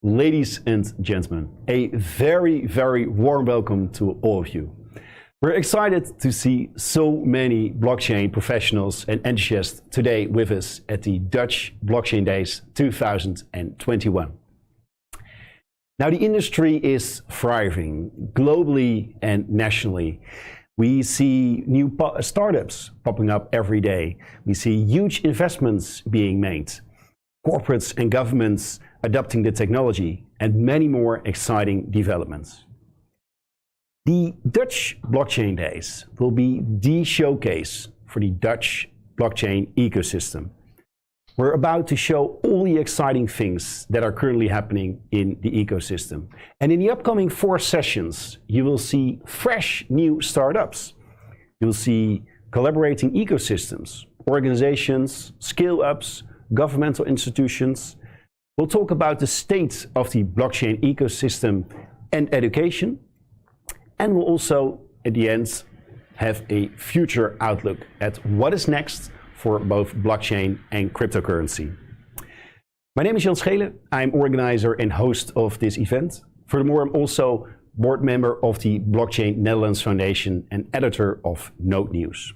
Ladies and gentlemen, a very, very warm welcome to all of you. We're excited to see so many blockchain professionals and enthusiasts today with us at the Dutch Blockchain Days 2021. Now, the industry is thriving globally and nationally. We see new startups popping up every day. We see huge investments being made, corporates and governments adopting the technology, and many more exciting developments. The Dutch Blockchain Days will be the showcase for the Dutch blockchain ecosystem. We're about to show all the exciting things that are currently happening in the ecosystem. And in the upcoming 4 sessions, you will see fresh new startups. You'll see collaborating ecosystems, organizations, scale-ups, governmental institutions. We'll talk about the state of the blockchain ecosystem and education. And we'll also, at the end, have a future outlook at what is next for both blockchain and cryptocurrency. My name is Jan Schelen. I'm organizer and host of this event. Furthermore, I'm also board member of the Blockchain Netherlands Foundation and editor of Node News.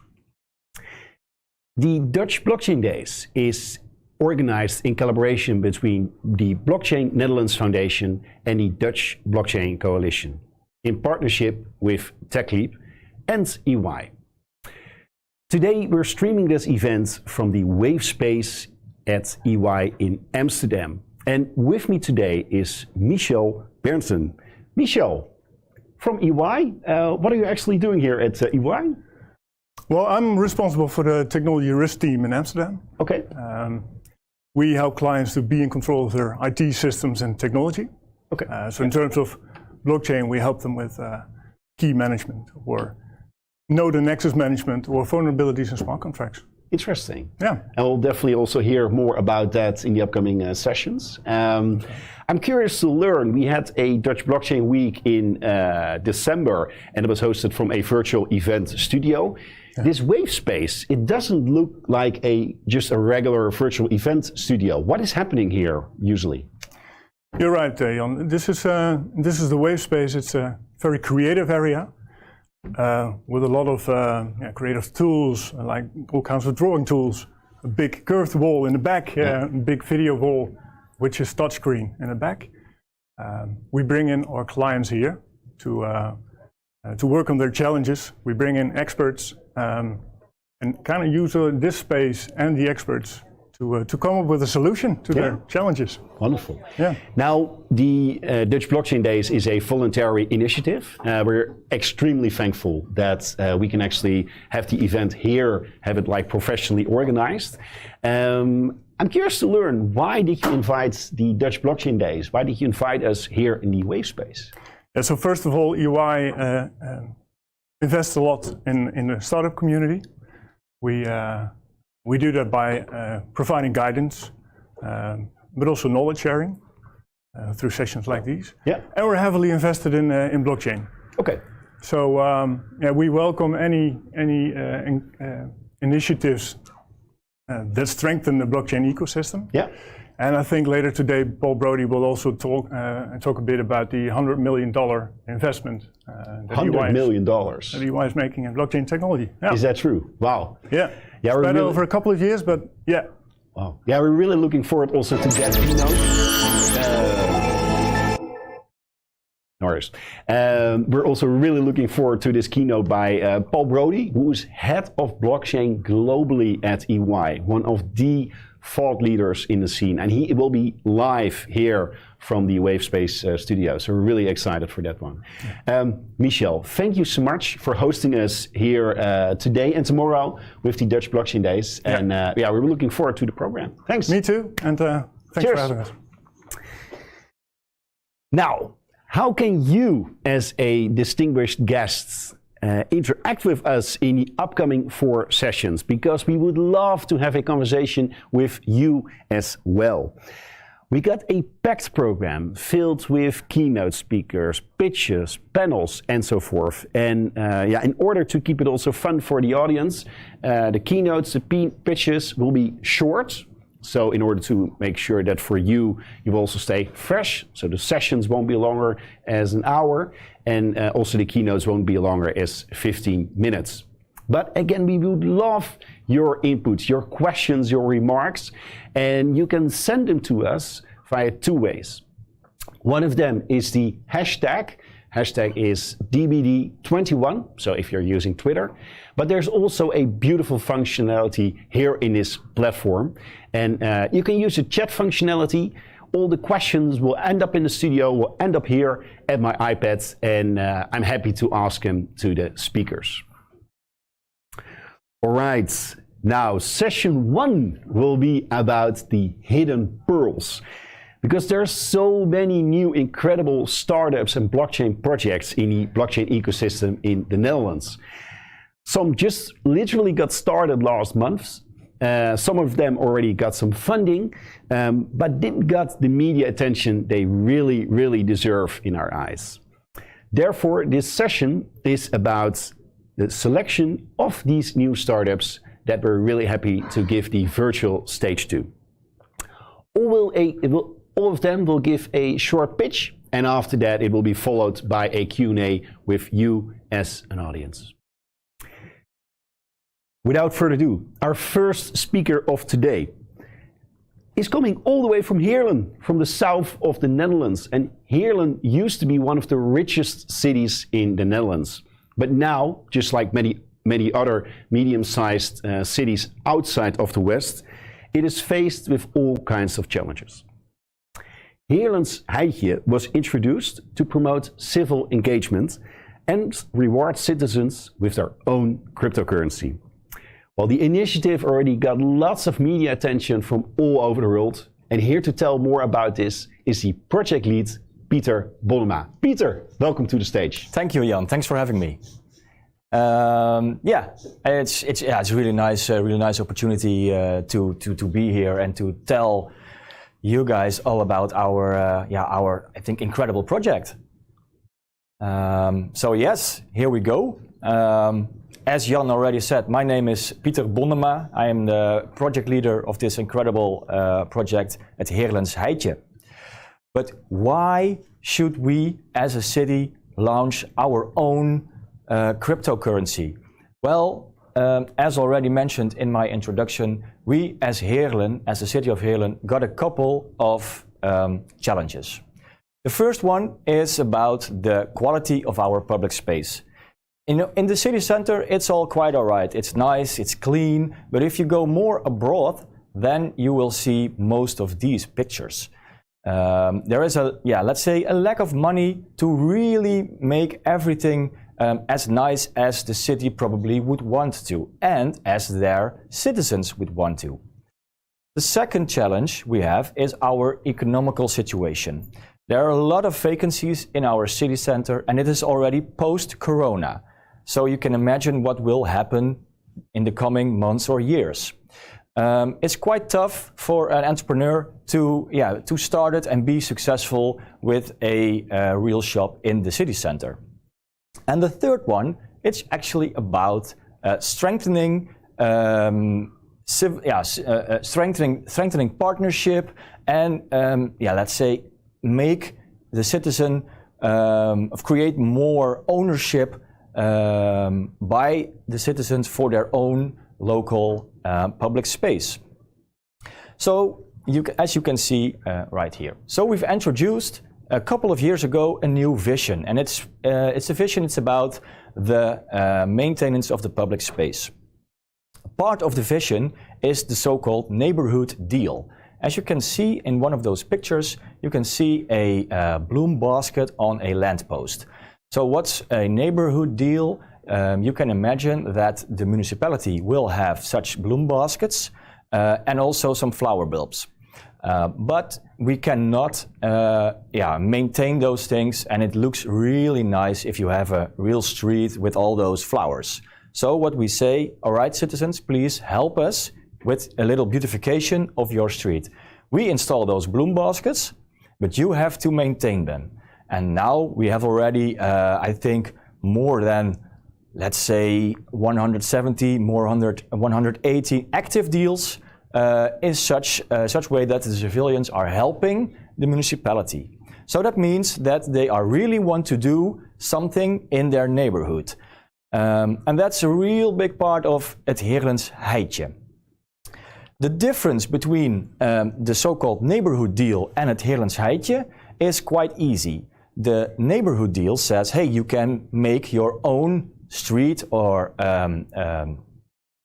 The Dutch Blockchain Days is organized in collaboration between the Blockchain Netherlands Foundation and the Dutch Blockchain Coalition, in partnership with TechLeap and EY. Today we're streaming this event from the Wave Space at EY in Amsterdam. And with me today is Michel Berndsen. Michel, from EY, what are you actually doing here at EY? Well, I'm responsible for the technology risk team in Amsterdam. Okay. We help clients to be in control of their IT systems and technology. Okay. So in terms of blockchain, we help them with key management or node and nexus management or vulnerabilities in smart contracts. Interesting. Yeah. And we'll definitely also hear more about that in the upcoming sessions. I'm curious to learn, we had a Dutch Blockchain Week in December, and it was hosted from a virtual event studio. Yeah. This Wave Space, it doesn't look like just a regular virtual event studio. What is happening here usually? You're right, Jan. This is the Wave Space. It's a very creative area with a lot of creative tools, like all kinds of drawing tools. A big curved wall in the back, a big video wall, which is touchscreen in the back. We bring in our clients here to work on their challenges. We bring in experts and kind of use this space and the experts to come up with a solution to their challenges. Wonderful. Yeah. Now, the Dutch Blockchain Days is a voluntary initiative. We're extremely thankful that we can actually have the event here, have it like professionally organized. I'm curious to learn, why did you invite the Dutch Blockchain Days? Why did you invite us here in the Wave Space? Yeah, so first of all, EY invests a lot in the startup community. We do that by providing guidance, but also knowledge sharing through sessions like these. Yeah. And we're heavily invested in blockchain. Okay. So we welcome any initiatives that strengthen the blockchain ecosystem. Yeah. And I think later today, Paul Brody will also talk a bit about the $100 million investment that $100 million. that EY is making in blockchain technology. Yeah. Is that true? Wow. Yeah. Yeah, Spread over a couple of years, but yeah. Wow. Yeah, we're really looking forward also to that keynote. No worries. We're also really looking forward to this keynote by Paul Brody, who is head of blockchain globally at EY, one of the thought leaders in the scene, and he will be live here from the Wavespace studio. So we're really excited for that one. Michel, thank you so much for hosting us here today and tomorrow with the Dutch Blockchain Days. Yeah. And yeah, we're looking forward to the program. Thanks. Me too, and thanks Cheers. for having us. Now, how can you, as a distinguished guest, interact with us in the upcoming 4 sessions? Because we would love to have a conversation with you as well. We got a packed program filled with keynote speakers, pitches, panels, and so forth. And yeah, in order to keep it also fun for the audience, the keynotes, the pitches will be short. So in order to make sure that for you, you will also stay fresh. So the sessions won't be longer as an hour. And also the keynotes won't be longer as 15 minutes. But again, we would love your inputs, your questions, your remarks. And you can send them to us via 2 ways. One of them is the hashtag. Hashtag is DBD21, so if you're using Twitter. But there's also a beautiful functionality here in this platform. And you can use the chat functionality. All the questions will end up in the studio, will end up here at my iPad, and I'm happy to ask them to the speakers. All right, now session 1 will be about the hidden pearls. Because there are so many new incredible startups and blockchain projects in the blockchain ecosystem in the Netherlands. Some just literally got started last month. Some of them already got some funding, but didn't get the media attention they really deserve in our eyes. Therefore, this session is about the selection of these new startups that we're really happy to give the virtual stage to. All of them will give a short pitch, and after that it will be followed by a Q&A with you as an audience. Without further ado, our first speaker of today is coming all the way from Heerlen, from the south of the Netherlands. And Heerlen used to be one of the richest cities in the Netherlands. But now, just like many other medium-sized cities outside of the West, it is faced with all kinds of challenges. Heerlen's Heitje was introduced to promote civil engagement and reward citizens with their own cryptocurrency. Well, the initiative already got lots of media attention from all over the world, and here to tell more about this is the project lead, Pieter Bonnema. Pieter, welcome to the stage. Thank you, Jan. Thanks for having me. Yeah, it's a really nice opportunity to be here and to tell you guys all about our I think incredible project. So yes, here we go. As Jan already said, my name is Pieter Bonnema. I am the project leader of this incredible project at Heerlen's Heitje. But why should we as a city launch our own cryptocurrency? Well, as already mentioned in my introduction, we as Heerlen, as the city of Heerlen, got a couple of challenges. The first one is about the quality of our public space. In the city center, it's all quite all right. It's nice, it's clean, but if you go more abroad, then you will see most of these pictures. There is let's say a lack of money to really make everything as nice as the city probably would want to, and as their citizens would want to. The second challenge we have is our economical situation. There are a lot of vacancies in our city center, and it is already post-corona. So you can imagine what will happen in the coming months or years. It's quite tough for an entrepreneur to start it and be successful with a real shop in the city center. And the third one, it's actually about strengthening partnership and let's say make the citizen create more ownership by the citizens for their own local public space. So as you can see right here. So we've introduced a couple of years ago a new vision, and it's a vision. It's about the maintenance of the public space. Part of the vision is the so-called neighborhood deal. As you can see in one of those pictures, you can see a bloom basket on a lamppost. So what's a neighborhood deal? You can imagine that the municipality will have such bloom baskets and also some flower bulbs. But we cannot maintain those things, and it looks really nice if you have a real street with all those flowers. So what we say, all right, citizens, please help us with a little beautification of your street. We install those bloom baskets, but you have to maintain them. And now we have already, I think, more than, let's say, 170, 180 active deals in such way that the civilians are helping the municipality. So that means that they are really want to do something in their neighborhood. And that's a real big part of het Heerlens Heitje. The difference between the so-called neighborhood deal and het Heerlens Heitje is quite easy. The neighborhood deal says, hey, you can make your own street or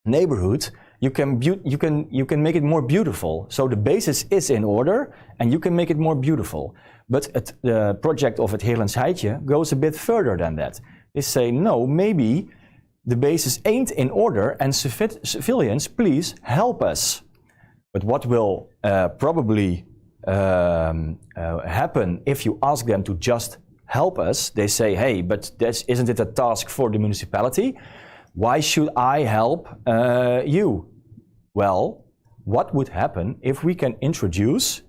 neighborhood. You can make it more beautiful. So the basis is in order, and you can make it more beautiful. But the project of het Heerlens Heitje goes a bit further than that. They say, no, maybe the basis ain't in order, and civilians, please help us. But what will probably happen if you ask them to just help us? They say, hey, but isn't it a task for the municipality? Why should I help you? Well, what would happen if we can introduce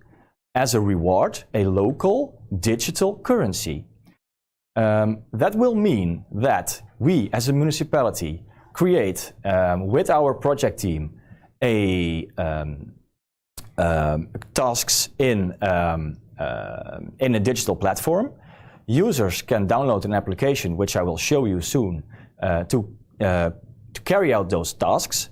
as a reward a local digital currency? That will mean that we as a municipality create with our project team tasks in a digital platform. Users can download an application, which I will show you soon, to carry out those tasks.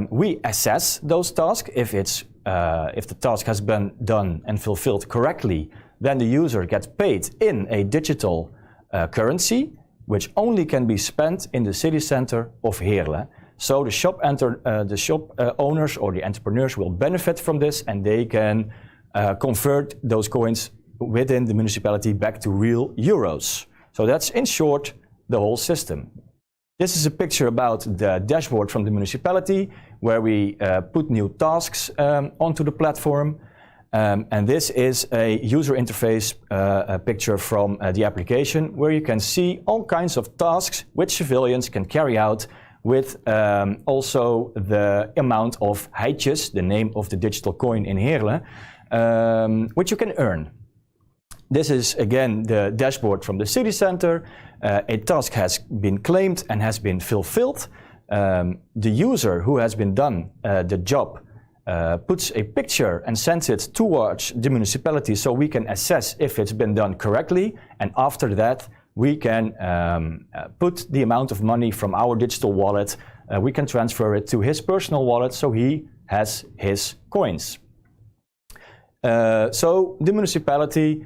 We assess those tasks. If the task has been done and fulfilled correctly, then the user gets paid in a digital currency, which only can be spent in the city center of Heerlen. So the shop owners or the entrepreneurs will benefit from this, and they can convert those coins within the municipality back to real euros. So that's in short the whole system. This is a picture about the dashboard from the municipality, where we put new tasks onto the platform. And this is a user interface picture from the application, where you can see all kinds of tasks which civilians can carry out with also the amount of heitjes, the name of the digital coin in Heerlen, which you can earn. This is again the dashboard from the city center. A task has been claimed and has been fulfilled. The user who has been done the job puts a picture and sends it towards the municipality so we can assess if it's been done correctly, and after that we can put the amount of money from our digital wallet, we can transfer it to his personal wallet so he has his coins. So the municipality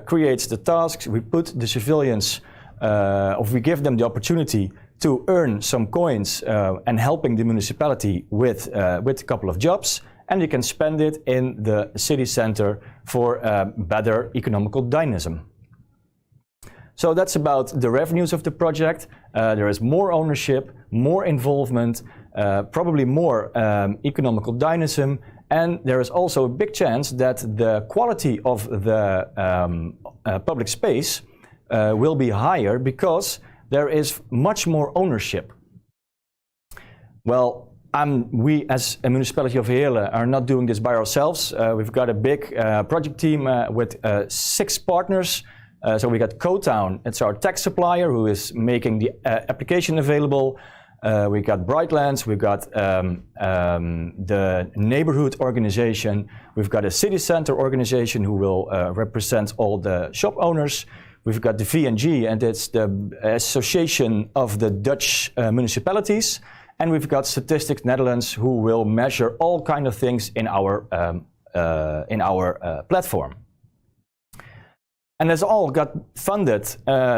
creates the tasks, we put the civilians, or we give them the opportunity to earn some coins and helping the municipality with a couple of jobs, and you can spend it in the city center for better economical dynamism. So that's about the revenues of the project. There is more ownership, more involvement, probably more economical dynamism, and there is also a big chance that the quality of the public space will be higher because there is much more ownership. Well, we as a municipality of Heerlen are not doing this by ourselves. We've got a big project team with 6 partners. So we got CoTown, it's our tech supplier who is making the application available. We got Brightlands, we've got the neighborhood organization, we've got a city center organization who will represent all the shop owners. We've got the VNG, and it's the Association of the Dutch Municipalities. And we've got Statistics Netherlands, who will measure all kind of things in our platform. And it's all got funded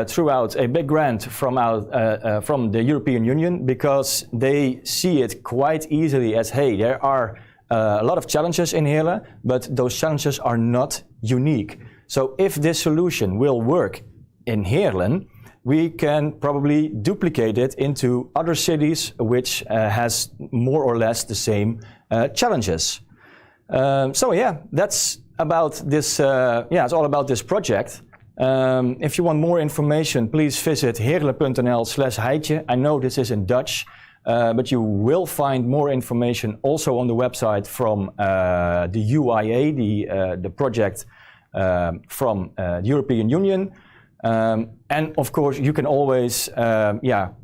throughout a big grant from the European Union, because they see it quite easily as, hey, there are a lot of challenges in Heerlen, but those challenges are not unique. So if this solution will work in Heerlen, we can probably duplicate it into other cities which has more or less the same challenges. So yeah, that's about this. It's all about this project. If you want more information, please visit heerlen.nl/heitje. I know this is in Dutch, but you will find more information also on the website from the UIA, the project from the European Union. And of course, you can always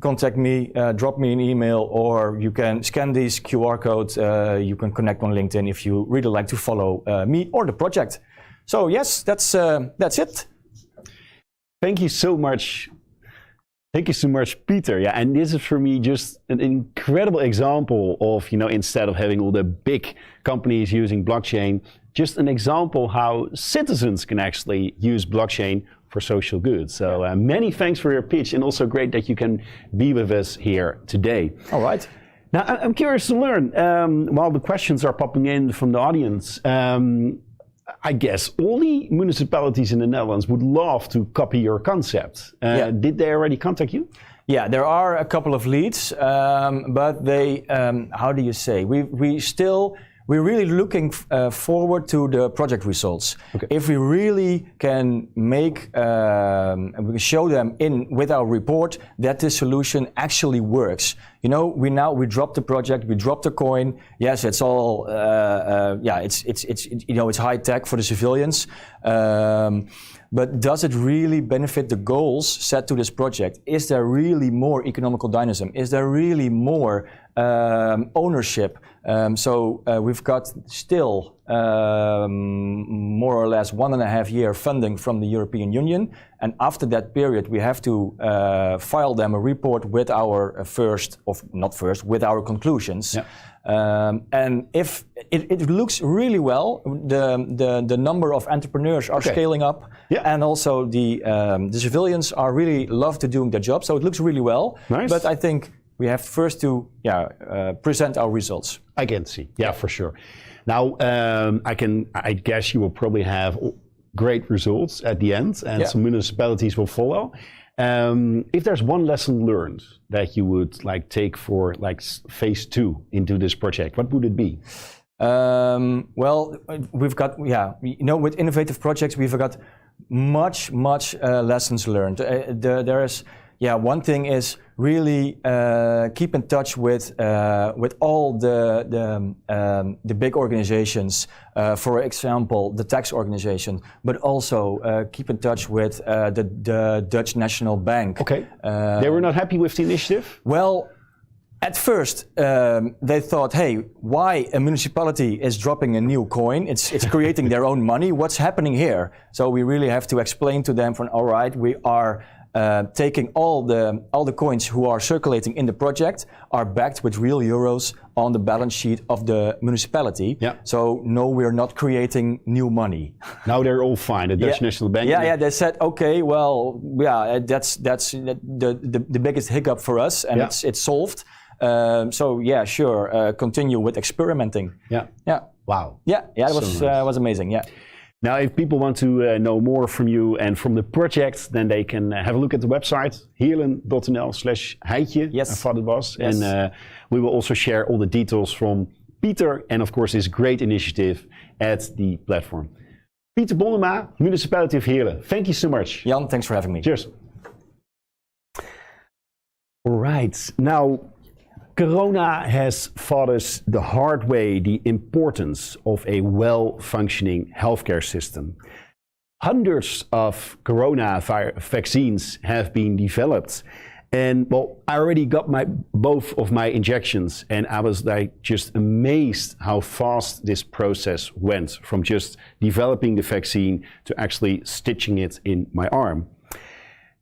contact me, drop me an email, or you can scan these QR codes. You can connect on LinkedIn if you really like to follow me or the project. So yes, that's it. Thank you so much. Thank you so much, Peter. Yeah, and this is for me just an incredible example of, instead of having all the big companies using blockchain, just an example how citizens can actually use blockchain for social good. So many thanks for your pitch, and also great that you can be with us here today. All right. Now, I'm curious to learn, while the questions are popping in from the audience, I guess all the municipalities in the Netherlands would love to copy your concept. Did they already contact you? Yeah, there are a couple of leads, but they, how do you say, we're really looking forward to the project results. Okay. If we really can make, we can show them with our report that this solution actually works. We dropped the project, we dropped the coin. Yes, it's all, it's high tech for the civilians. But does it really benefit the goals set to this project? Is there really more economical dynamism? Is there really more ownership? So we've got still more or less 1.5 year funding from the European Union. And after that period, we have to file them a report with our with our conclusions. Yeah. And if it looks really well, the number of entrepreneurs are scaling up, and also the civilians are really love to doing their job. So it looks really well. Nice. But I think we have first to present our results. I can see, for sure. Now, I guess you will probably have great results at the end, and some municipalities will follow. If there's one lesson learned that you would take for phase 2 into this project, what would it be? Well, we've got, with innovative projects, we've got much lessons learned. There is, one thing is really keep in touch with all the big organizations, for example, the tax organization, but also keep in touch with the Dutch National Bank. Okay. They were not happy with the initiative? Well, at first, they thought, hey, why a municipality is dropping a new coin? It's creating their own money. What's happening here? So we really have to explain to them all right, we are taking all the coins who are circulating in the project are backed with real euros on the balance sheet of the municipality. Yeah. So no, we're not creating new money. Now they're all fine. The Dutch National Bank. Yeah. They said, okay, well, that's the biggest hiccup for us, and it's solved. So sure, continue with experimenting. Yeah. Wow. Yeah. It was amazing. Yeah. Now, if people want to know more from you and from the project, then they can have a look at the website, heerlen.nl/heitje. Yes. I thought it was. Yes. And we will also share all the details from Peter and, of course, this great initiative at the platform. Peter Bonnema, Municipality of Heerlen. Thank you so much. Jan, thanks for having me. Cheers. All right. Now, Corona has taught us the hard way the importance of a well-functioning healthcare system. Hundreds of Corona vaccines have been developed, And well, I already got both of my injections, and I was like just amazed how fast this process went from just developing the vaccine to actually stitching it in my arm.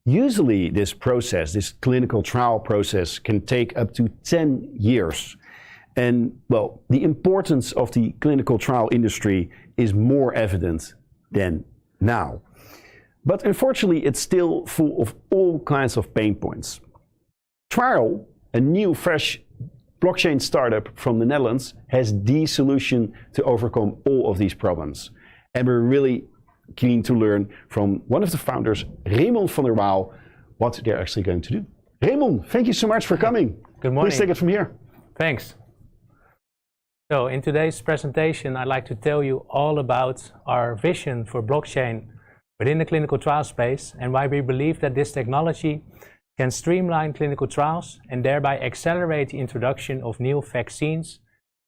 Usually this process, this clinical trial process, can take up to 10 years. And well, the importance of the clinical trial industry is more evident than now. But unfortunately, it's still full of all kinds of pain points. Trial, a new, fresh blockchain startup from the Netherlands, has the solution to overcome all of these problems. And we're really keen to learn from one of the founders, Raymond van der Waal, what they're actually going to do. Raymond, thank you so much for coming. Good morning. Please take it from here. Thanks. So in today's presentation, I'd like to tell you all about our vision for blockchain within the clinical trial space and why we believe that this technology can streamline clinical trials and thereby accelerate the introduction of new vaccines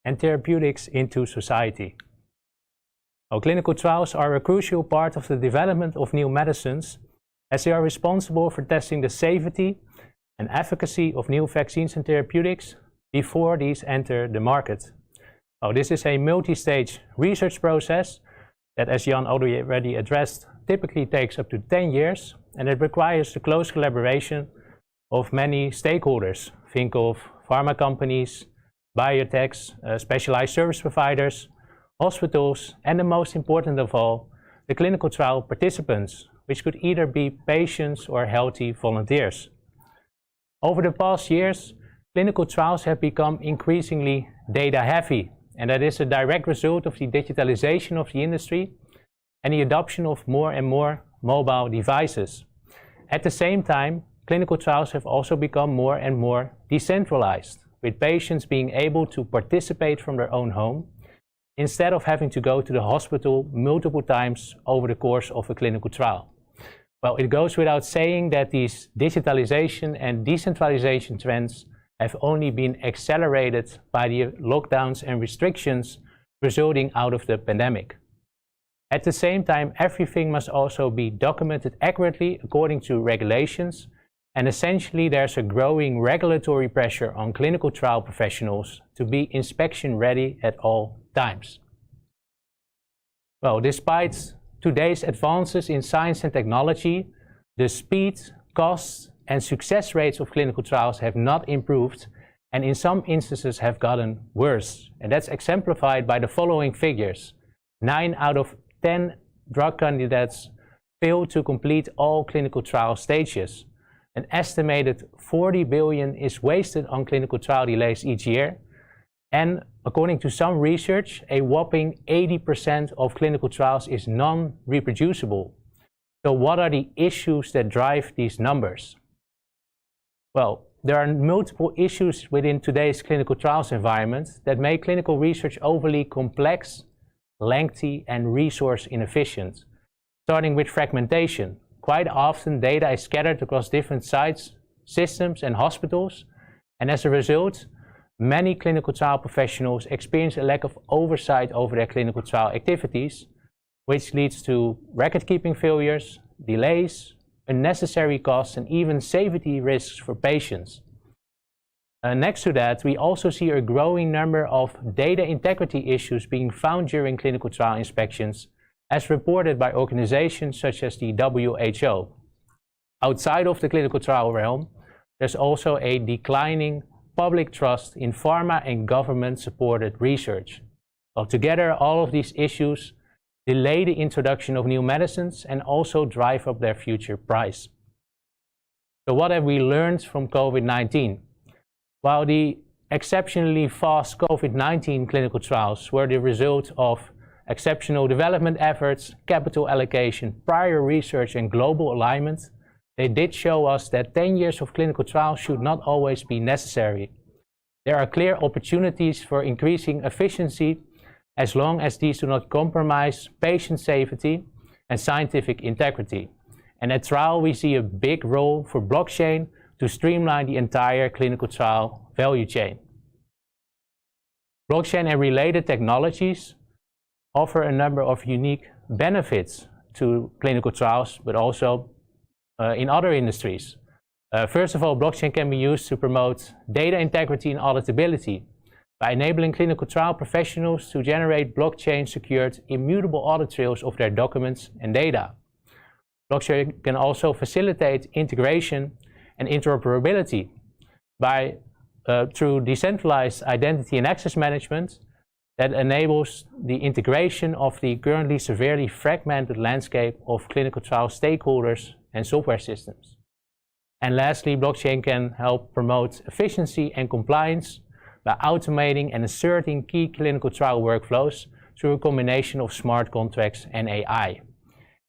and therapeutics into society. Now, clinical trials are a crucial part of the development of new medicines as they are responsible for testing the safety and efficacy of new vaccines and therapeutics before these enter the market. Now, this is a multi-stage research process that, as Jan already addressed, typically takes up to 10 years, and it requires the close collaboration of many stakeholders. Think of pharma companies, biotechs, specialized service providers, hospitals, and the most important of all, the clinical trial participants, which could either be patients or healthy volunteers. Over the past years, clinical trials have become increasingly data heavy, and that is a direct result of the digitalization of the industry and the adoption of more and more mobile devices. At the same time, clinical trials have also become more and more decentralized, with patients being able to participate from their own home instead of having to go to the hospital multiple times over the course of a clinical trial. Well, it goes without saying that these digitalization and decentralization trends have only been accelerated by the lockdowns and restrictions resulting out of the pandemic. At the same time, everything must also be documented accurately according to regulations, and essentially there's a growing regulatory pressure on clinical trial professionals to be inspection ready at all times. Well, despite today's advances in science and technology, the speed, costs, and success rates of clinical trials have not improved, and in some instances have gotten worse. And that's exemplified by the following figures. 9 out of 10 drug candidates fail to complete all clinical trial stages. An estimated 40 billion is wasted on clinical trial delays each year. And according to some research, a whopping 80% of clinical trials is non-reproducible. So what are the issues that drive these numbers? Well, there are multiple issues within today's clinical trials environment that make clinical research overly complex, lengthy, and resource inefficient. Starting with fragmentation. Quite often data is scattered across different sites, systems, and hospitals, and as a result, many clinical trial professionals experience a lack of oversight over their clinical trial activities, which leads to record-keeping failures, delays, unnecessary costs, and even safety risks for patients. Next to that, we also see a growing number of data integrity issues being found during clinical trial inspections, as reported by organizations such as the WHO. Outside of the clinical trial realm, there's also a declining public trust in pharma and government-supported research. Well, together, all of these issues delay the introduction of new medicines and also drive up their future price. So what have we learned from COVID-19? While the exceptionally fast COVID-19 clinical trials were the result of exceptional development efforts, capital allocation, prior research, and global alignment, they did show us that 10 years of clinical trials should not always be necessary. There are clear opportunities for increasing efficiency as long as these do not compromise patient safety and scientific integrity. And at trial, we see a big role for blockchain to streamline the entire clinical trial value chain. Blockchain and related technologies offer a number of unique benefits to clinical trials, but also in other industries. First of all, blockchain can be used to promote data integrity and auditability by enabling clinical trial professionals to generate blockchain-secured immutable audit trails of their documents and data. Blockchain can also facilitate integration and interoperability through decentralized identity and access management that enables the integration of the currently severely fragmented landscape of clinical trial stakeholders and software systems. And lastly, blockchain can help promote efficiency and compliance by automating and asserting key clinical trial workflows through a combination of smart contracts and AI.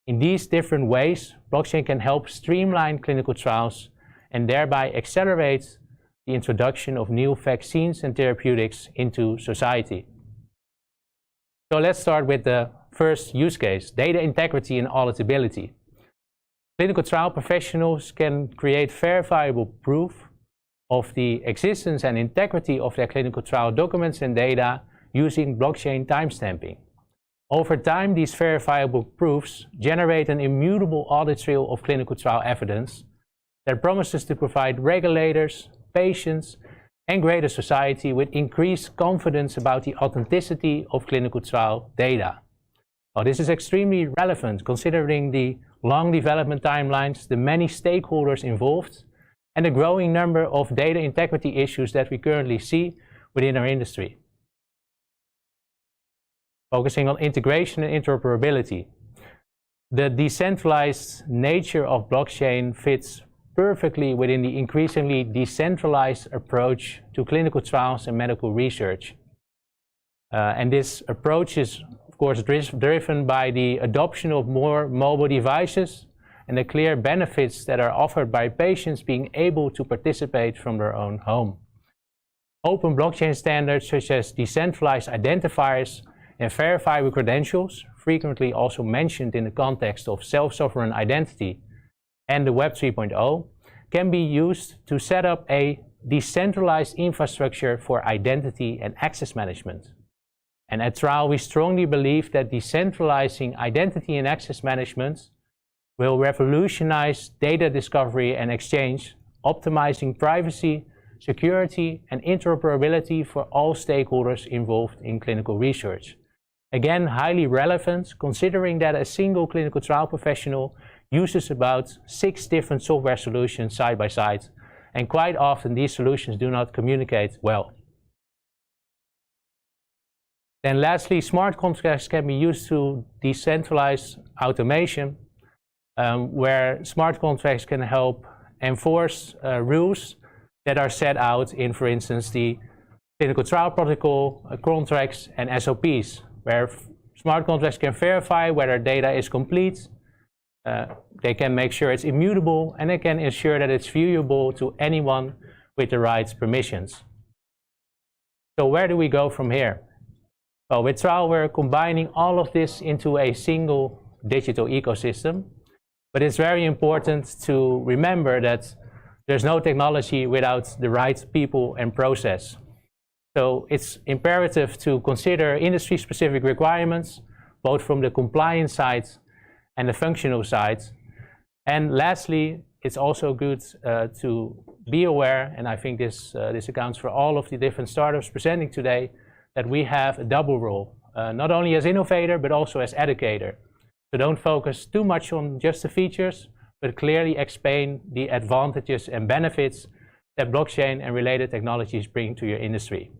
In these different ways, blockchain can help streamline clinical trials and thereby accelerate the introduction of new vaccines and therapeutics into society. So let's start with the first use case, data integrity and auditability. Clinical trial professionals can create verifiable proof of the existence and integrity of their clinical trial documents and data using blockchain timestamping. Over time, these verifiable proofs generate an immutable audit trail of clinical trial evidence that promises to provide regulators, patients, and greater society with increased confidence about the authenticity of clinical trial data. Well, this is extremely relevant considering the long development timelines, the many stakeholders involved, and the growing number of data integrity issues that we currently see within our industry. Focusing on integration and interoperability. The decentralized nature of blockchain fits perfectly within the increasingly decentralized approach to clinical trials and medical research. And this approach is, of course, driven by the adoption of more mobile devices and the clear benefits that are offered by patients being able to participate from their own home. Open blockchain standards such as decentralized identifiers and verifiable credentials, frequently also mentioned in the context of self-sovereign identity, and the Web 3.0 can be used to set up a decentralized infrastructure for identity and access management. And at Trial, we strongly believe that decentralizing identity and access management will revolutionize data discovery and exchange, optimizing privacy, security, and interoperability for all stakeholders involved in clinical research. Again, highly relevant considering that a single clinical trial professional uses about 6 different software solutions side by side, and quite often these solutions do not communicate well. Then lastly, smart contracts can be used to decentralize automation, where smart contracts can help enforce rules that are set out in, for instance, the clinical trial protocol, contracts, and SOPs, where smart contracts can verify whether data is complete. They can make sure it's immutable, and they can ensure that it's viewable to anyone with the right permissions. So where do we go from here? Well, with Trial, we're combining all of this into a single digital ecosystem, but it's very important to remember that there's no technology without the right people and process. So it's imperative to consider industry-specific requirements, both from the compliance side and the functional side. And lastly, it's also good to be aware, and I think this accounts for all of the different startups presenting today, that we have a double role, not only as innovator, but also as educator. So don't focus too much on just the features, but clearly explain the advantages and benefits that blockchain and related technologies bring to your industry.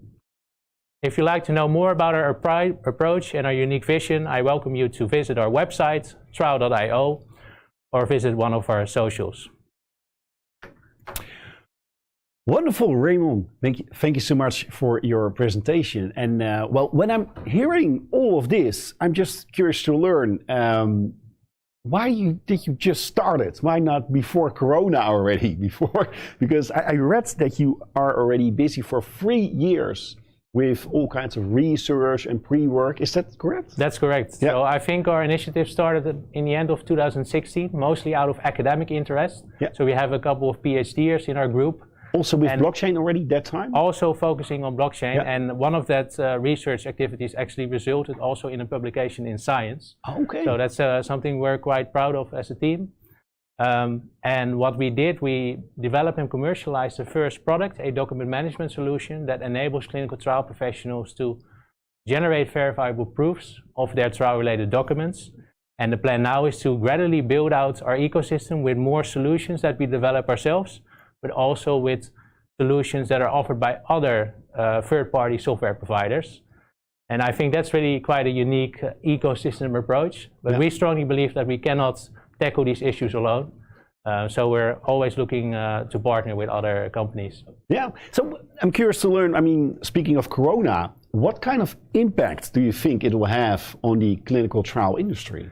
If you'd like to know more about our approach and our unique vision, I welcome you to visit our website, trial.io, or visit one of our socials. Wonderful, Raymond. Thank you so much for your presentation. And well, when I'm hearing all of this, I'm just curious to learn, why did you just start it? Why not before Corona already? Because I read that you are already busy for 3 years with all kinds of research and pre-work. Is that correct? That's correct. Yeah. So I think our initiative started in the end of 2016, mostly out of academic interest. Yeah. So we have a couple of PhDers in our group. Also with blockchain already that time? Also focusing on blockchain. Yeah. And one of that research activities actually resulted also in a publication in Science. Okay. So that's something we're quite proud of as a team. And what we did, we developed and commercialized the first product, a document management solution that enables clinical trial professionals to generate verifiable proofs of their trial-related documents. And the plan now is to gradually build out our ecosystem with more solutions that we develop ourselves, but also with solutions that are offered by other third-party software providers. And I think that's really quite a unique ecosystem approach. But we strongly believe that we cannot tackle these issues alone. So we're always looking to partner with other companies. Yeah, so I'm curious to learn, I mean, speaking of Corona, what kind of impact do you think it will have on the clinical trial industry?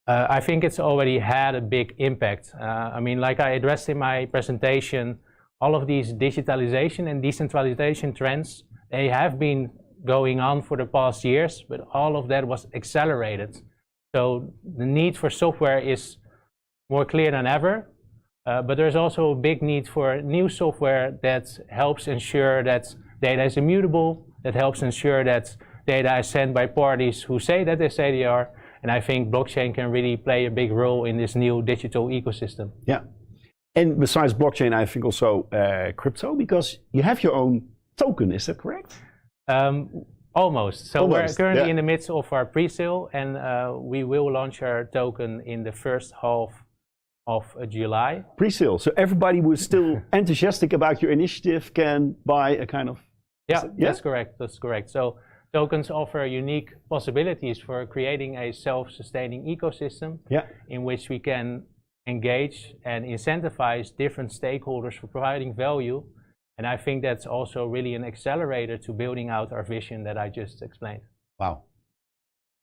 I think it's already had a big impact. I mean, like I addressed in my presentation, all of these digitalization and decentralization trends, they have been going on for the past years, but all of that was accelerated. So the need for software is more clear than ever, but there's also a big need for new software that helps ensure that data is immutable, that helps ensure that data is sent by parties who say that they say they are. And I think blockchain can really play a big role in this new digital ecosystem. Yeah. And besides blockchain, I think also crypto, because you have your own token, is that correct? Almost. So Almost, we're currently in the midst of our pre-sale, and we will launch our token in the first half of July. Pre-sale. So everybody who is still enthusiastic about your initiative can buy a kind of... Yeah, that's correct. That's correct. So tokens offer unique possibilities for creating a self-sustaining ecosystem in which we can engage and incentivize different stakeholders for providing value. And I think that's also really an accelerator to building out our vision that I just explained. Wow.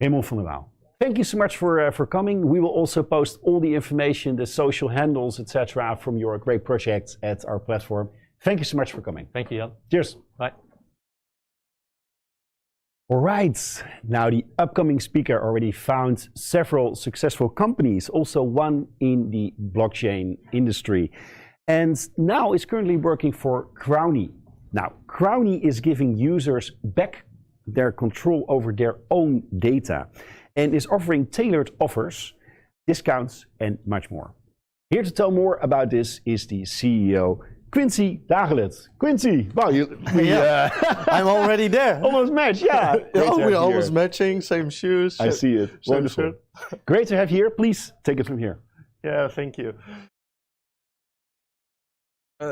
Helemaal van der Waal. Thank you so much for coming. We will also post all the information, the social handles, etc., from your great projects at our platform. Thank you so much for coming. Thank you, Jan. Cheers. Bye. All right, now the upcoming speaker already found several successful companies, also one in the blockchain industry, and now is currently working for Crowny. Now, Crowny is giving users back their control over their own data and is offering tailored offers, discounts, and much more. Here to tell more about this is the CEO, Quincy Dagelet. Quincy, wow, I'm already there. Almost matched, yeah. We're almost matching, same shoes. I see it. Wonderful. Great to have you here. Please take it from here. Yeah, thank you.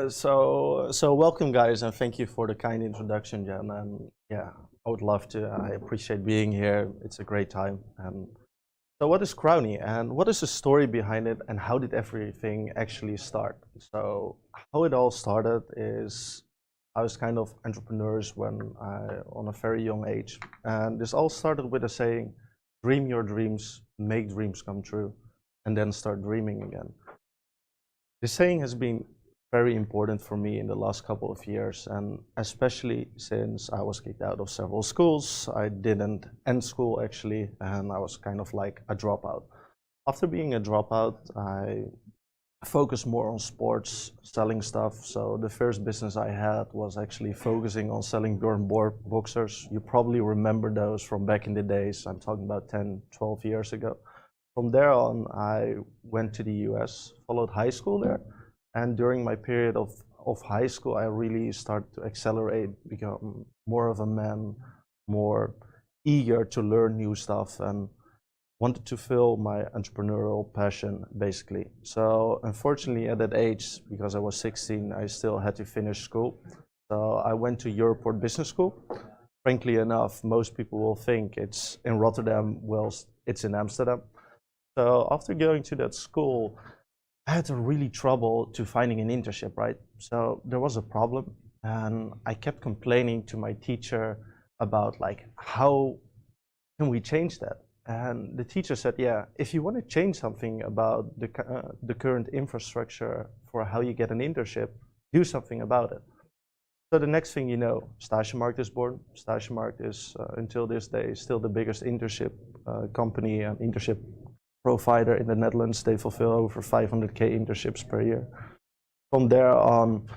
So welcome, guys, and thank you for the kind introduction, Jan. And yeah, I would love to. I appreciate being here. It's a great time. So what is Crowny, and what is the story behind it, and how did everything actually start? So how it all started is I was kind of entrepreneurs on a very young age, and this all started with a saying, dream your dreams, make dreams come true, and then start dreaming again. This saying has been very important for me in the last couple of years, and especially since I was kicked out of several schools. I didn't end school actually, and I was kind of like a dropout. After being a dropout, I focused more on sports, selling stuff. So the first business I had was actually focusing on selling Bjorn Borg boxers. You probably remember those from back in the days. I'm talking about 10, 12 years ago. From there on, I went to the US, followed high school there. And during my period of high school, I really started to accelerate, become more of a man, more eager to learn new stuff, and wanted to fill my entrepreneurial passion, basically. So unfortunately, at that age, because I was 16, I still had to finish school. So I went to Europort Business School. Frankly enough, most people will think it's in Rotterdam, whilst it's in Amsterdam. So after going to that school, I had really trouble to finding an internship, right? So there was a problem, and I kept complaining to my teacher about like, how can we change that? And the teacher said, yeah, if you want to change something about the current infrastructure for how you get an internship, do something about it. So the next thing you know, Stagemarkt is born. Stagemarkt is, until this day, still the biggest internship company and internship provider in the Netherlands. They fulfill over 500K internships per year. From there on,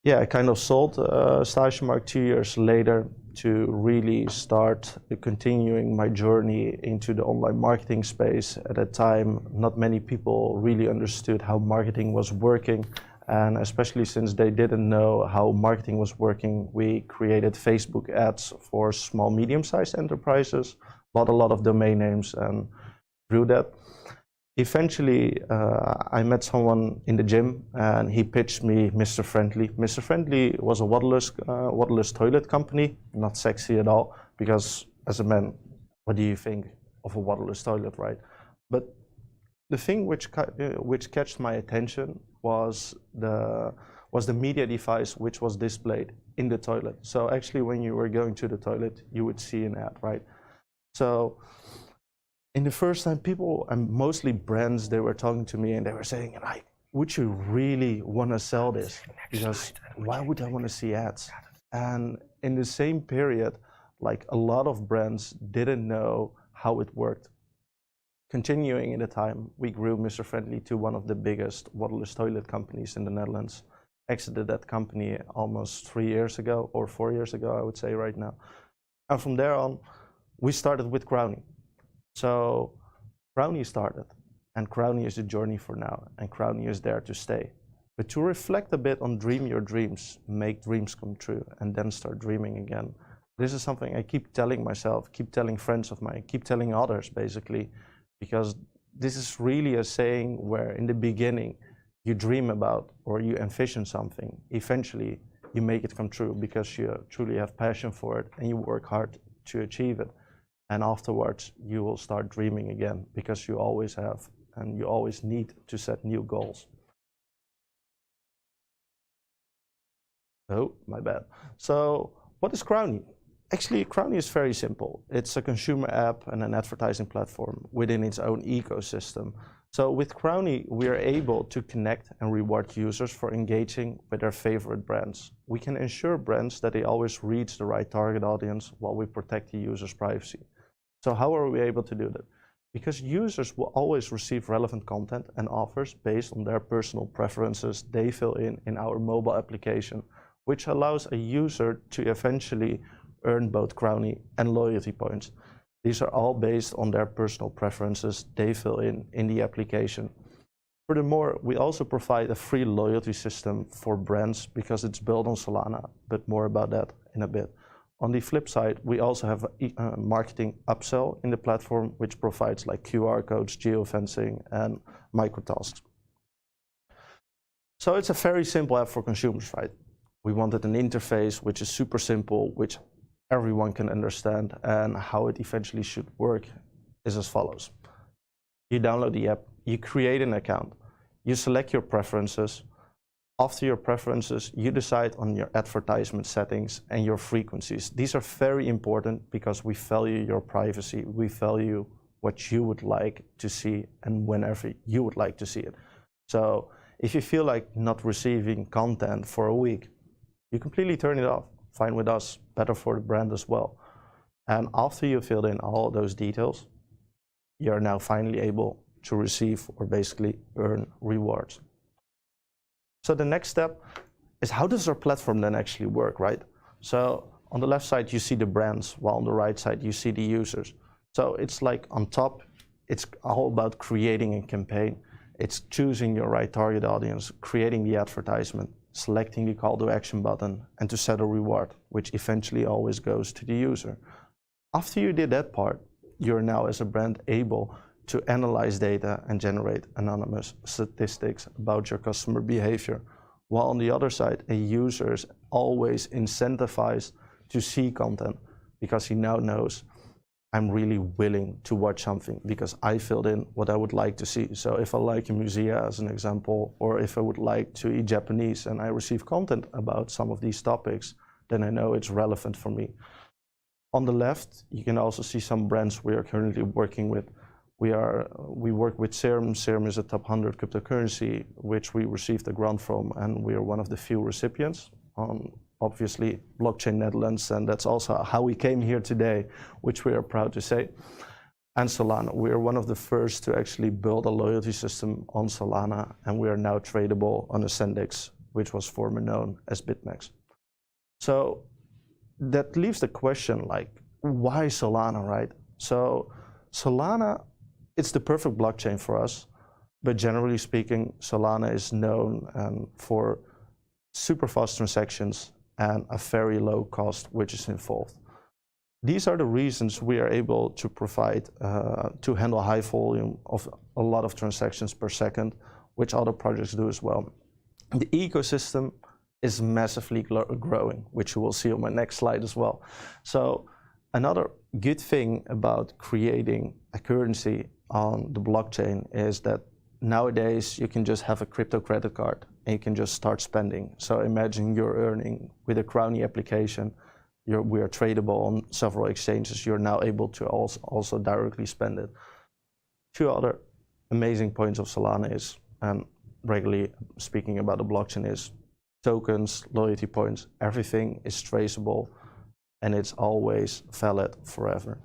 yeah, I kind of sold Stagemarkt 2 years later. to really start continuing my journey into the online marketing space. At that time, not many people really understood how marketing was working. And especially since they didn't know how marketing was working, we created Facebook ads for small, medium-sized enterprises, bought a lot of domain names and grew that. Eventually, I met someone in the gym and he pitched me Mr. Friendly. Mr. Friendly was a waterless toilet company, not sexy at all, because as a man, what do you think of a waterless toilet, right? But the thing which catched my attention was the media device which was displayed in the toilet. So actually when you were going to the toilet, you would see an ad, right? So in the first time, people, and mostly brands, they were talking to me and they were saying, like, would you really want to sell this? Because why would I want to see ads? And in the same period, like a lot of brands didn't know how it worked. Continuing in the time, we grew Mr. Friendly to one of the biggest waterless toilet companies in the Netherlands. Exited that company almost 3 years ago, or 4 years ago, I would say right now. And from there on, we started with Crowny. So Crowny started, and Crowny is the journey for now, and Crowny is there to stay. But to reflect a bit on dream your dreams, make dreams come true, and then start dreaming again. This is something I keep telling myself, keep telling friends of mine, keep telling others basically, because this is really a saying where in the beginning you dream about or you envision something. Eventually you make it come true because you truly have passion for it and you work hard to achieve it. And afterwards, you will start dreaming again because you always have and you always need to set new goals. Oh, my bad. So what is Crowny? Actually, Crowny is very simple. It's a consumer app and an advertising platform within its own ecosystem. So with Crowny, we are able to connect and reward users for engaging with their favorite brands. We can ensure brands that they always reach the right target audience while we protect the user's privacy. So how are we able to do that? Because users will always receive relevant content and offers based on their personal preferences they fill in our mobile application, which allows a user to eventually earn both Crowny and loyalty points. These are all based on their personal preferences they fill in the application. Furthermore, we also provide a free loyalty system for brands because it's built on Solana, but more about that in a bit. On the flip side, we also have a marketing upsell in the platform, which provides like QR codes, geofencing, and microtasks. So it's a very simple app for consumers, right? We wanted an interface which is super simple, which everyone can understand, and how it eventually should work is as follows. You download the app, you create an account, you select your preferences. After your preferences, you decide on your advertisement settings and your frequencies. These are very important because we value your privacy. We value what you would like to see and whenever you would like to see it. So if you feel like not receiving content for a week, you completely turn it off. Fine with us, better for the brand as well. And after you filled in all those details, you're now finally able to receive or basically earn rewards. So the next step is, how does our platform then actually work, right? So on the left side, you see the brands, while on the right side, you see the users. So it's like on top, it's all about creating a campaign. It's choosing your right target audience, creating the advertisement, selecting the call to action button, and to set a reward, which eventually always goes to the user. After you did that part, you're now as a brand able to analyze data and generate anonymous statistics about your customer behavior. While on the other side, a user is always incentivized to see content because he now knows I'm really willing to watch something because I filled in what I would like to see. So if I like a museum as an example, or if I would like to eat Japanese and I receive content about some of these topics, then I know it's relevant for me. On the left, you can also see some brands we are currently working with. We work with Serum. Serum is a top 100 cryptocurrency, which we received a grant from, and we are one of the few recipients. Obviously, Blockchain Netherlands, and that's also how we came here today, which we are proud to say. And Solana, we are one of the first to actually build a loyalty system on Solana, and we are now tradable on Ascendix, which was formerly known as BitMEX. So that leaves the question like, why Solana, right? So Solana, it's the perfect blockchain for us, but generally speaking, Solana is known for super fast transactions and a very low cost which is involved. These are the reasons we are able to provide, to handle high volume of a lot of transactions per second, which other projects do as well. The ecosystem is massively growing, which you will see on my next slide as well. So another good thing about creating a currency on the blockchain is that nowadays you can just have a crypto credit card and you can just start spending. So imagine you're earning with a Crowny application, we are tradable on several exchanges, you're now able to also directly spend it. Two other amazing points of Solana is, and regularly speaking about the blockchain, is tokens, loyalty points, everything is traceable and it's always valid forever.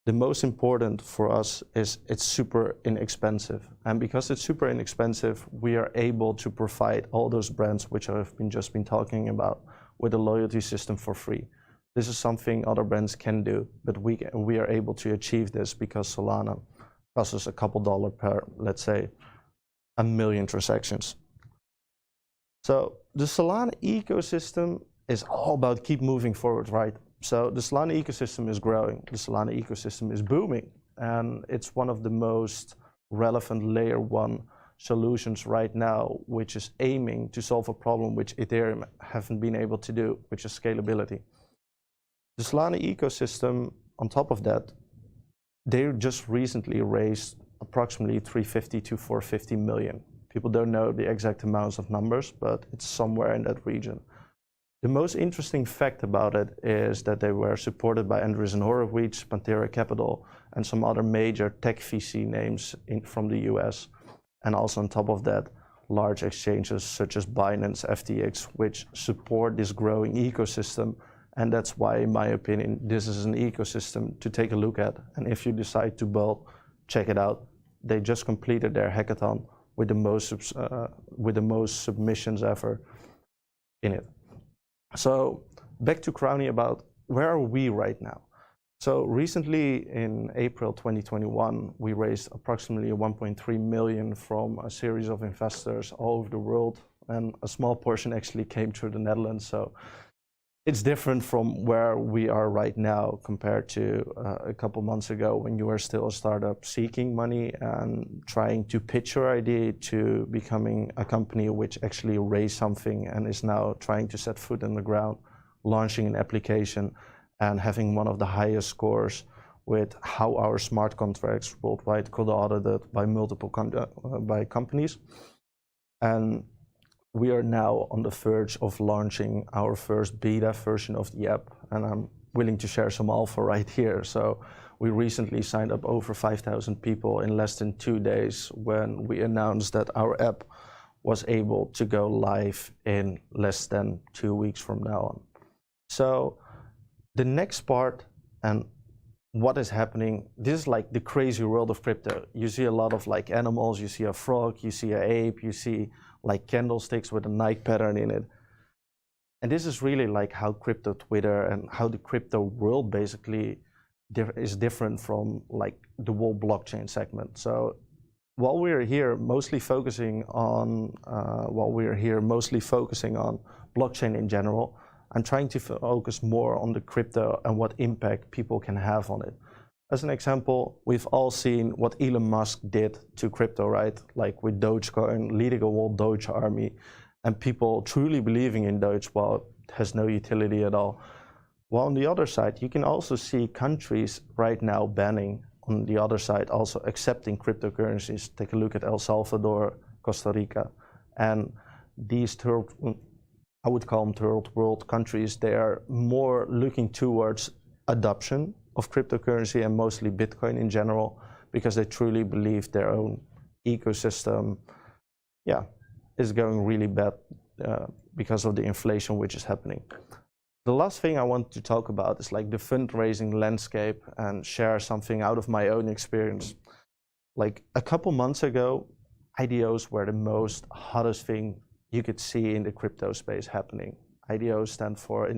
The most important for us is it's super inexpensive. And because it's super inexpensive, we are able to provide all those brands which I've just been talking about with a loyalty system for free. This is something other brands can do, but we are able to achieve this because Solana costs us a couple dollars per, let's say, 1 million transactions. So the Solana ecosystem is all about keep moving forward, right? So the Solana ecosystem is growing, the Solana ecosystem is booming, and it's one of the most relevant layer 1 solutions right now, which is aiming to solve a problem which Ethereum haven't been able to do, which is scalability. The Solana ecosystem, on top of that, they just recently raised approximately 350 to 450 million. People don't know the exact amounts of numbers, but it's somewhere in that region. The most interesting fact about it is that they were supported by Andreessen Horowitz, Pantera Capital, and some other major tech VC names from the US. And also on top of that, large exchanges such as Binance, FTX, which support this growing ecosystem. And that's why, in my opinion, this is an ecosystem to take a look at. And if you decide to build, check it out. They just completed their hackathon with the most submissions ever in it. So back to Crowny about where are we right now? So recently in April 2021, we raised approximately 1.3 million from a series of investors all over the world, and a small portion actually came through the Netherlands. So it's different from where we are right now compared to a couple months ago when you were still a startup seeking money and trying to pitch your idea to becoming a company which actually raised something and is now trying to set foot on the ground, launching an application and having one of the highest scores with how our smart contracts worldwide got audited by multiple companies. And we are now on the verge of launching our first beta version of the app, and I'm willing to share some alpha right here. So we recently signed up over 5,000 people in less than 2 days when we announced that our app was able to go live in less than 2 weeks from now on. So the next part and what is happening, this is like the crazy world of crypto. You see a lot of like animals, you see a frog, you see an ape, you see like candlesticks with a night pattern in it. And this is really like how crypto Twitter and how the crypto world basically is different from like the whole blockchain segment. So while we're here mostly focusing on blockchain in general, I'm trying to focus more on the crypto and what impact people can have on it. As an example, we've all seen what Elon Musk did to crypto, right? Like with Dogecoin, leading a whole Doge army, and people truly believing in Doge while it has no utility at all. While on the other side, you can also see countries right now banning, on the other side also accepting cryptocurrencies. Take a look at El Salvador, Costa Rica, and these I would call them third world countries. They are more looking towards adoption of cryptocurrency and mostly Bitcoin in general, because they truly believe their own ecosystem, is going really bad because of the inflation which is happening. The last thing I want to talk about is like the fundraising landscape and share something out of my own experience. Like a couple months ago, IDOs were the most hottest thing you could see in the crypto space happening. IDOs stand for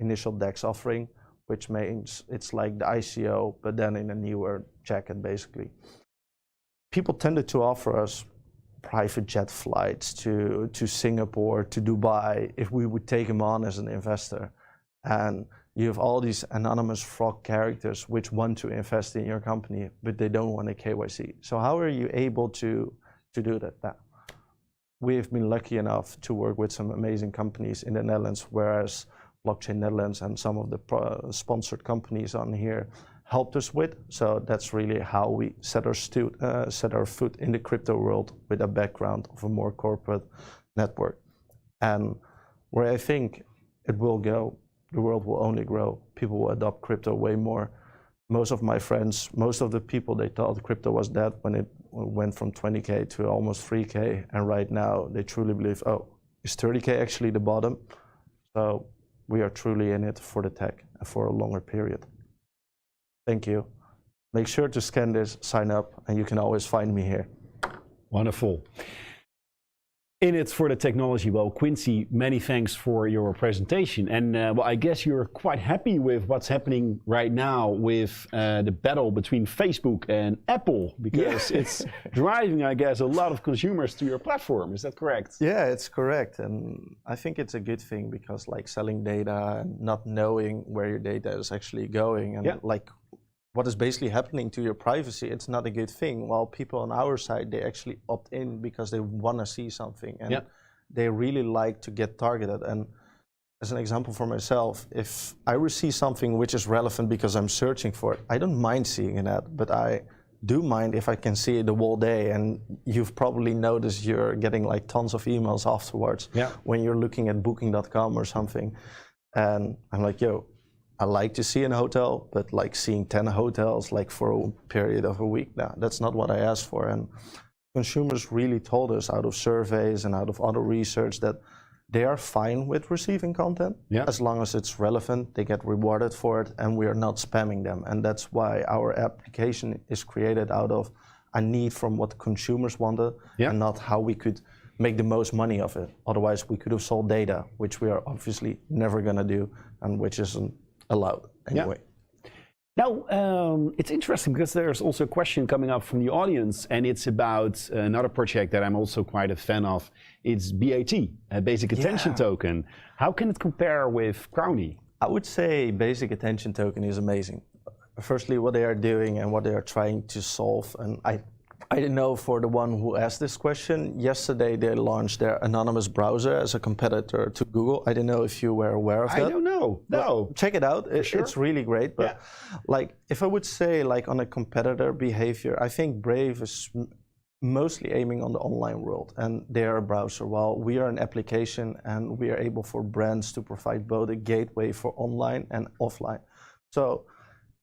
initial DEX offering, which means it's like the ICO, but then in a newer jacket, basically. People tended to offer us private jet flights to Singapore, to Dubai, if we would take them on as an investor. And you have all these anonymous frog characters which want to invest in your company, but they don't want a KYC. So how are you able to do that? Now, we've been lucky enough to work with some amazing companies in the Netherlands, whereas Blockchain Netherlands and some of the sponsored companies on here helped us with. So that's really how we set our foot in the crypto world, with a background of a more corporate network. And where I think it will go, the world will only grow. People will adopt crypto way more. Most of my friends, most of the people, they thought crypto was dead when it went from 20K to almost 3K. And right now they truly believe, oh, is 30K actually the bottom? So we are truly in it for the tech and for a longer period. Thank you. Make sure to scan this, sign up, and you can always find me here. Wonderful. In it for the technology. Well, Quincy, many thanks for your presentation. And well, I guess you're quite happy with what's happening right now with the battle between Facebook and Apple, because it's driving, I guess, a lot of consumers to your platform. Is that correct? Yeah, it's correct. And I think it's a good thing, because like selling data and not knowing where your data is actually going, and like what is basically happening to your privacy, it's not a good thing. While people on our side, they actually opt in because they want to see something, and they really like to get targeted. And as an example for myself, if I receive something which is relevant because I'm searching for it, I don't mind seeing an ad, but I do mind if I can see it the whole day. And you've probably noticed you're getting like tons of emails afterwards when you're looking at booking.com or something. And I'm like, yo, I like to see a hotel, but like seeing 10 hotels like for a period of a week, now that's not what I asked for. And consumers really told us out of surveys and out of other research that they are fine with receiving content as long as it's relevant, they get rewarded for it, and we are not spamming them. And that's why our application is created out of a need from what consumers wanted and not how we could make the most money of it. Otherwise, we could have sold data, which we are obviously never going to do, and which isn't allowed anyway. Now, it's interesting because there's also a question coming up from the audience, and it's about another project that I'm also quite a fan of. It's BAT, a Basic Attention Token. How can it compare with Crowny? I would say Basic Attention Token is amazing. Firstly, what they are doing and what they are trying to solve, and I don't know, for the one who asked this question, yesterday they launched their anonymous browser as a competitor to Google. I don't know if you were aware of that. I don't know. No. Well, check it out. It's really great. But like, if I would say like on a competitor behavior, I think Brave is mostly aiming on the online world, and they are a browser, while we are an application, and we are able for brands to provide both a gateway for online and offline. So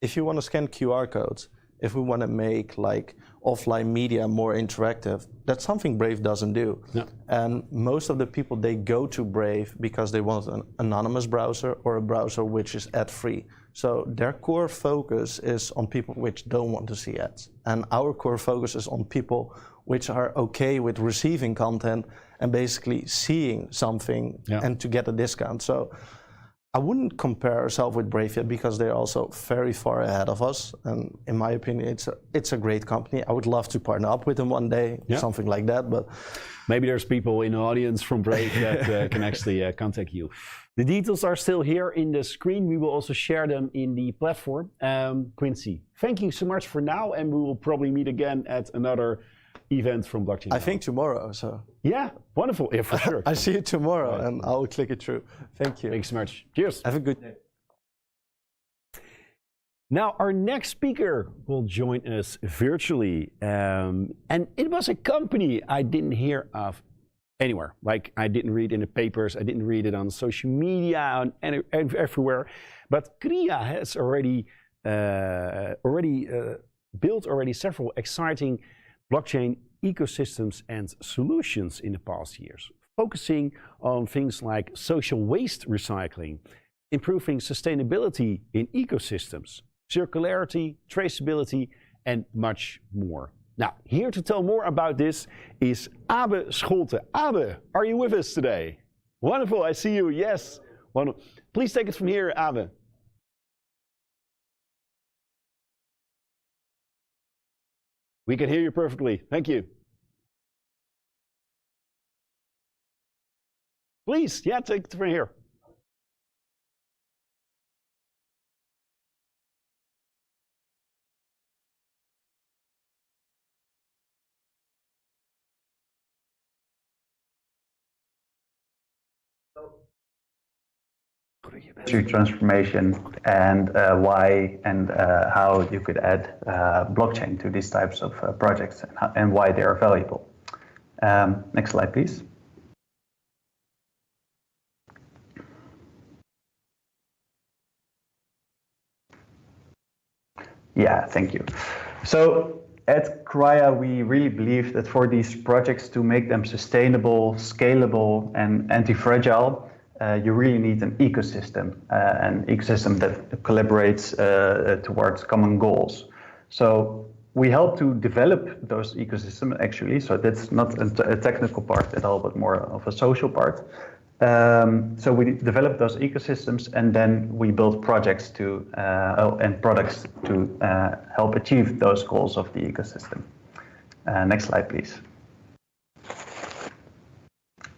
if you want to scan QR codes, if we want to make like offline media more interactive, that's something Brave doesn't do. And most of the people, they go to Brave because they want an anonymous browser or a browser which is ad-free. So their core focus is on people which don't want to see ads. And our core focus is on people which are okay with receiving content and basically seeing something and to get a discount. So I wouldn't compare ourselves with Brave yet, because they're also very far ahead of us. And in my opinion, it's a great company. I would love to partner up with them one day, something like that. But maybe there's people in the audience from Brave that can actually contact you. The details are still here in the screen. We will also share them in the platform. Quincy, thank you so much for now, and we will probably meet again at another event from Blockchain. I think tomorrow. So yeah, wonderful. Yeah, for sure. I see you tomorrow, and I'll click it through. Thank you. Thanks so much. Cheers. Have a good day. Now, our next speaker will join us virtually, and it was a company I didn't hear of anywhere. Like, I didn't read in the papers, I didn't read it on social media, everywhere. But Kria has already built several exciting blockchain ecosystems and solutions in the past years, focusing on things like social waste recycling, improving sustainability in ecosystems, circularity, traceability, and much more. Now, here to tell more about this is Abe Scholte. Abe, are you with us today? Wonderful, I see you, yes. Please take it from here, Abe. We can hear you perfectly. Thank you. Please, yeah, take it from here. Transformation and why and how you could add blockchain to these types of projects and why they are valuable. Next slide, please. Yeah, thank you. So at Crya, we really believe that for these projects to make them sustainable, scalable, and anti-fragile, you really need an ecosystem that collaborates towards common goals. So we help to develop those ecosystems actually, so that's not a technical part at all, but more of a social part. So we develop those ecosystems and then we build projects and products to help achieve those goals of the ecosystem. Next slide, please.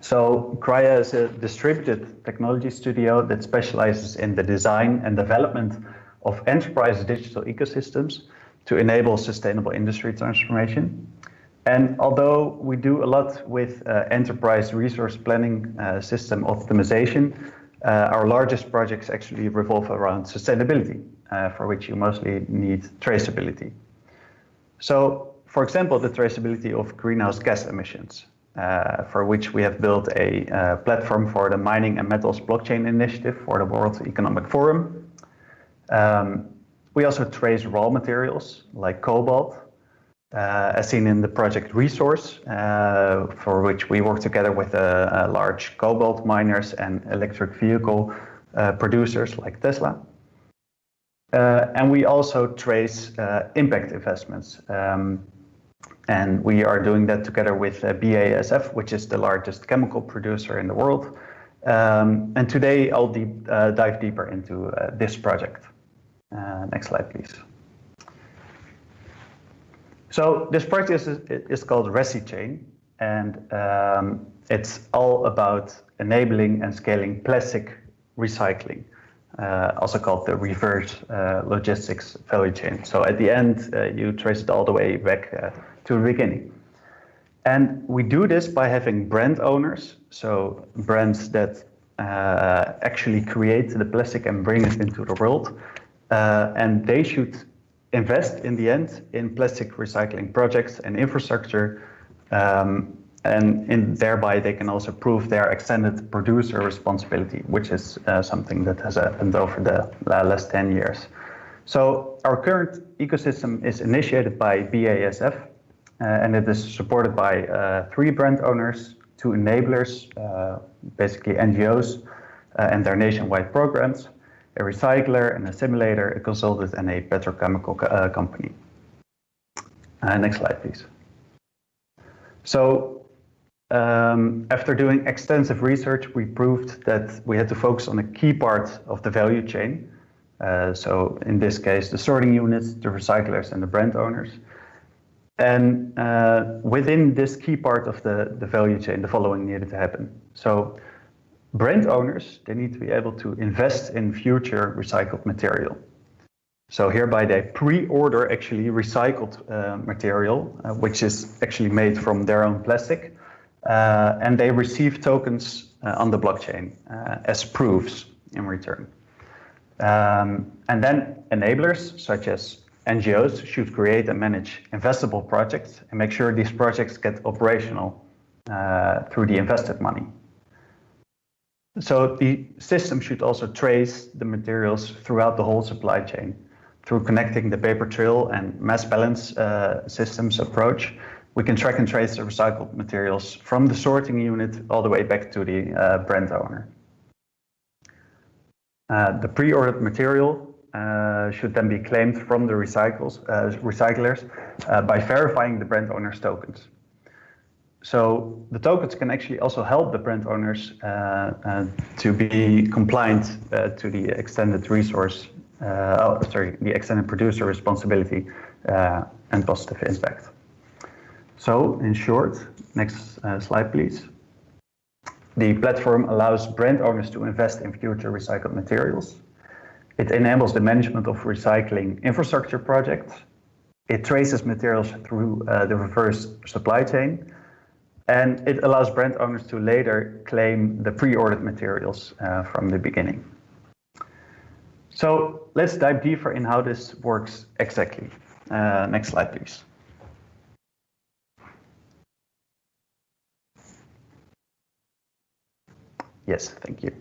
So Crya is a distributed technology studio that specializes in the design and development of enterprise digital ecosystems to enable sustainable industry transformation. And although we do a lot with enterprise resource planning system optimization, our largest projects actually revolve around sustainability, for which you mostly need traceability. So, for example, the traceability of greenhouse gas emissions, for which we have built a platform for the Mining and Metals Blockchain Initiative for the World Economic Forum. We also trace raw materials like cobalt, as seen in the project Resource, for which we work together with large cobalt miners and electric vehicle producers like Tesla. And we also trace impact investments. And we are doing that together with BASF, which is the largest chemical producer in the world. And today I'll dive deeper into this project. Next slide, please. So this project is called ResiChain, and it's all about enabling and scaling plastic recycling, also called the reverse logistics value chain. So at the end, you trace it all the way back to the beginning. And we do this by having brand owners, so brands that actually create the plastic and bring it into the world. And they should invest in the end in plastic recycling projects and infrastructure, and thereby they can also prove their extended producer responsibility, which is something that has happened over the last 10 years. So our current ecosystem is initiated by BASF, and it is supported by 3 brand owners, 2 enablers, basically NGOs, and their nationwide programs, a recycler, an assimilator, a consultant, and a petrochemical company. Next slide, please. So after doing extensive research, we proved that we had to focus on a key part of the value chain. So in this case, the sorting units, the recyclers, and the brand owners. And within this key part of the value chain, the following needed to happen. So brand owners, they need to be able to invest in future recycled material. So hereby they pre-order actually recycled material, which is actually made from their own plastic, and they receive tokens on the blockchain as proofs in return. And then enablers, such as NGOs, should create and manage investable projects and make sure these projects get operational through the invested money. So the system should also trace the materials throughout the whole supply chain. Through connecting the paper trail and mass balance systems approach, we can track and trace the recycled materials from the sorting unit all the way back to the brand owner. The pre-ordered material should then be claimed from the recyclers by verifying the brand owner's tokens. So the tokens can actually also help the brand owners to be compliant to the extended resource, the extended producer responsibility and positive impact. So in short, next slide please. The platform allows brand owners to invest in future recycled materials. It enables the management of recycling infrastructure projects. It traces materials through the reverse supply chain. And it allows brand owners to later claim the pre-ordered materials from the beginning. So let's dive deeper in how this works exactly. Next slide, please. Yes, thank you.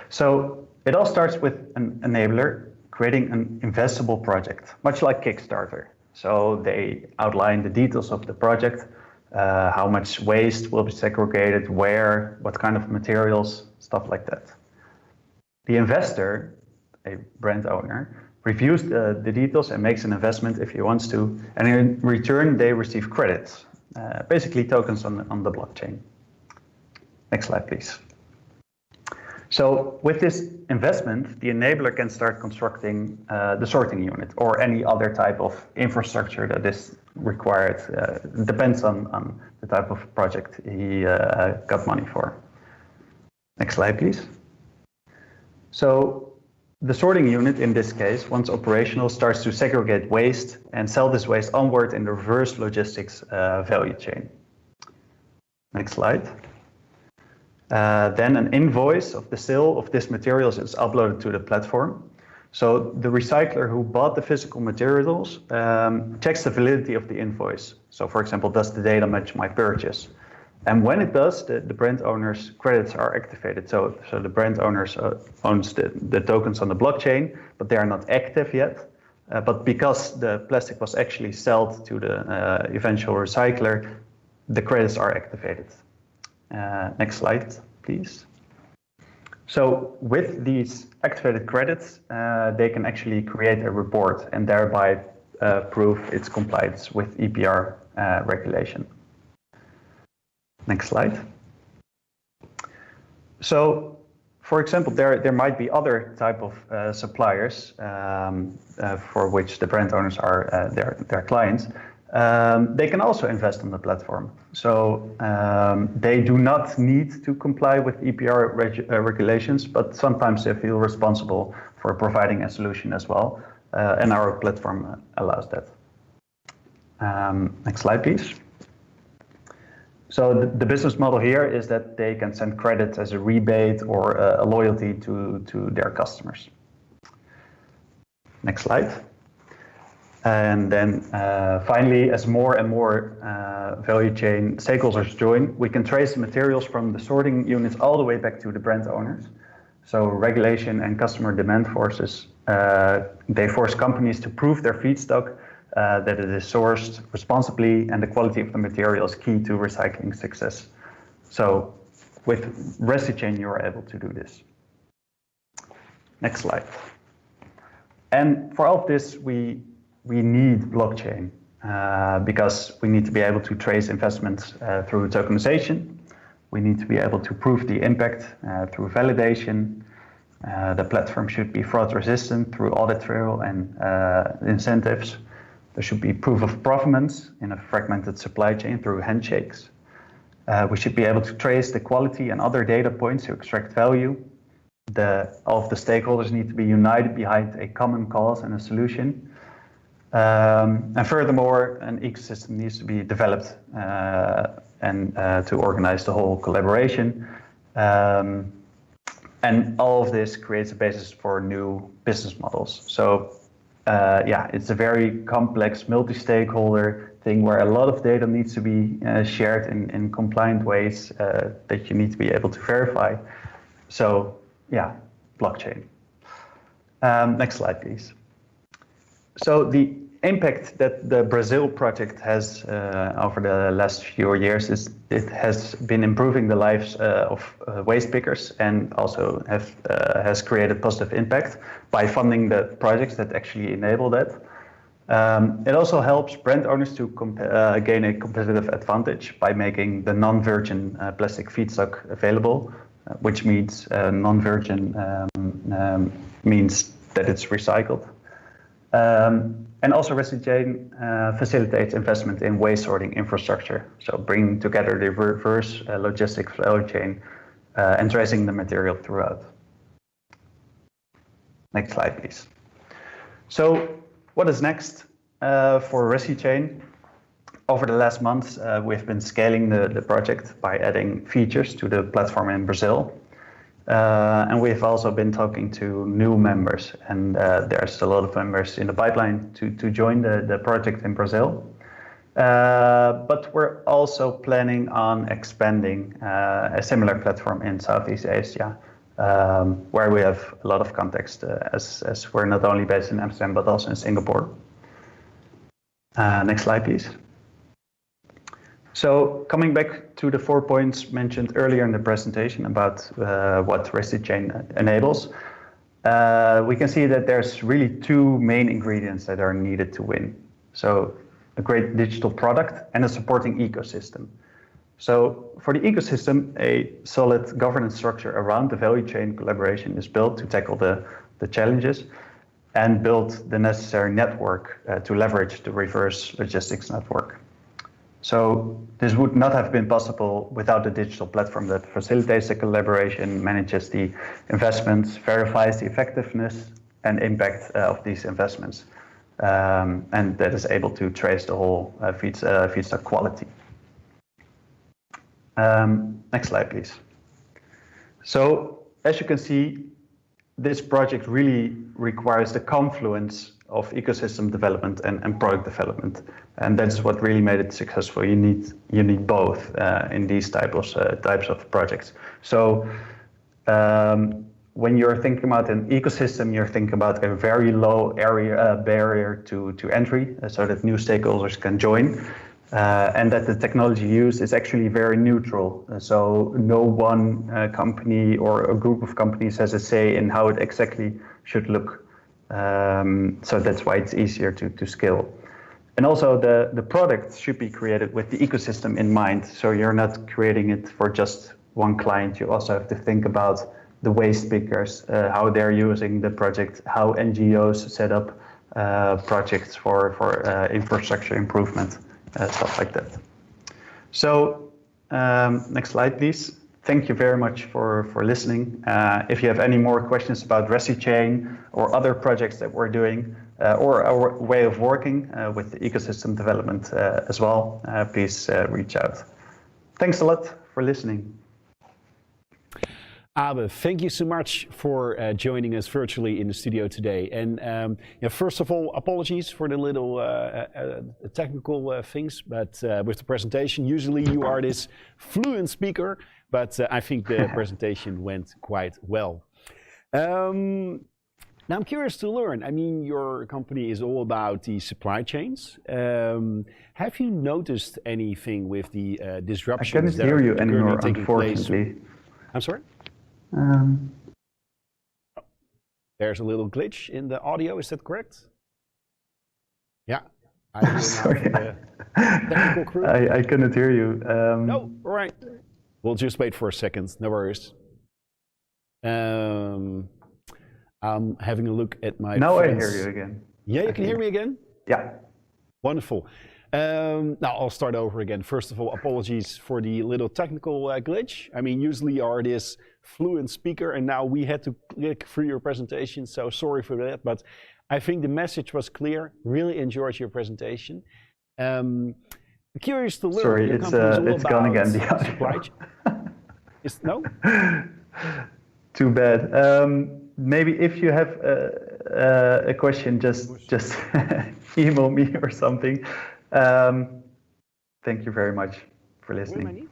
So it all starts with an enabler creating an investable project, much like Kickstarter. So they outline the details of the project, how much waste will be segregated, where, what kind of materials, stuff like that. The investor, a brand owner, reviews the details and makes an investment if he wants to, and in return they receive credits, basically tokens on the blockchain. Next slide, please. So with this investment, the enabler can start constructing the sorting unit or any other type of infrastructure that is required. Depends on the type of project he got money for. Next slide, please. So the sorting unit in this case, once operational, starts to segregate waste and sell this waste onward in the reverse logistics value chain. Next slide. Then an invoice of the sale of this materials is uploaded to the platform. So the recycler who bought the physical materials checks the validity of the invoice. So for example, does the data match my purchase? And when it does, the brand owner's credits are activated. So the brand owners owns the tokens on the blockchain, but they are not active yet. But because the plastic was actually sold to the eventual recycler, the credits are activated. Next slide, please. So with these activated credits, they can actually create a report and thereby prove its compliance with EPR regulation. Next slide. So, for example, there might be other type of suppliers for which the brand owners are their clients. They can also invest on the platform. So they do not need to comply with EPR regulations, but sometimes they feel responsible for providing a solution as well. And our platform allows that. Next slide, please. So the business model here is that they can send credits as a rebate or a loyalty to their customers. Next slide. And then finally, as more and more value chain stakeholders join, we can trace the materials from the sorting units all the way back to the brand owners. So regulation and customer demand forces, they force companies to prove their feedstock, that it is sourced responsibly, and the quality of the material is key to recycling success. So with ResiChain, you are able to do this. Next slide. And for all of this, we need blockchain because we need to be able to trace investments through tokenization. We need to be able to prove the impact through validation. The platform should be fraud resistant through audit trail and incentives. There should be proof of provenance in a fragmented supply chain through handshakes. We should be able to trace the quality and other data points to extract value. All of the stakeholders need to be united behind a common cause and a solution. And furthermore, an ecosystem needs to be developed and to organize the whole collaboration. And all of this creates a basis for new business models. So yeah, it's a very complex multi-stakeholder thing where a lot of data needs to be shared in compliant ways that you need to be able to verify. So yeah, blockchain. Next slide, please. So the impact that the Brazil project has over the last few years is it has been improving the lives of waste pickers and also has created positive impact by funding the projects that actually enable that. It also helps brand owners to gain a competitive advantage by making the non-virgin plastic feedstock available, which means non-virgin means that it's recycled. And also ResiChain facilitates investment in waste sorting infrastructure, so bringing together the reverse logistics flow chain and tracing the material throughout. Next slide, please. So what is next for ResiChain? Over the last months, we've been scaling the project by adding features to the platform in Brazil. And we've also been talking to new members, and there's a lot of members in the pipeline to join the project in Brazil. But we're also planning on expanding a similar platform in Southeast Asia, where we have a lot of context, as we're not only based in Amsterdam, but also in Singapore. Next slide, please. So coming back to the 4 points mentioned earlier in the presentation about what ResiChain enables, we can see that there's really two main ingredients that are needed to win. So a great digital product and a supporting ecosystem. So for the ecosystem, a solid governance structure around the value chain collaboration is built to tackle the challenges and build the necessary network to leverage the reverse logistics network. So this would not have been possible without the digital platform that facilitates the collaboration, manages the investments, verifies the effectiveness and impact of these investments, and that is able to trace the whole feedstock quality. Next slide, please. So as you can see, this project really requires the confluence of ecosystem development and product development, and that's what really made it successful. You need both in these types of projects. So when you're thinking about an ecosystem, you're thinking about a very low barrier to entry, so that new stakeholders can join, and that the technology used is actually very neutral. So no one company or a group of companies has a say in how it exactly should look. So that's why it's easier to scale. And also the product should be created with the ecosystem in mind. So you're not creating it for just one client. You also have to think about the waste pickers, how they're using the project, how NGOs set up projects for infrastructure improvement, stuff like that. So next slide, please. Thank you very much for listening. If you have any more questions about ResiChain or other projects that we're doing, or our way of working with the ecosystem development as well, please reach out. Thanks a lot for listening. Abe, thank you so much for joining us virtually in the studio today. And first of all, apologies for the little technical things, but with the presentation, usually you are this fluent speaker, but I think the presentation went quite well. Now I'm curious to learn. I mean, your company is all about the supply chains. Have you noticed anything with the disruptions I cannot hear you that are anymore, taking place? unfortunately. I'm sorry? There's a little glitch in the audio, is that correct? Yeah. Sorry, Technical crew. I cannot hear you. No, all right. We'll just wait for a second, no worries. I'm having a look at my Now friends. I hear you again. Yeah, you can hear me again? Yeah. Wonderful. Now I'll start over again. First of all, apologies for the little technical glitch. I mean, usually you are this fluent speaker, and now we had to click through your presentation, so sorry for that. But I think the message was clear. Really enjoyed your presentation. Curious to learn. Sorry, your it's gone again. The supply chain. No? Too bad. Maybe if you have a question, just email me or something. Thank you very much for listening.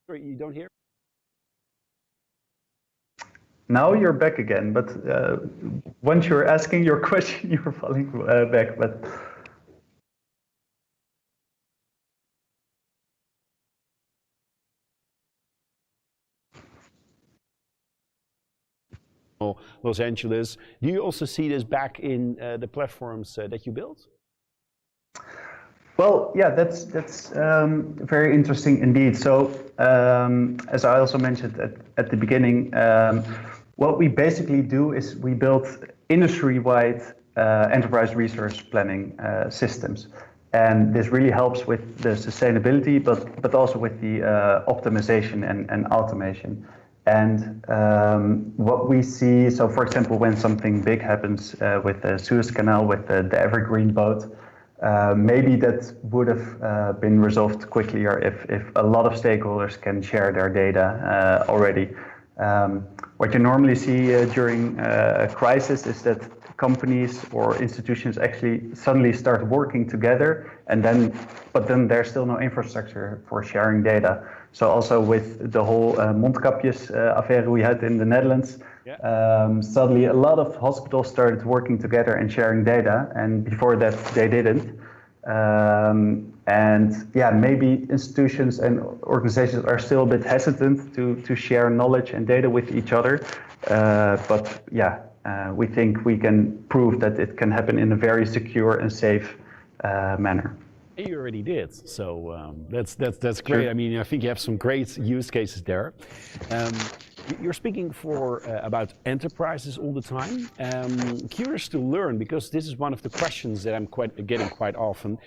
Sorry, you don't hear? Now you're back again, but once you're asking your question, you're falling back. But Los Angeles. Do you also see this back in the platforms that you built? Well, yeah, that's very interesting indeed. So, as I also mentioned at the beginning, what we basically do is we build industry-wide enterprise resource planning systems. And this really helps with the sustainability, but also with the optimization and automation. And what we see, so for example, when something big happens with the Suez Canal, with the Evergreen boat, maybe that would have been resolved quickly, or if a lot of stakeholders can share their data already. What you normally see during a crisis is that companies or institutions actually suddenly start working together, but then there's still no infrastructure for sharing data. So also with the whole mondkapjes affair we had in the Netherlands, suddenly a lot of hospitals started working together and sharing data, and before that they didn't. And yeah, maybe institutions and organizations are still a bit hesitant to share knowledge and data with each other. But yeah, we think we can prove that it can happen in a very secure and safe manner. You already did, so that's great. Sure. I mean, I think you have some great use cases there. You're speaking about enterprises all the time. Curious to learn, because this is one of the questions that I'm getting quite often.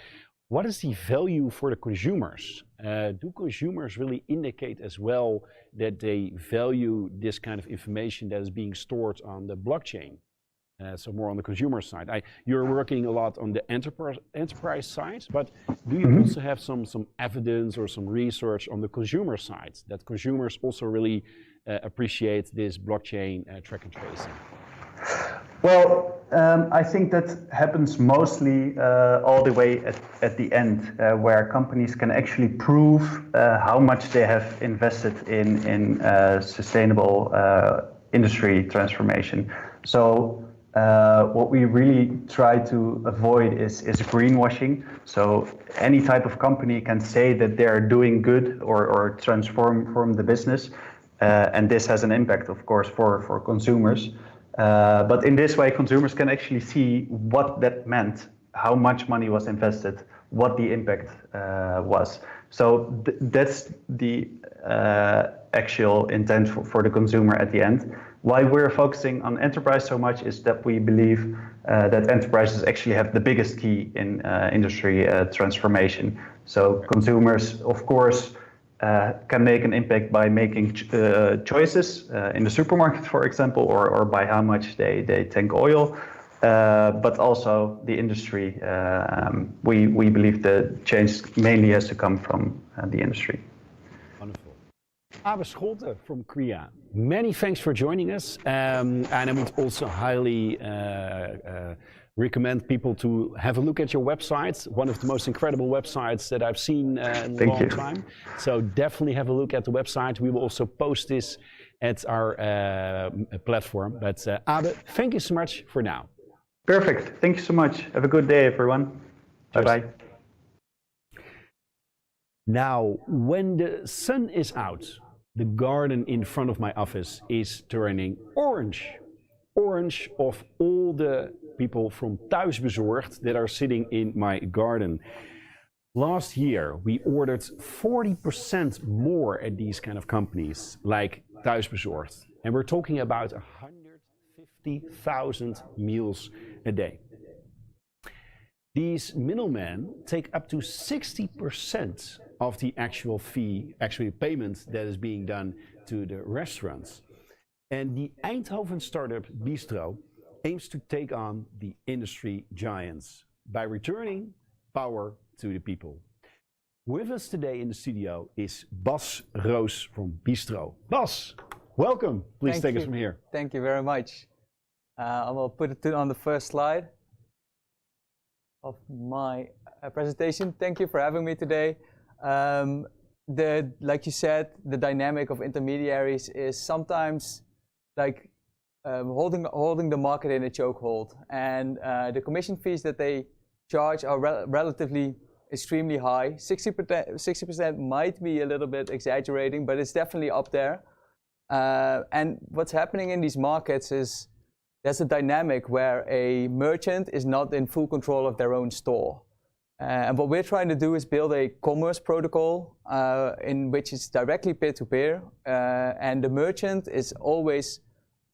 What is the value for the consumers? Do consumers really indicate as well that they value this kind of information that is being stored on the blockchain? So more on the consumer side. You're working a lot on the enterprise side, but do you also have some evidence or some research on the consumer side that consumers also really appreciate this blockchain track and tracing? Well, I think that happens mostly all the way at the end, where companies can actually prove how much they have invested in sustainable industry transformation. So what we really try to avoid is greenwashing. So any type of company can say that they're doing good or transform the business, and this has an impact, of course, for consumers. But in this way, consumers can actually see what that meant, how much money was invested, what the impact was. So that's the actual intent for the consumer at the end. Why we're focusing on enterprise so much is that we believe that enterprises actually have the biggest key in industry transformation. So consumers, of course, can make an impact by making choices in the supermarket, for example, or by how much they tank oil. But also the industry, we believe the change mainly has to come from the industry. Wonderful. Abe Scholte from Korea, many thanks for joining us. And I would also highly recommend people to have a look at your website, one of the most incredible websites that I've seen in a long time. So definitely have a look at the website. We will also post this at our platform. But Abe, thank you so much for now. Perfect. Thank you so much. Have a good day, everyone. Bye-bye. Now, when the sun is out, the garden in front of my office is turning orange. Orange of all the people from Thuisbezorgd that are sitting in my garden. Last year, we ordered 40% more at these kind of companies like Thuisbezorgd. And we're talking about 150,000 meals a day. These middlemen take up to 60% of the actual fee, payment that is being done to the restaurants. And the Eindhoven startup Bistro aims to take on the industry giants by returning power to the people. With us today in the studio is Bas Roos from Bistro. Bas, welcome. Please take us from here. Thank you very much. I will put it on the first slide of my presentation. Thank you for having me today. Like you said, the dynamic of intermediaries is sometimes like holding the market in a chokehold, and the commission fees that they charge are relatively extremely high. 60% might be a little bit exaggerating, but it's definitely up there. And what's happening in these markets is there's a dynamic where a merchant is not in full control of their own store. And what we're trying to do is build a commerce protocol in which it's directly peer-to-peer, and the merchant is always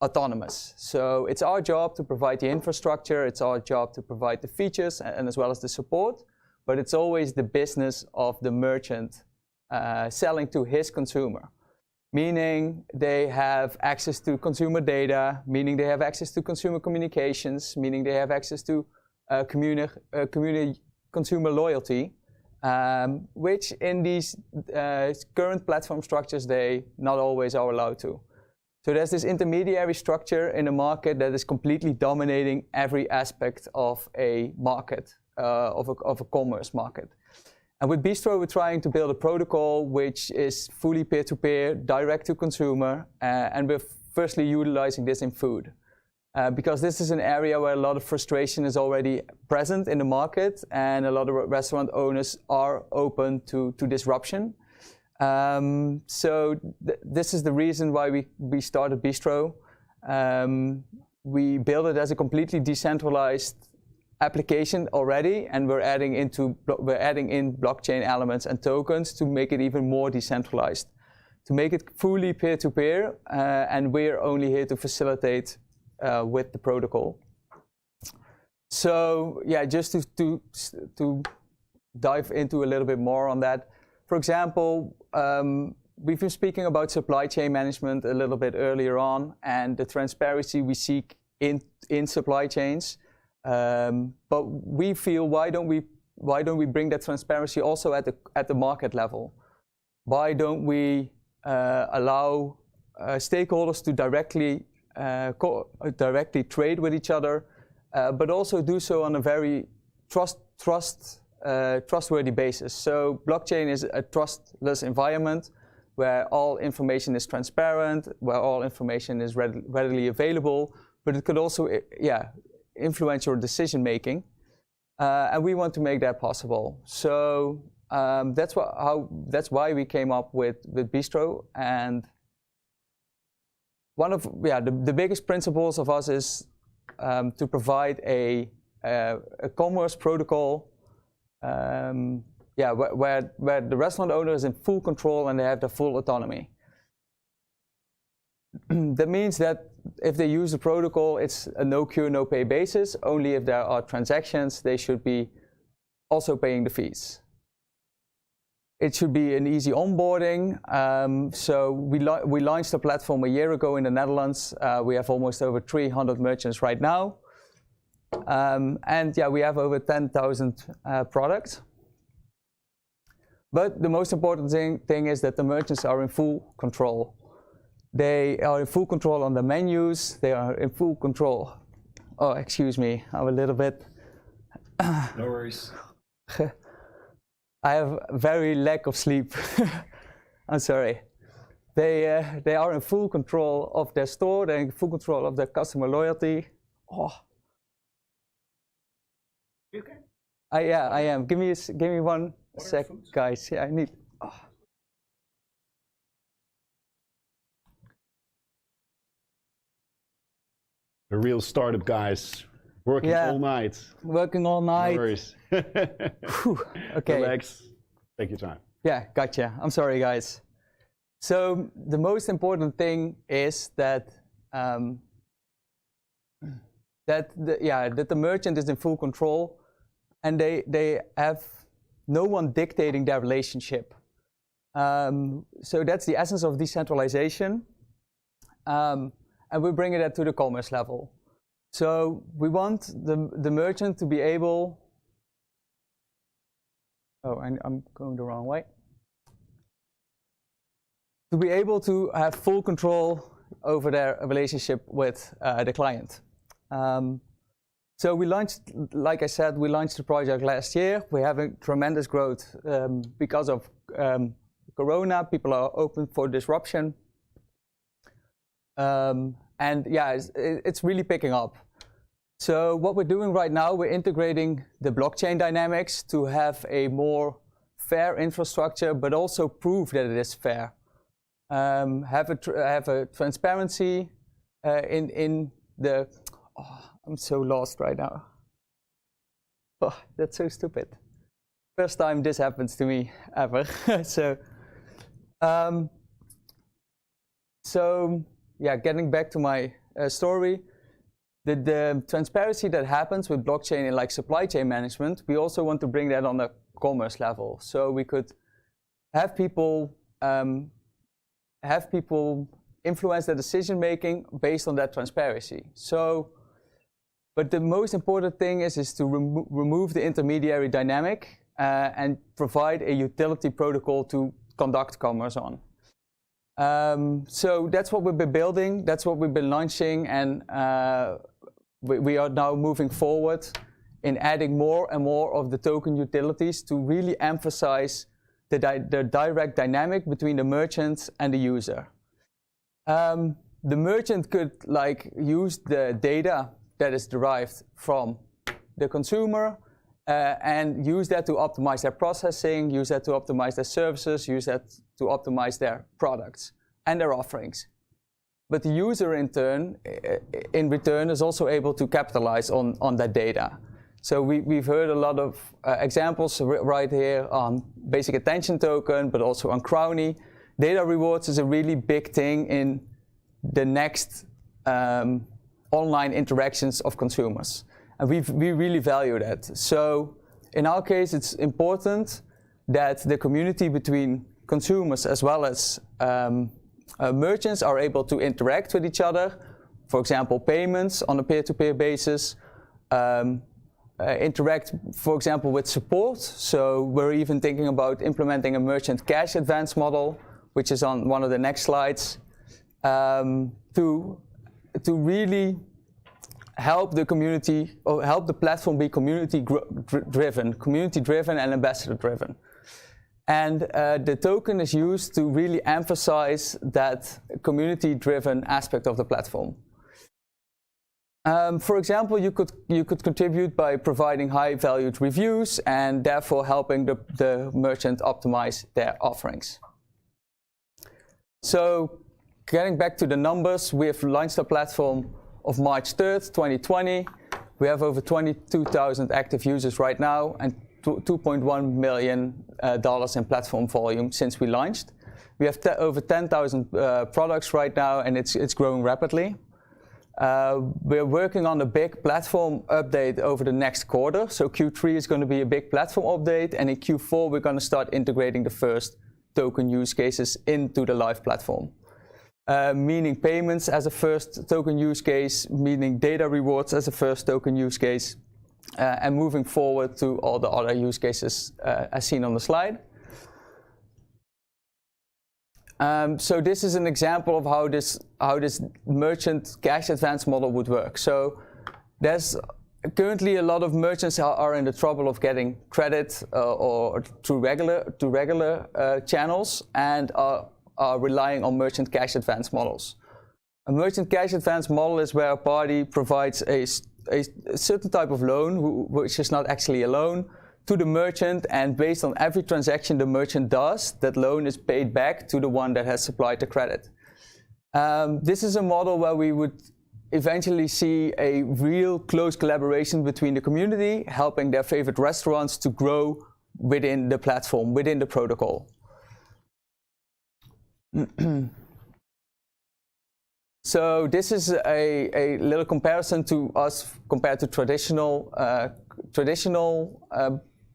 autonomous. So it's our job to provide the infrastructure, it's our job to provide the features and as well as the support, but it's always the business of the merchant selling to his consumer. Meaning they have access to consumer data, meaning they have access to consumer communications, meaning they have access to consumer loyalty, which in these current platform structures they not always are allowed to. So there's this intermediary structure in a market that is completely dominating every aspect of a market, of a commerce market. And with Bistro, we're trying to build a protocol which is fully peer-to-peer, direct to consumer, and we're firstly utilizing this in food. Because this is an area where a lot of frustration is already present in the market, and a lot of restaurant owners are open to disruption. This is the reason why we started Bistro. We built it as a completely decentralized application already, and we're adding in blockchain elements and tokens to make it even more decentralized, to make it fully peer-to-peer, and we're only here to facilitate with the protocol. So yeah, just to dive into a little bit more on that. For example, we've been speaking about supply chain management a little bit earlier on, and the transparency we seek in supply chains. But we feel, why don't we bring that transparency also at the market level? Why don't we allow stakeholders to directly trade with each other, but also do so on a very trustworthy basis? So blockchain is a trustless environment where all information is transparent, where all information is readily available, but it could also influence your decision making, and we want to make that possible. So that's why we came up with Bistro. And one of the biggest principles of us is to provide a commerce protocol where the restaurant owner is in full control and they have the full autonomy. That means that if they use the protocol, it's a no cure, no pay basis. Only if there are transactions, they should be also paying the fees. It should be an easy onboarding. So we launched the platform a year ago in the Netherlands. We have almost over 300 merchants right now. And we have over 10,000 products. But the most important thing is that the merchants are in full control. They are in full control on the menus. They are in full control. Oh, excuse me, I'm a little bit. No worries. I have very lack of sleep. I'm sorry. They are in full control of their store. They're in full control of their customer loyalty. Oh. You okay? I am. Give me one sec, guys. Yeah, I need. Oh. The real startup guys, working all night. Working all night. No worries. Okay. Relax. Take your time. Yeah, gotcha. I'm sorry, guys. So the most important thing is that the merchant is in full control, and they have no one dictating their relationship. So that's the essence of decentralization. And we're bringing that to the commerce level. So we want the merchant to be able. Oh, I'm going the wrong way. To be able to have full control over their relationship with the client. So we launched, like I said, we launched the project last year. We're having tremendous growth because of Corona. People are open for disruption. And yeah, it's really picking up. So what we're doing right now, we're integrating the blockchain dynamics to have a more fair infrastructure, but also prove that it is fair. have a transparency in the. Oh, I'm so lost right now. Oh, that's so stupid. First time this happens to me ever. So yeah, getting back to my story, the transparency that happens with blockchain in like supply chain management, we also want to bring that on a commerce level. So we could have people influence their decision making based on that transparency. So, but the most important thing is to remove the intermediary dynamic and provide a utility protocol to conduct commerce on. So that's what we've been building, that's what we've been launching, and we are now moving forward in adding more and more of the token utilities to really emphasize the direct dynamic between the merchant and the user. The merchant could like use the data that is derived from the consumer and use that to optimize their processing, use that to optimize their services, use that to optimize their products and their offerings. But the user in return is also able to capitalize on that data. So we've heard a lot of examples right here on basic attention token, but also on Crowny. Data rewards is a really big thing in the next online interactions of consumers. And we really value that. So in our case, it's important that the community between consumers as well as merchants are able to interact with each other. For example, payments on a peer-to-peer basis. Interact, for example, with support. So we're even thinking about implementing a merchant cash advance model, which is on one of the next slides, to really help the community, or help the platform be community-driven and ambassador-driven. And the token is used to really emphasize that community-driven aspect of the platform. For example, you could contribute by providing high-valued reviews and therefore helping the merchant optimize their offerings. So getting back to the numbers, we have launched a platform of March 3rd, 2020. We have over 22,000 active users right now and $2.1 million in platform volume since we launched. We have over 10,000 products right now, and it's growing rapidly. We're working on a big platform update over the next quarter. So Q3 is going to be a big platform update, and in Q4 we're going to start integrating the first token use cases into the live platform. Meaning payments as a first token use case, meaning data rewards as a first token use case, and moving forward to all the other use cases as seen on the slide. So this is an example of how this merchant cash advance model would work. So there's currently a lot of merchants are in the trouble of getting credit or through regular channels and are relying on merchant cash advance models. A merchant cash advance model is where a party provides a certain type of loan, which is not actually a loan, to the merchant, and based on every transaction the merchant does, that loan is paid back to the one that has supplied the credit. This is a model where we would eventually see a real close collaboration between the community, helping their favorite restaurants to grow within the platform, within the protocol. So this is a little comparison to us compared to traditional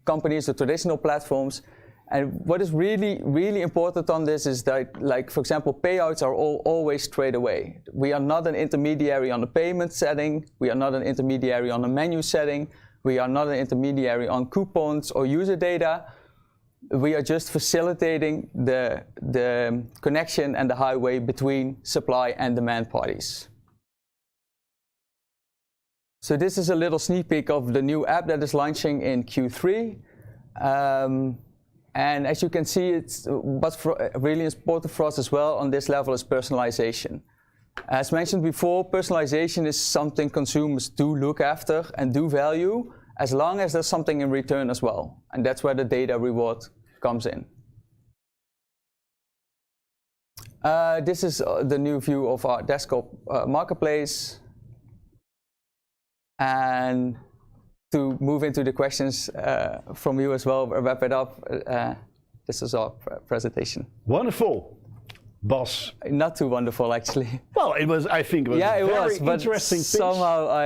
companies or traditional platforms. And what is really important on this is that, like, for example, payouts are always straight away. We are not an intermediary on the payment setting. We are not an intermediary on the menu setting. We are not an intermediary on coupons or user data. We are just facilitating the connection and the highway between supply and demand parties. So this is a little sneak peek of the new app that is launching in Q3. And as you can see, what's really important for us as well on this level is personalization. As mentioned before, personalization is something consumers do look after and do value, as long as there's something in return as well. And that's where the data reward comes in. This is the new view of our desktop marketplace. And to move into the questions from you as well, wrap it up, this is our presentation. Wonderful. Bas. Not too wonderful, actually. Well, it was. I think it was yeah, a it very was, but interesting pitch. somehow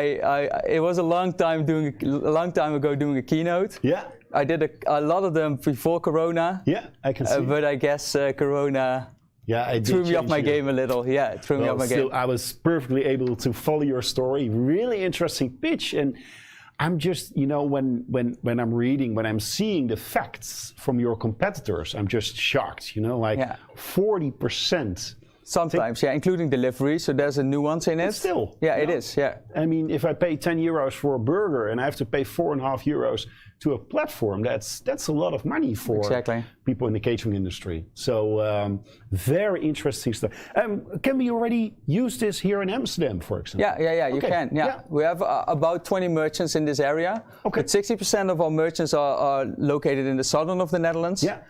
it was a long time ago doing a keynote. Yeah. I did a lot of them before Corona. Yeah, I can see. But I guess Corona threw me off my game a little. Yeah, it threw me off my game. I was perfectly able to follow your story. Really interesting pitch, and I'm just, you know, when I'm reading, when I'm seeing the facts from your competitors, I'm just shocked. You know, like 40%. Sometimes, yeah, including delivery. So there's a nuance in it. Still, yeah, it is. Yeah. I mean, if I pay 10 euros for a burger and I have to pay 4.5 euros to a platform, that's a lot of money for people in the catering industry. So very interesting stuff. Can we already use this here in Amsterdam, for example? Yeah, you can. Yeah. We have about 20 merchants in this area. Okay. But 60% of our merchants are located in the southern of the Netherlands. Yeah.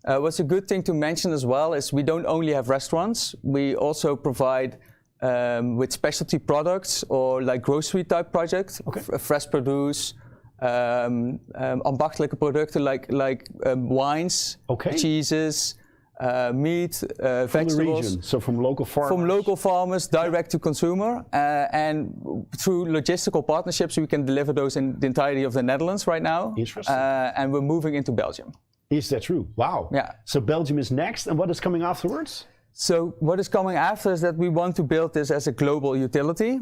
What's a good thing to mention as well is we don't only have restaurants, we also provide with specialty products or like grocery type projects, fresh produce, ambachtelijke producten like wines, cheeses, meat, vegetables. From the region, so from local farmers? From local farmers, direct to consumer. And through logistical partnerships, we can deliver those in the entirety of the Netherlands right now. Interesting. And we're moving into Belgium. Is that true? Wow. Yeah. So Belgium is next, and what is coming afterwards? So what is coming after is that we want to build this as a global utility,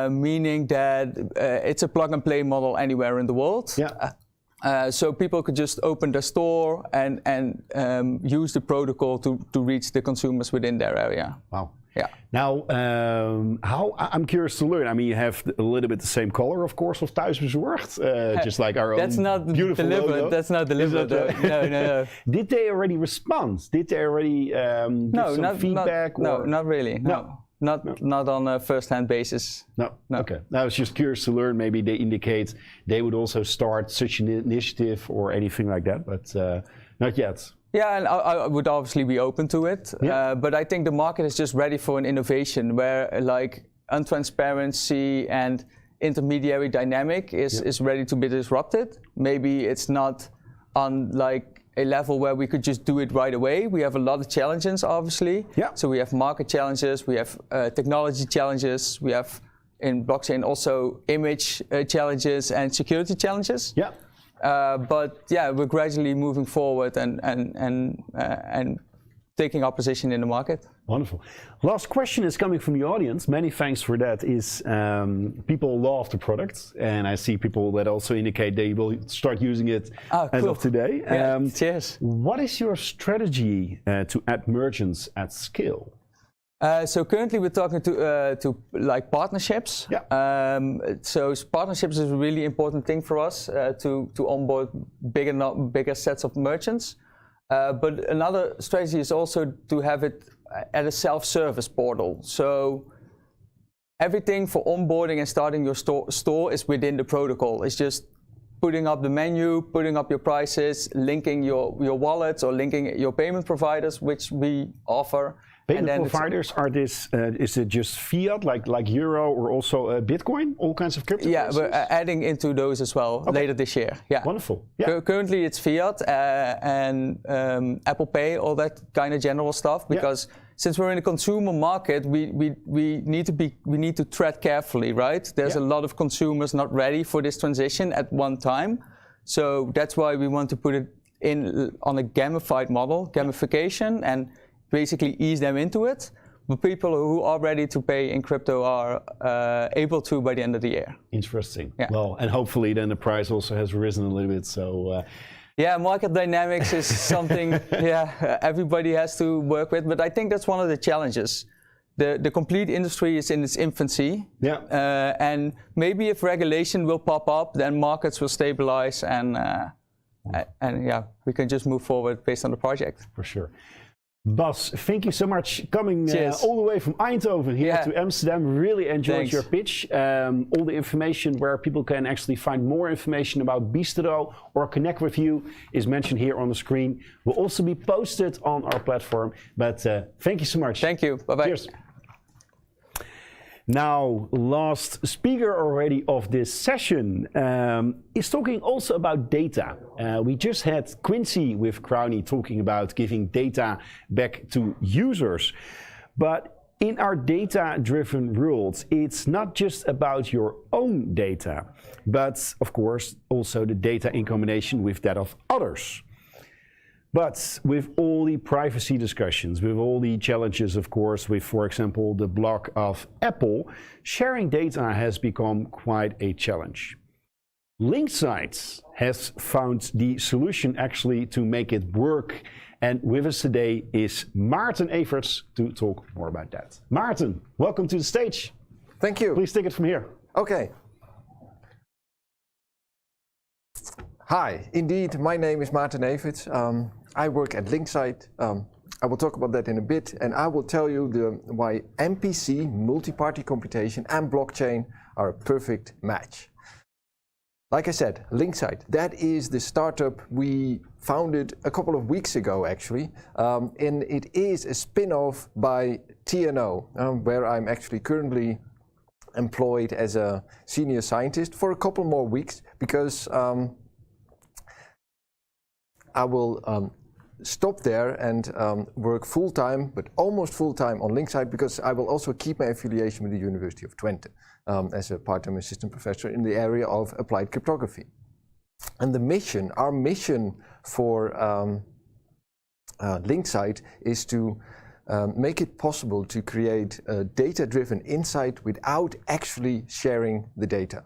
meaning that it's a plug-and-play model anywhere in the world. Yeah. So people could just open their store and use the protocol to reach the consumers within their area. Wow. Yeah. Now, I'm curious to learn. I mean, you have a little bit the same color, of course, of Thuisbezorgd, just like our That's own not beautiful deliberate. logo. That's not deliberate. No. Did they already respond? Did they already give some feedback? Not really. No. Not on a first-hand basis. No. Okay. I was just curious to learn. Maybe they indicate they would also start such an initiative or anything like that, but not yet. Yeah, and I would obviously be open to it, but I think the market is just ready for an innovation where like untransparency and intermediary dynamic is ready to be disrupted. Maybe it's not on like a level where we could just do it right away. We have a lot of challenges, obviously. Yeah. So we have market challenges, we have technology challenges, we have in blockchain also image challenges and security challenges. Yeah. But yeah, we're gradually moving forward and taking our position in the market. Wonderful. Last question is coming from the audience. Many thanks for that. Is people love the product, and I see people that also indicate they will start using it as of today. Cheers. What is your strategy to add merchants at scale? So currently we're talking to like partnerships. Yeah. So partnerships is a really important thing for us to onboard bigger sets of merchants. But another strategy is also to have it at a self-service portal. So everything for onboarding and starting your store is within the protocol. It's just putting up the menu, putting up your prices, linking your wallets or linking your payment providers, which we offer. Payment providers are this? Is it just fiat, like euro, or also Bitcoin? All kinds of cryptocurrencies. Yeah, we're adding into those as well later this year. Yeah. Wonderful. Yeah. Currently, it's fiat and Apple Pay, all that kind of general stuff. Because since we're in a consumer market, we need to tread carefully, right? There's a lot of consumers not ready for this transition at one time, so that's why we want to put it in on a gamified model, gamification, and basically ease them into it. But people who are ready to pay in crypto are able to by the end of the year. Interesting. Yeah. Well, and hopefully then the price also has risen a little bit. So. Yeah, market dynamics is something everybody has to work with. But I think that's one of the challenges. The complete industry is in its infancy. Yeah. And maybe if regulation will pop up, then markets will stabilize and we can just move forward based on the project. For sure. Bas, thank you so much coming Cheers. all the way from Eindhoven here Yeah. to Amsterdam. Really enjoyed Thanks. your pitch. All the information where people can actually find more information about Bistro or connect with you is mentioned here on the screen. Will also be posted on our platform. But thank you so much. Thank you. Bye-bye. Cheers. Now, last speaker already of this session is talking also about data. We just had Quincy with Crowny talking about giving data back to users. But in our data-driven world, it's not just about your own data, but of course also the data in combination with that of others. But with all the privacy discussions, with all the challenges, of course, with, for example, the block of Apple, sharing data has become quite a challenge. Linksight has found the solution actually to make it work. And with us today is Maarten Everts to talk more about that. Maarten, welcome to the stage. Thank you. Please take it from here. Okay. Hi, indeed, my name is Maarten Everts. I work at Linksight. I will talk about that in a bit, and I will tell you why MPC, multi-party computation, and blockchain are a perfect match. Like I said, Linksight, that is the startup we founded a couple of weeks ago, actually, and it is a spin-off by TNO, where I'm actually currently employed as a senior scientist for a couple more weeks, because I will stop there and work full-time, but almost full-time on Linksight, because I will also keep my affiliation with the University of Twente as a part-time assistant professor in the area of applied cryptography. And the mission, our mission for Linksight is to make it possible to create a data-driven insight without actually sharing the data.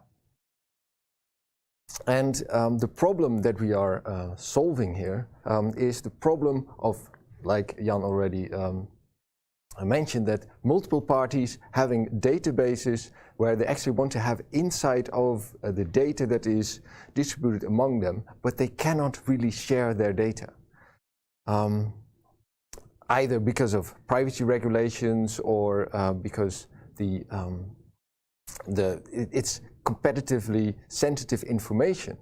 And the problem that we are solving here is the problem of, like Jan already mentioned, that multiple parties having databases where they actually want to have insight of the data that is distributed among them, but they cannot really share their data. Either because of privacy regulations or because it's competitively sensitive information.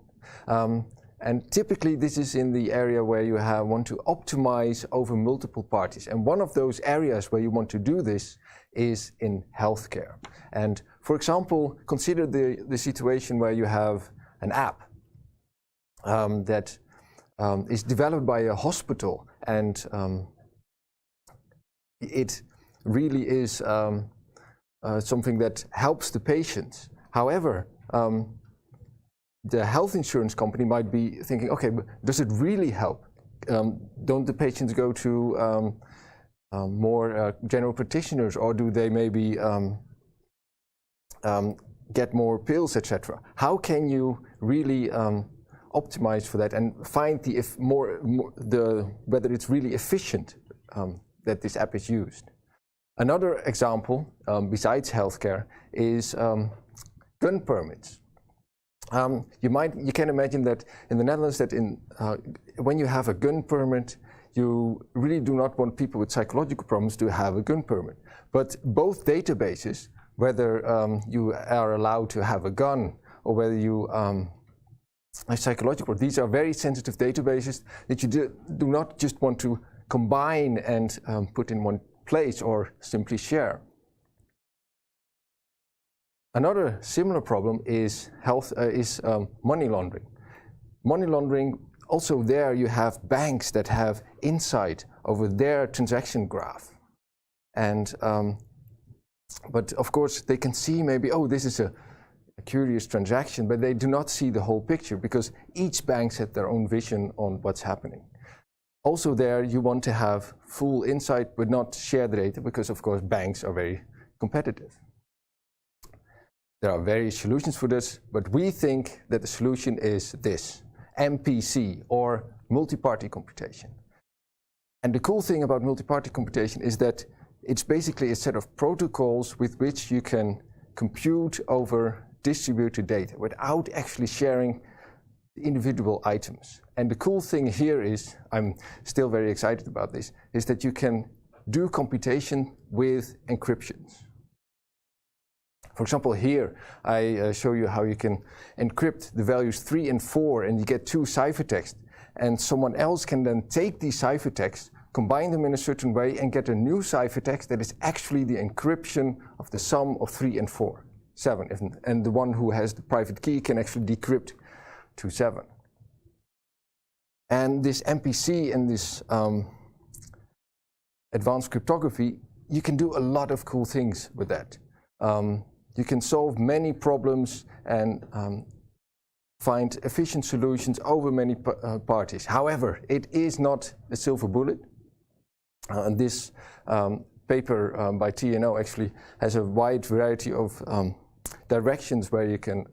And typically this is in the area where you want to optimize over multiple parties. And one of those areas where you want to do this is in healthcare. And for example, consider the situation where you have an app that is developed by a hospital, and it really is something that helps the patients. However, the health insurance company might be thinking, okay, but does it really help? Don't the patients go to more general practitioners, or do they maybe get more pills, etc.? How can you really optimize for that and find whether it's really efficient that this app is used? Another example, besides healthcare, is gun permits. You can imagine that in the Netherlands, that when you have a gun permit, you really do not want people with psychological problems to have a gun permit. But both databases, whether you are allowed to have a gun or whether you are psychological, these are very sensitive databases that you do not just want to combine and put in one place or simply share. Another similar problem is money laundering. Money laundering, also there you have banks that have insight over their transaction graph. And, but of course they can see maybe, oh, this is a curious transaction, but they do not see the whole picture because each bank has their own vision on what's happening. Also there you want to have full insight but not share the data because of course banks are very competitive. There are various solutions for this, but we think that the solution is this, MPC, or multi-party computation. And the cool thing about multi-party computation is that it's basically a set of protocols with which you can compute over distributed data without actually sharing the individual items. And the cool thing here is, I'm still very excited about this, is that you can do computation with encryptions. For example, here I show you how you can encrypt the values 3 and 4 and you get 2 ciphertexts. And someone else can then take these ciphertexts, combine them in a certain way and get a new ciphertext that is actually the encryption of the sum of 3 and 4, 7. And the one who has the private key can actually decrypt to 7. And this MPC and this advanced cryptography, you can do a lot of cool things with that. You can solve many problems and find efficient solutions over many parties. However, it is not a silver bullet. And this paper by TNO actually has a wide variety of directions where you can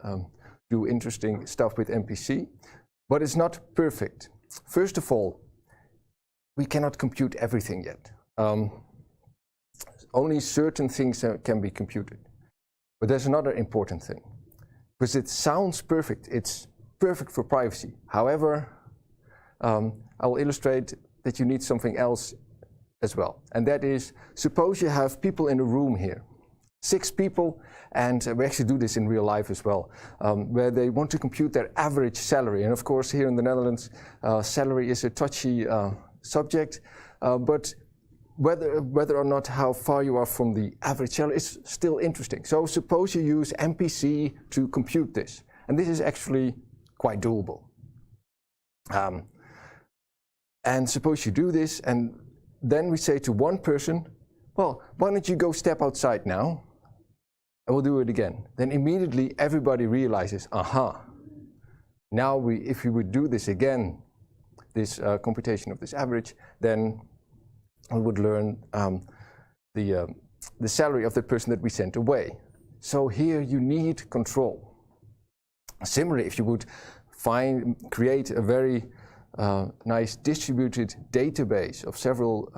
do interesting stuff with MPC, but it's not perfect. First of all, we cannot compute everything yet. Only certain things can be computed. But there's another important thing, because it sounds perfect. It's perfect for privacy. However, I will illustrate that you need something else as well. And that is, suppose you have people in a room here, 6 people, and we actually do this in real life as well, where they want to compute their average salary. And of course, here in the Netherlands, salary is a touchy subject, but whether or not how far you are from the average salary is still interesting. So suppose you use MPC to compute this. And this is actually quite doable. And suppose you do this, and then we say to one person, well, why don't you go step outside now? And we'll do it again. Then immediately everybody realizes, aha, now if we would do this again, this computation of this average, then we would learn the salary of the person that we sent away. So here you need control. Similarly, if you would create a very nice distributed database of several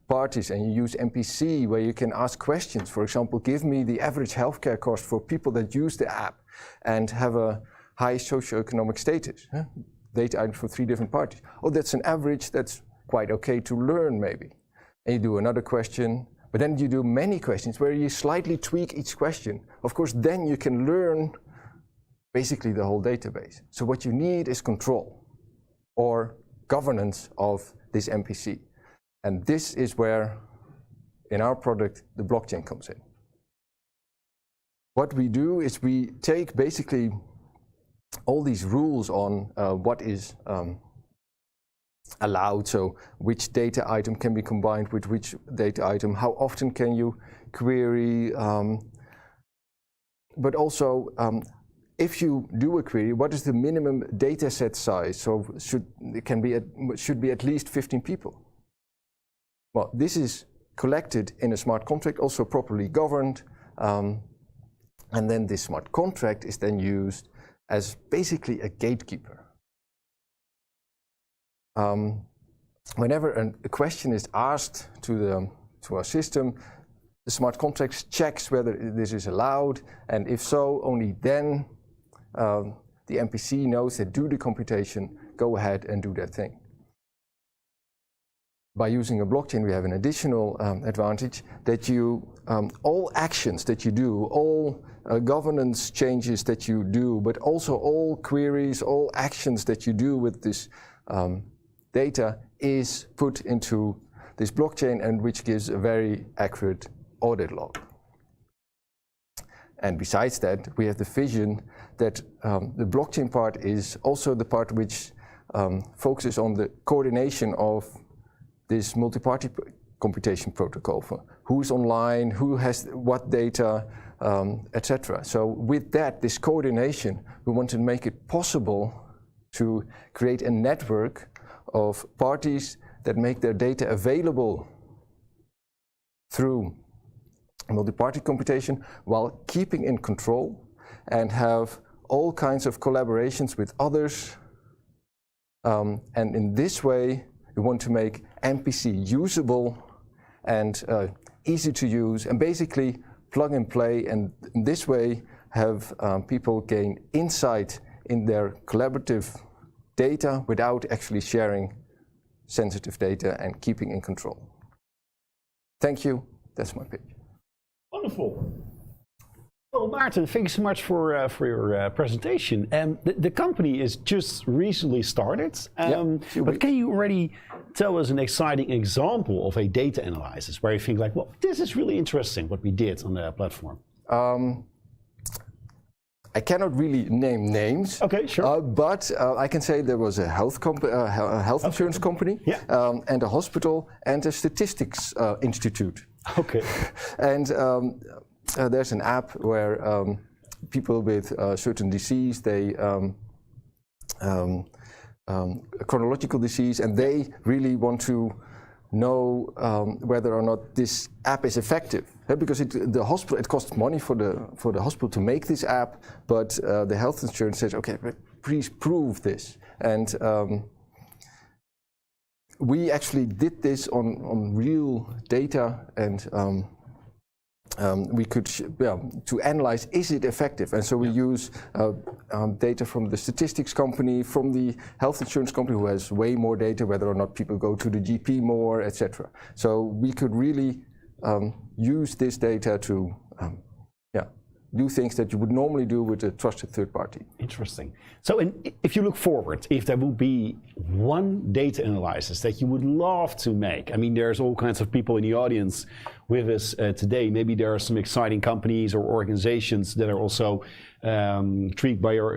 parties and you use MPC where you can ask questions, for example, give me the average healthcare cost for people that use the app and have a high socioeconomic status. Data items for 3 different parties. Oh, that's an average, that's quite okay to learn maybe. And you do another question, but then you do many questions where you slightly tweak each question. Of course, then you can learn basically the whole database. So what you need is control or governance of this MPC. And this is where, in our product, the blockchain comes in. What we do is we take basically all these rules on what is allowed, so which data item can be combined with which data item, how often can you query, but also if you do a query, what is the minimum data set size? So should be at least 15 people. Well, this is collected in a smart contract, also properly governed, and then this smart contract is then used as basically a gatekeeper. Whenever a question is asked to our system, the smart contract checks whether this is allowed, and if so, only then the MPC knows that do the computation, go ahead and do that thing. By using a blockchain, we have an additional advantage that you, all actions that you do, all governance changes that you do, but also all queries, all actions that you do with this data is put into this blockchain, and which gives a very accurate audit log. And besides that, we have the vision that the blockchain part is also the part which focuses on the coordination of this multi-party computation protocol for who's online, who has what data, etc. So with that, this coordination, we want to make it possible to create a network of parties that make their data available through multi-party computation while keeping in control and have all kinds of collaborations with others. And in this way, we want to make MPC usable and easy to use and basically plug and play, and in this way have people gain insight in their collaborative data without actually sharing sensitive data and keeping in control. Thank you. That's my pitch. Wonderful. Well, Maarten, thank you so much for your presentation. The company is just recently started, but can you already tell us an exciting example of a data analysis where you think like, well, this is really interesting what we did on the platform? I cannot really name names. Okay, sure. But I can say there was a health insurance company, and a hospital, and a statistics institute. Okay. And there's an app where people with certain disease, chronological disease, and they really want to know whether or not this app is effective. Because it costs money for the hospital to make this app, but the health insurance says, okay, please prove this. And we actually did this on real data, and we could to analyze, is it effective? And so we use data from the statistics company, from the health insurance company who has way more data, whether or not people go to the GP more, etc. So we could really use this data to do things that you would normally do with a trusted third party. Interesting. So if you look forward, if there would be one data analysis that you would love to make, I mean, there's all kinds of people in the audience with us today. Maybe there are some exciting companies or organizations that are also intrigued by your,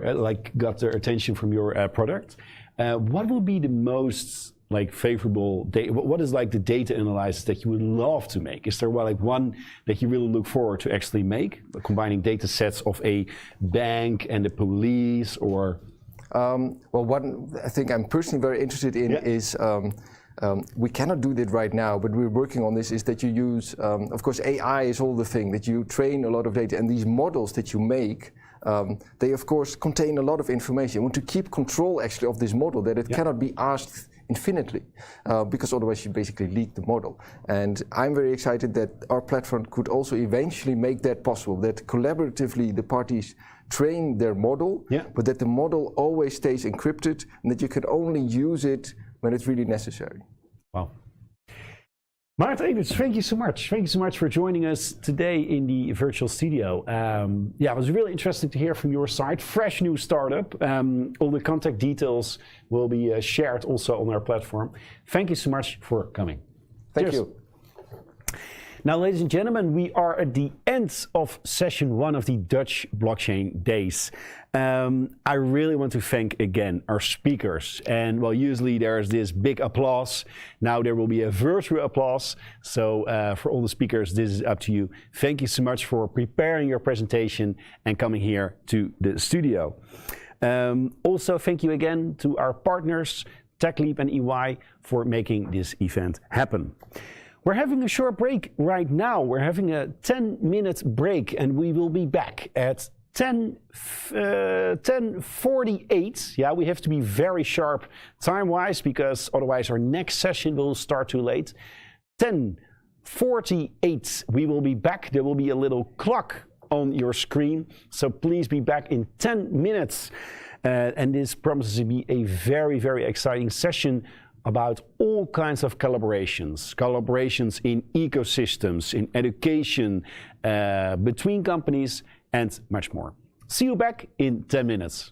got their attention from your product. What would be the most favorable data? What is the data analysis that you would love to make? Is there one that you really look forward to actually make, combining data sets of a bank and the police, or? Well, one I think I'm personally very interested in is, we cannot do that right now, but we're working on this, is that you use, of course, AI is all the thing, that you train a lot of data, and these models that you make, they of course contain a lot of information. You want to keep control actually of this model, that it cannot be asked infinitely, because otherwise you basically leak the model. And I'm very excited that our platform could also eventually make that possible, that collaboratively the parties train their model, but that the model always stays encrypted, and that you can only use it when it's really necessary. Wow. Maarten Everts, thank you so much. Thank you so much for joining us today in the virtual studio. It was really interesting to hear from your side. Fresh new startup. All the contact details will be shared also on our platform. Thank you so much for coming. Thank you. Now, ladies and gentlemen, we are at the end of session 1 of the Dutch Blockchain Days. I really want to thank again our speakers. And well, usually there's this big applause. Now there will be a virtual applause. So for all the speakers, this is up to you. Thank you so much for preparing your presentation and coming here to the studio. Also, thank you again to our partners, TechLeap and EY, for making this event happen. We're having a short break right now. We're having a 10-minute break, and we will be back at 10:48. Yeah, we have to be very sharp time-wise, because otherwise our next session will start too late. 10:48, we will be back. There will be a little clock on your screen, so please be back in 10 minutes. And this promises to be a very, very exciting session about all kinds of collaborations in ecosystems, in education, between companies, and much more. See you back in 10 minutes.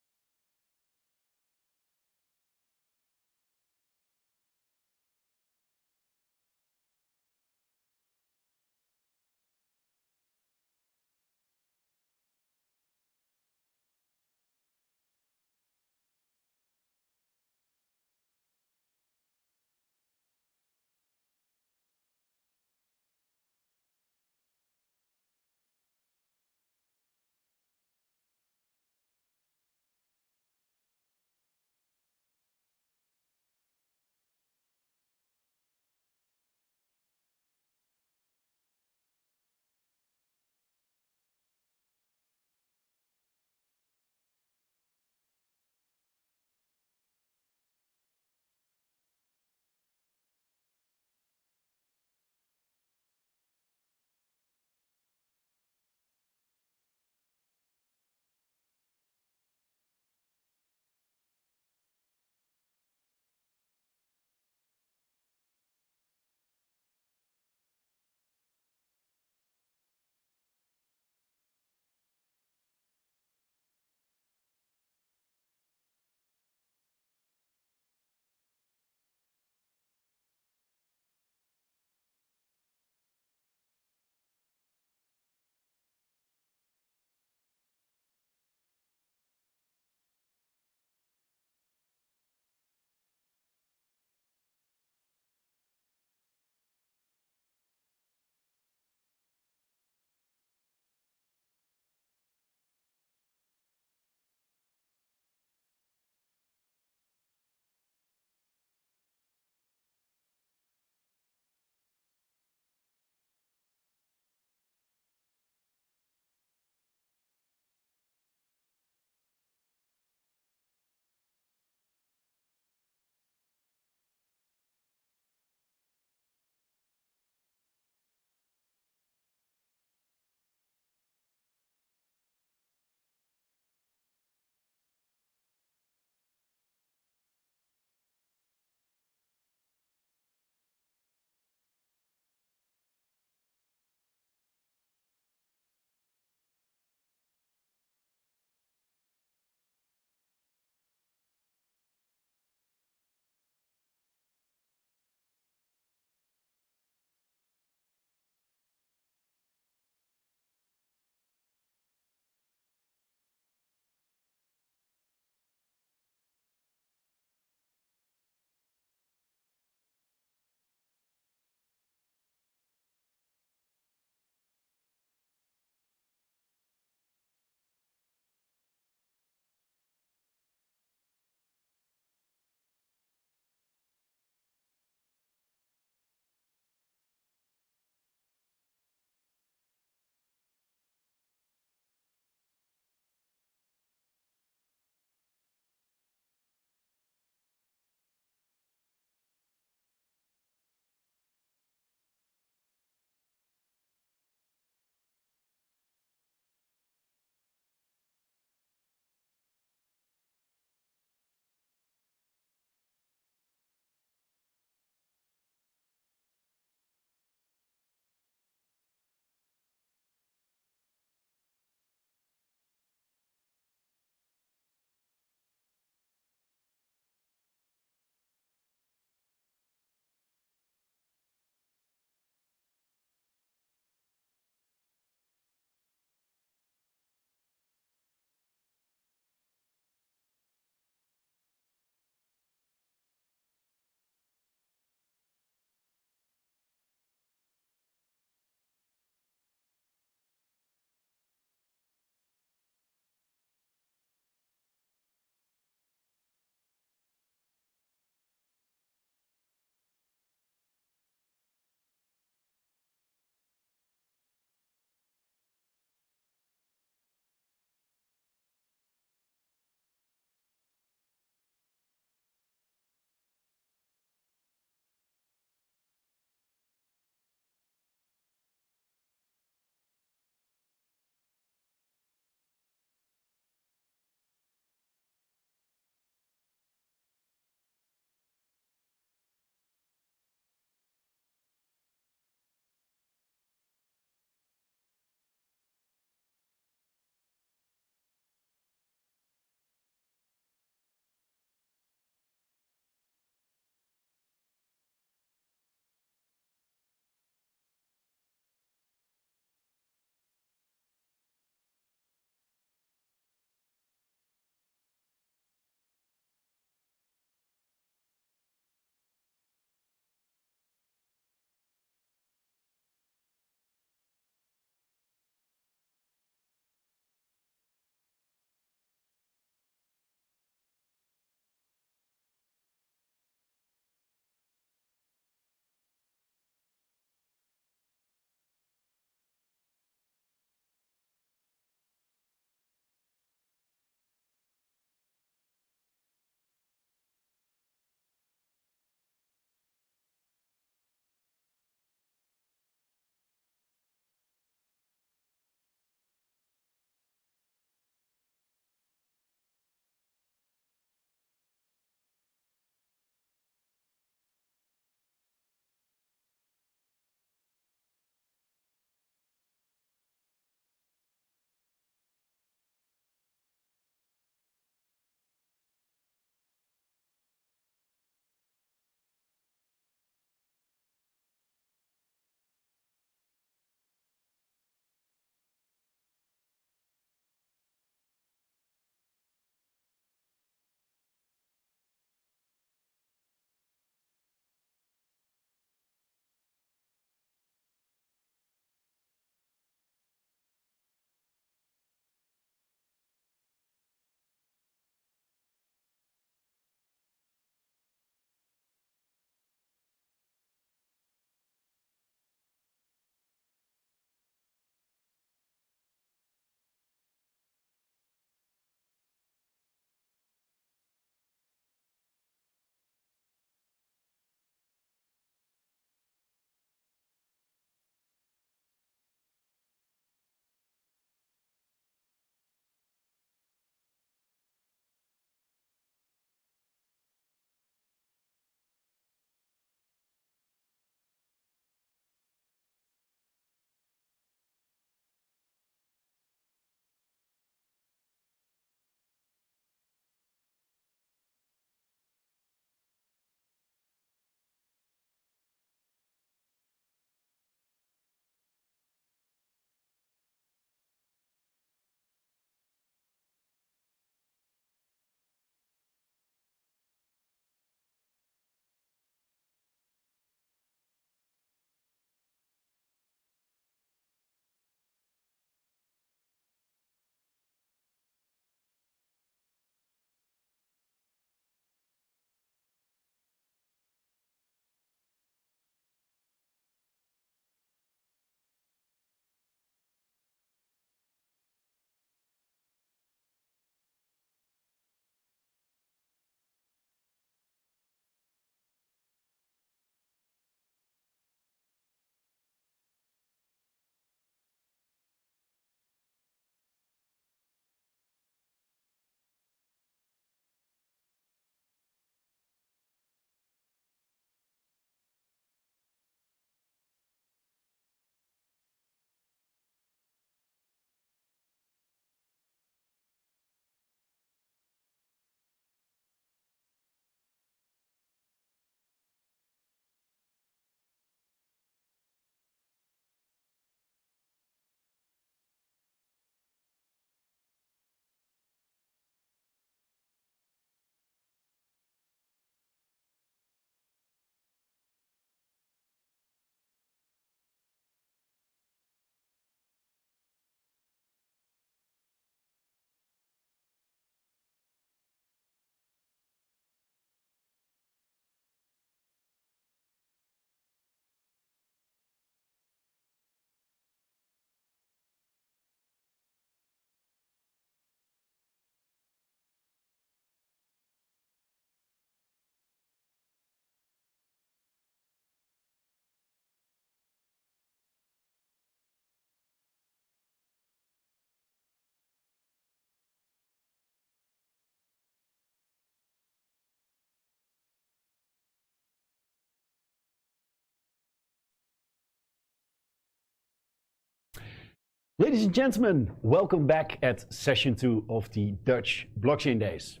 Ladies and gentlemen, welcome back at session 2 of the Dutch Blockchain Days.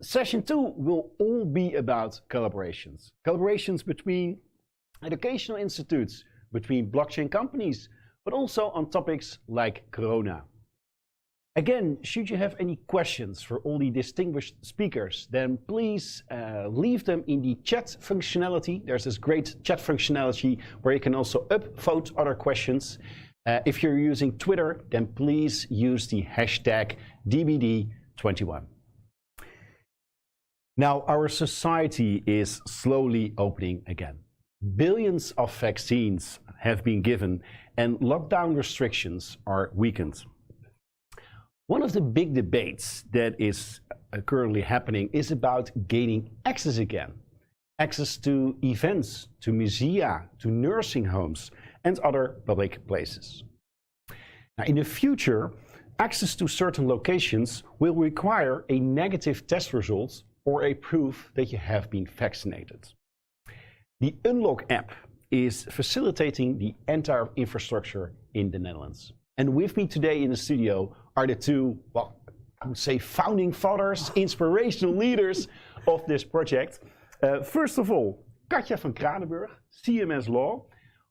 Session 2 will all be about collaborations. Collaborations between educational institutes, between blockchain companies, but also on topics like Corona. Again, should you have any questions for all the distinguished speakers, then please leave them in the chat functionality. There's this great chat functionality where you can also upvote other questions. If you're using Twitter, then please use the hashtag DBD21. Now, our society is slowly opening again. Billions of vaccines have been given and lockdown restrictions are weakened. One of the big debates that is currently happening is about gaining access again. Access to events, to musea, to nursing homes, and other public places. Now, in the future, access to certain locations will require a negative test result or a proof that you have been vaccinated. The Unlock app is facilitating the entire infrastructure in the Netherlands. And with me today in the studio are the two, well, I would say founding fathers, inspirational leaders of this project. First of all, Katja van Kranenburg, CMS Law,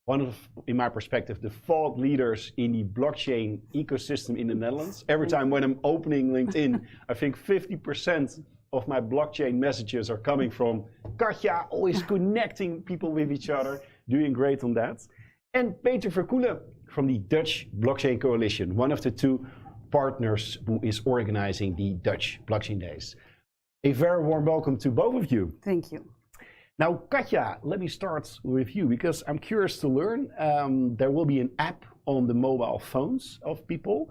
one of, in my perspective, the thought leaders in the blockchain ecosystem in the Netherlands. Every time when I'm opening LinkedIn, I think 50% of my blockchain messages are coming from Katja, always connecting people with each other, doing great on that. And Peter Verkoelen from the Dutch Blockchain Coalition, one of the two partners who is organizing the Dutch Blockchain Days. A very warm welcome to both of you. Thank you. Now, Katja, let me start with you because I'm curious to learn. There will be an app on the mobile phones of people.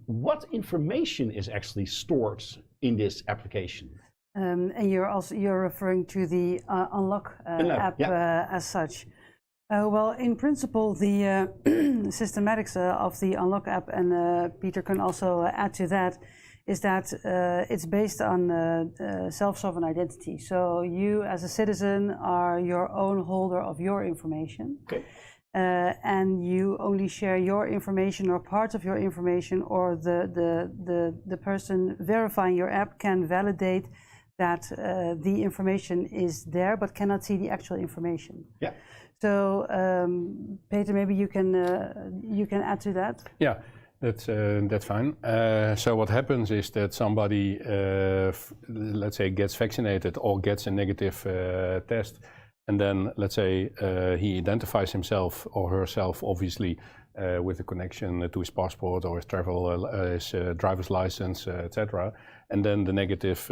What information is actually stored in this application? And you're referring to the Unlock app as such. Well, in principle, the systematics of the Unlock app, and Peter can also add to that, is that it's based on self-sovereign identity. So you as a citizen are your own holder of your information. Okay. And you only share your information or part of your information, or the person verifying your app can validate that the information is there but cannot see the actual information. Yeah. So Peter, maybe you can add to that. Yeah. That's fine. So what happens is that somebody, let's say, gets vaccinated or gets a negative test, and then let's say he identifies himself or herself, obviously, with a connection to his passport or his travel, his driver's license, etc. And then the negative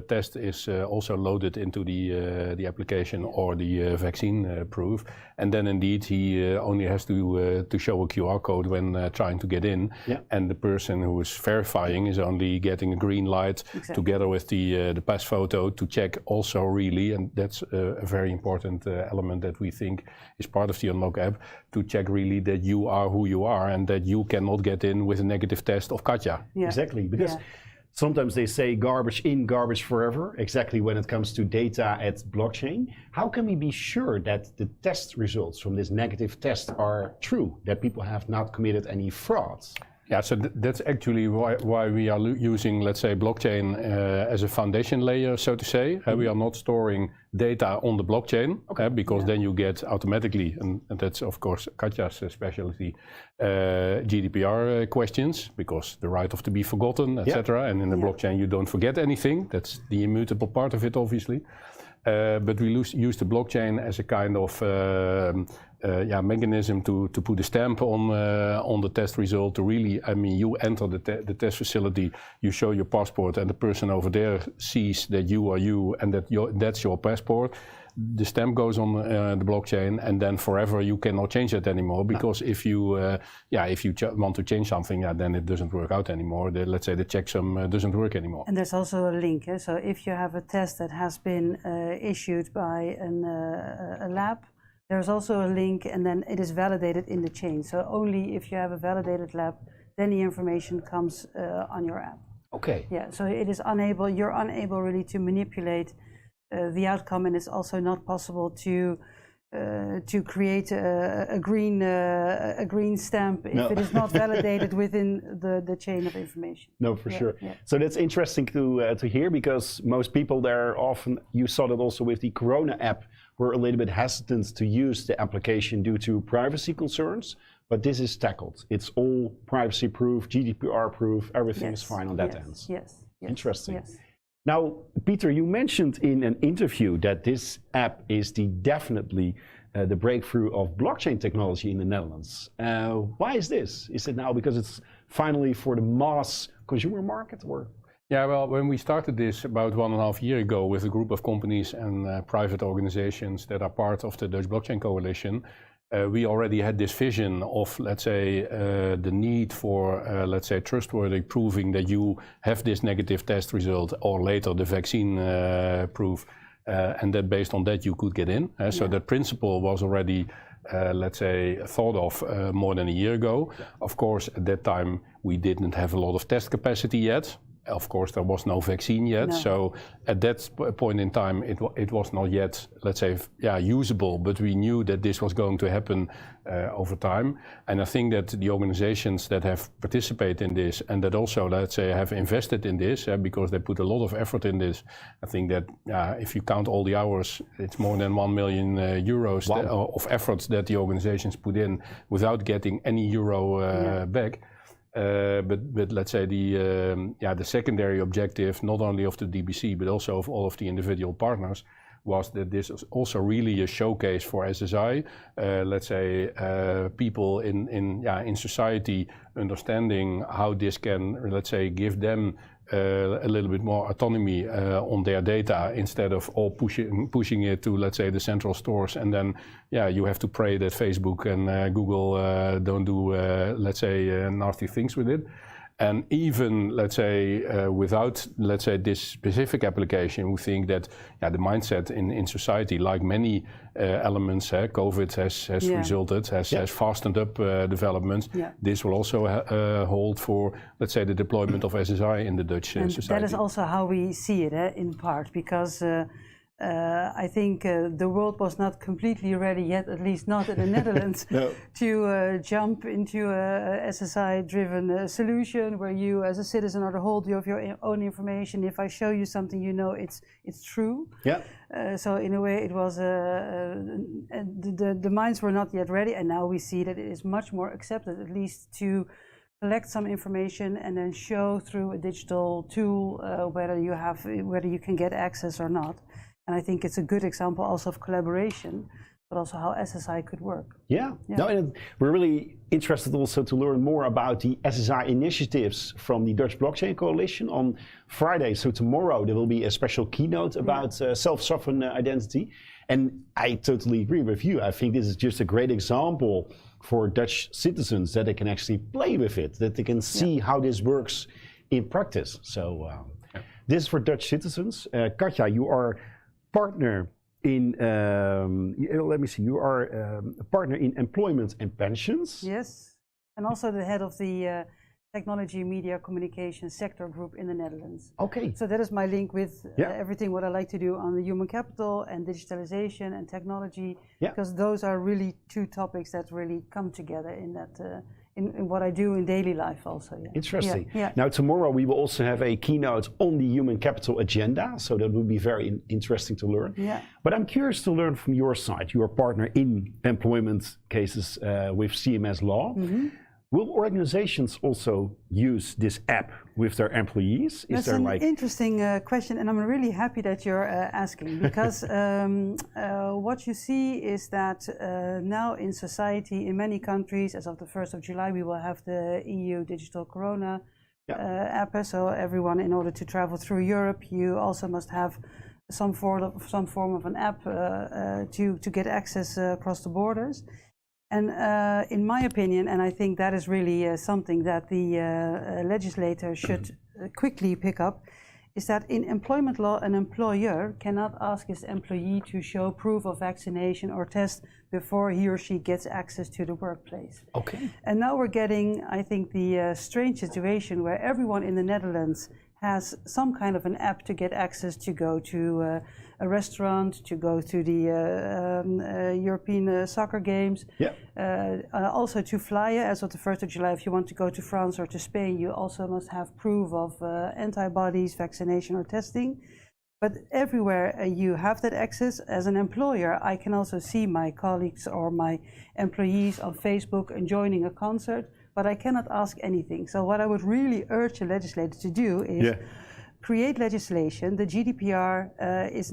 test is also loaded into the application or the vaccine proof. And then indeed he only has to show a QR code when trying to get in. Yeah. And the person who is verifying is only getting a green light together with the pass photo to check also really, and that's a very important element that we think is part of the Unlock app, to check really that you are who you are and that you cannot get in with a negative test of Katja. Yeah. Exactly, because sometimes they say garbage in, garbage forever, exactly when it comes to data at blockchain. How can we be sure that the test results from this negative test are true, that people have not committed any frauds? Yeah, so that's actually why we are using, let's say, blockchain as a foundation layer, so to say. We are not storing data on the blockchain, because then you get automatically, and that's of course Katja's specialty, GDPR questions, because the right of to be forgotten, etc. And in the blockchain you don't forget anything. That's the immutable part of it, obviously. But we use the blockchain as a kind of mechanism to put a stamp on the test result. To really, I mean, you enter the test facility, you show your passport, and the person over there sees that you are you, and that that's your passport. The stamp goes on the blockchain, and then forever you cannot change it anymore, because if you want to change something, then it doesn't work out anymore. Let's say the checksum doesn't work anymore. And there's also a link. So if you have a test that has been issued by a lab, there's also a link, and then it is validated in the chain. So only if you have a validated lab, then the information comes on your app. Okay. Yeah. So it is you're unable really to manipulate the outcome, and it's also not possible to to create a green stamp if it is not validated within the chain of information. No, for sure. Yeah. So that's interesting to hear, because most people there often, you saw that also with the Corona app, were a little bit hesitant to use the application due to privacy concerns. But this is tackled. It's all privacy proof, GDPR proof, everything is fine on that end. Yes. Interesting. Yes. Now, Peter, you mentioned in an interview that this app is definitely the breakthrough of blockchain technology in the Netherlands. Why is this? Is it now because it's finally for the mass consumer market, or? Yeah, well, when we started this about 1.5 years ago with a group of companies and private organizations that are part of the Dutch Blockchain Coalition, we already had this vision of, let's say, the need for, let's say, trustworthy proving that you have this negative test result, or later the vaccine proof, and that based on that you could get in. So that principle was already, let's say, thought of more than a year ago. Of course, at that time we didn't have a lot of test capacity yet. Of course, there was no vaccine yet, so at that point in time, it was not yet, let's say, usable. But we knew that this was going to happen over time, and I think that the organizations that have participated in this and that also, let's say, have invested in this, because they put a lot of effort in this. I think that if you count all the hours, it's more than 1 million euros of efforts that the organizations put in without getting any euro back. But let's say the secondary objective, not only of the DBC but also of all of the individual partners, was that this is also really a showcase for SSI. Let's say people in society understanding how this can, let's say, give them a little bit more autonomy on their data, instead of all pushing it to, let's say, the central stores, and then you have to pray that Facebook and Google don't do let's say nasty things with it. And even, let's say, without, let's say, this specific application, we think that the mindset in society, like many elements, COVID has resulted, has fastened up developments. This will also hold for, let's say, the deployment of SSI in the Dutch society. That is also how we see it, in part, because I think the world was not completely ready yet, at least not in the Netherlands, to jump into a SSI-driven solution where you, as a citizen, are the holder of your own information. If I show you something, you know it's true. So in a way, it was the minds were not yet ready, and now we see that it is much more accepted, at least to collect some information and then show through a digital tool whether you can get access or not. And I think it's a good example also of collaboration, but also how SSI could work. No, and we're really interested also to learn more about the SSI initiatives from the Dutch Blockchain Coalition on Friday. So tomorrow there will be a special keynote about self-sovereign identity. And I totally agree with you. I think this is just a great example for Dutch citizens, that they can actually play with it, that they can see how this works in practice. So this is for Dutch citizens. Katja, you are partner in, let me see, you are a partner in employment and pensions. Yes, and also the head of the technology, media, communication sector group in the Netherlands. Okay. So that is my link with everything what I like to do on the human capital and digitalization and technology, because those are really two topics that really come together in that in what I do in daily life also. Interesting. Now tomorrow we will also have a keynote on the human capital agenda, so that will be very interesting to learn. But I'm curious to learn from your side. You are a partner in employment cases with CMS Law. Will organizations also use this app with their employees? That's an interesting question, and I'm really happy that you're asking, because what you see is that now in society, in many countries, as of the 1st of July, we will have the EU Digital Corona app. So everyone, in order to travel through Europe, you also must have some form of an app to get access across the borders. And in my opinion, and I think that is really something that the legislator should quickly pick up, is that in employment law, an employer cannot ask his employee to show proof of vaccination or test before he or she gets access to the workplace. Okay. And now we're getting, I think, the strange situation where everyone in the Netherlands has some kind of an app to get access to go to a restaurant, to go to the European soccer games. Also to fly, as of the 1st of July, if you want to go to France or to Spain, you also must have proof of antibodies, vaccination or testing. But everywhere you have that access, as an employer, I can also see my colleagues or my employees on Facebook and joining a concert, but I cannot ask anything. So what I would really urge the legislator to do is create legislation. The GDPR is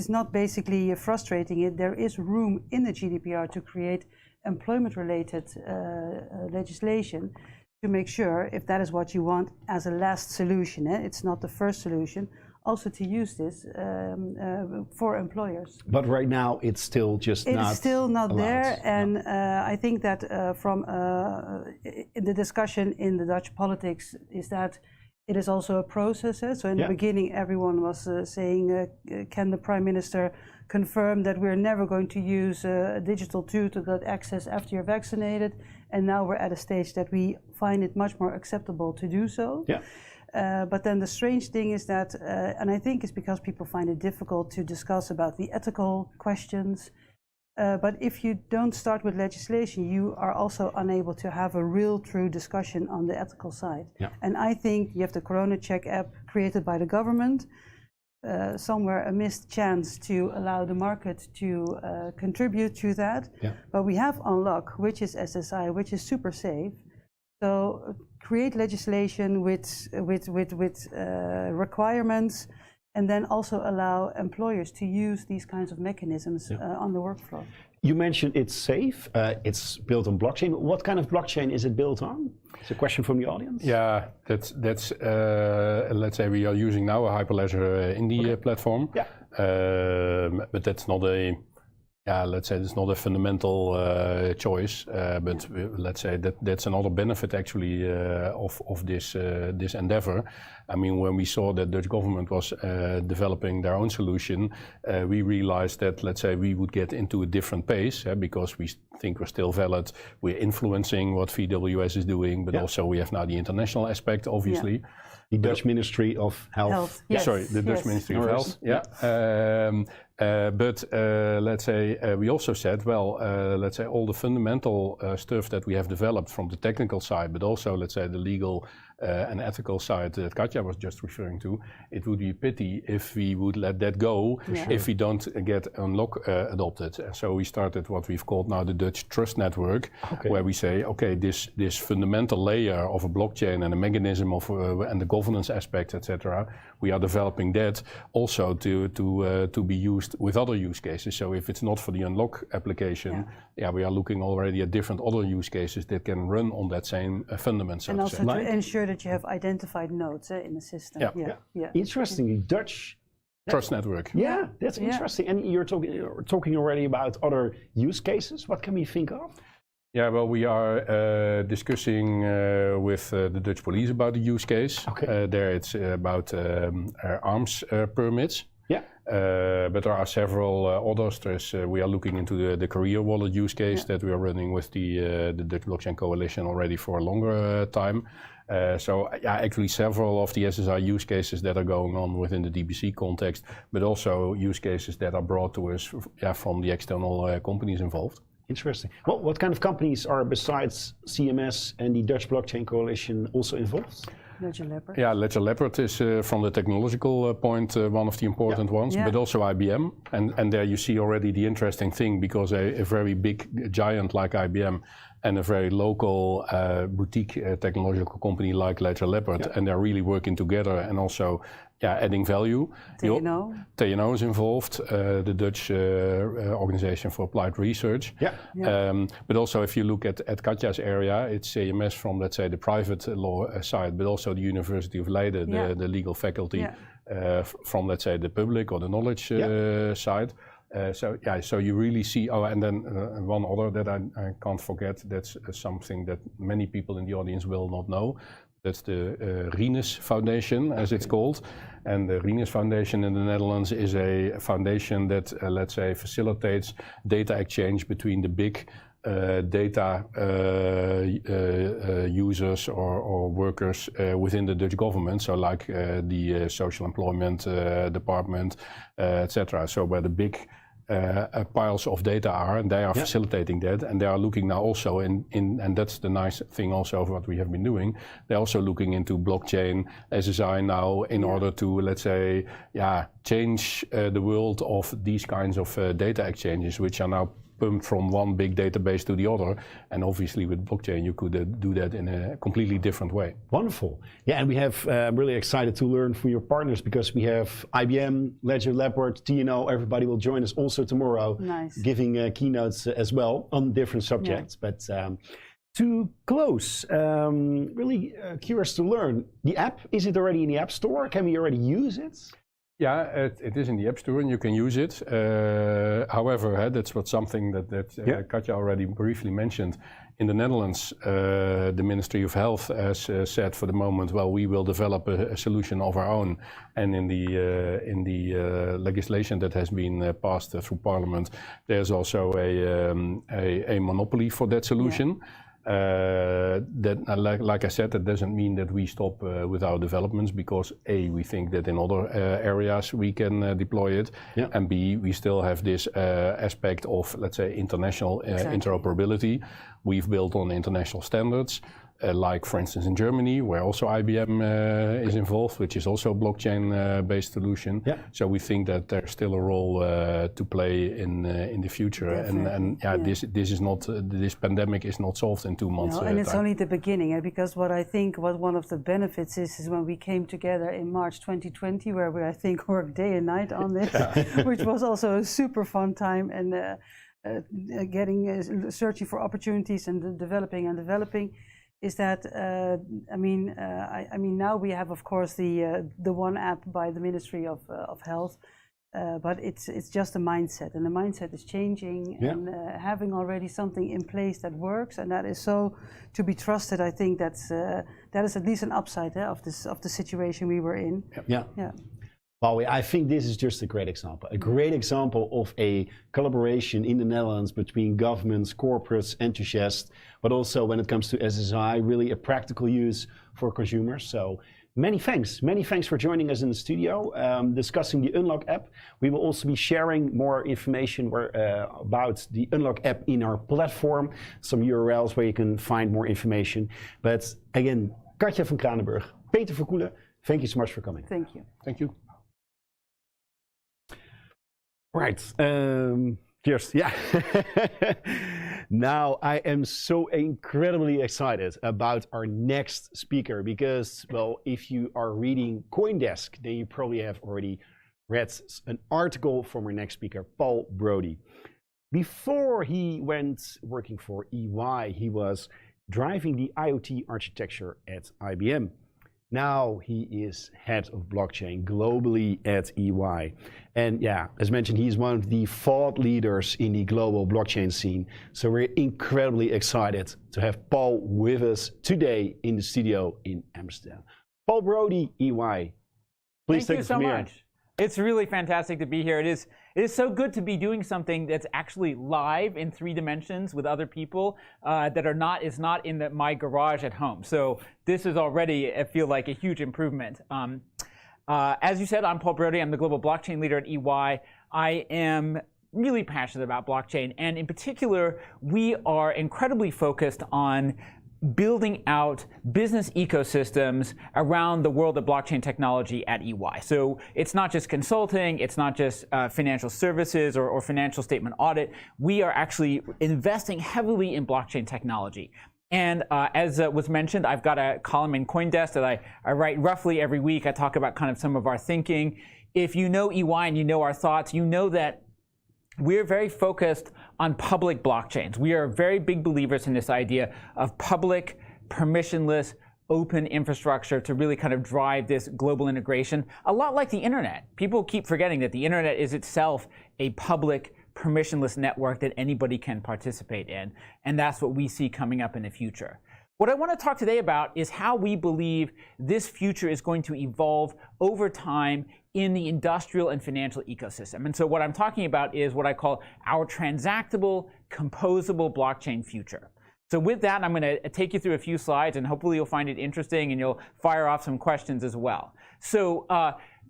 not basically frustrating it. There is room in the GDPR to create employment-related legislation to make sure, if that is what you want as a last solution, it's not the first solution, also to use this for employers. But right now it's still just not It's still not allowed. there, and I think that from the discussion in the Dutch politics is that it is also a process. So in the beginning everyone was saying, can the Prime Minister confirm that we're never going to use a digital tool to get access after you're vaccinated? And now we're at a stage that we find it much more acceptable to do so. But then the strange thing is that, and I think it's because people find it difficult to discuss about the ethical questions, but if you don't start with legislation, you are also unable to have a real, true discussion on the ethical side. And I think you have the Corona Check app created by the government, somewhere a missed chance to allow the market to contribute to that. But we have Unlock, which is SSI, which is super safe. So create legislation with requirements, and then also allow employers to use these kinds of mechanisms on the workflow. You mentioned it's safe. It's built on blockchain. What kind of blockchain is it built on? It's a question from the audience. Yeah, that's let's say we are using now a Hyperledger Indie platform. But that's not a let's say it's not a fundamental choice, but let's say that's another benefit actually of this endeavor. I mean, when we saw that Dutch government was developing their own solution, we realized that, let's say, we would get into a different pace because we think we're still valid. We're influencing what VWS is doing, but also we have now the international aspect, obviously. The Dutch Ministry of Health. Sorry, the Dutch Ministry of Health. But let's say we also said, well, let's say all the fundamental stuff that we have developed from the technical side, but also, let's say, the legal and ethical side that Katja was just referring to, it would be a pity if we would let that go if we don't get Unlock adopted. So we started what we've called now the Dutch Trust Network, where we say, okay, this fundamental layer of a blockchain and a mechanism of and the governance aspect, etc. We are developing that also to be used with other use cases. So if it's not for the Unlock application, we are looking already at different other use cases that can run on that same fundament. And also to ensure that you have identified nodes in the system. Interestingly, Dutch Trust Network. Yeah, that's interesting. And you're talking already about other use cases. What can we think of? Yeah, well, we are discussing with the Dutch police about the use case. There it's about arms permits. But there are several others. We are looking into the career wallet use case that we are running with the Dutch Blockchain Coalition already for a longer time. So actually several of the SSI use cases that are going on within the DBC context, but also use cases that are brought to us from the external companies involved. Interesting. Well, what kind of companies are, besides CMS and the Dutch Blockchain Coalition, also involved? Ledger Leopard. Yeah, Ledger Leopard is from the technological point one of the important ones, but also IBM. And there you see already the interesting thing, because a very big giant like IBM and a very local boutique technological company like Ledger Leopard, and they're really working together and also adding value. TNO is involved, the Dutch Organization for Applied Research. But also if you look at Katja's area, it's CMS from, let's say, the private law side, but also the University of Leiden, the legal faculty from, let's say, the public or the knowledge side. So you really see, and then one other that I can't forget, that's something that many people in the audience will not know. That's the Rinus Foundation, as it's called. And the Rinus Foundation in the Netherlands is a foundation that, let's say, facilitates data exchange between the big data users or workers within the Dutch government, so like the social employment department, etc. So where the big piles of data are, and they are facilitating that, and they are looking now also and that's the nice thing also of what we have been doing. They're also looking into blockchain, SSI now in order to, let's say, change the world of these kinds of data exchanges, which are now pumped from one big database to the other. And obviously with blockchain, you could do that in a completely different way. Wonderful. Yeah, and we have, I'm really excited to learn from your partners because we have IBM, Ledger, Leopard, TNO, everybody will join us also tomorrow, giving keynotes as well on different subjects. But to close, really curious to learn, the app, is it already in the App Store? Can we already use it? Yeah, it is in the App Store and you can use it. However, that's what something that Katja already briefly mentioned. In the Netherlands, the Ministry of Health has said for the moment, well, we will develop a solution of our own. And in the legislation that has been passed through Parliament, there's also a monopoly for that solution. Like I said, that doesn't mean that we stop with our developments, because A, we think that in other areas we can deploy it, and B, we still have this aspect of, let's say, international interoperability. We've built on international standards, like for instance in Germany, where also IBM is involved, which is also a blockchain-based solution. So we think that there's still a role to play in the future. And this is not this pandemic is not solved in 2 months. No, and it's only the beginning, because what I think one of the benefits is when we came together in March 2020, where we I think worked day and night on this, which was also a super fun time, and searching for opportunities and developing. Is that I mean now we have, of course, the one app by the Ministry of Health, but it's just a mindset, and the mindset is changing, and having already something in place that works and that is so to be trusted. I think that is at least an upside of the situation we were in. Well, I think this is just a great example of a collaboration in the Netherlands between governments, corporates, enthusiasts, but also when it comes to SSI, really a practical use for consumers. So many thanks for joining us in the studio, discussing the Unlock app. We will also be sharing more information about the Unlock app in our platform, some URLs where you can find more information. But again, Katja van Kranenburg, Peter Verkoelen, thank you so much for coming. Thank you. Thank you. Right, cheers, Now I am so incredibly excited about our next speaker because, well, if you are reading CoinDesk, then you probably have already read an article from our next speaker, Paul Brody. Before he went working for EY, he was driving the IoT architecture at IBM. Now he is head of blockchain globally at EY. And as mentioned, he's one of the thought leaders in the global blockchain scene. So we're incredibly excited to have Paul with us today in the studio in Amsterdam. Paul Brody, EY. Please Thank you so much. It's really fantastic to be here. It is so good to be doing something that's actually live in 3 dimensions with other people that is not in my garage at home. So this is already, I feel like, a huge improvement. As you said, I'm Paul Brody. I'm the global blockchain leader at EY. I am really passionate about blockchain, and in particular, we are incredibly focused on building out business ecosystems around the world of blockchain technology at EY. So it's not just consulting, it's not just financial services or financial statement audit. We are actually investing heavily in blockchain technology. And as was mentioned, I've got a column in CoinDesk that I write roughly every week. I talk about kind of some of our thinking. If you know EY and you know our thoughts, you know that we're very focused on public blockchains. We are very big believers in this idea of public, permissionless, open infrastructure to really kind of drive this global integration. A lot like the internet. People keep forgetting that the internet is itself a public, permissionless network that anybody can participate in. And that's what we see coming up in the future. What I want to talk today about is how we believe this future is going to evolve over time in the industrial and financial ecosystem. And so what I'm talking about is what I call our transactable, composable blockchain future. So with that, I'm going to take you through a few slides, and hopefully you'll find it interesting and you'll fire off some questions as well. So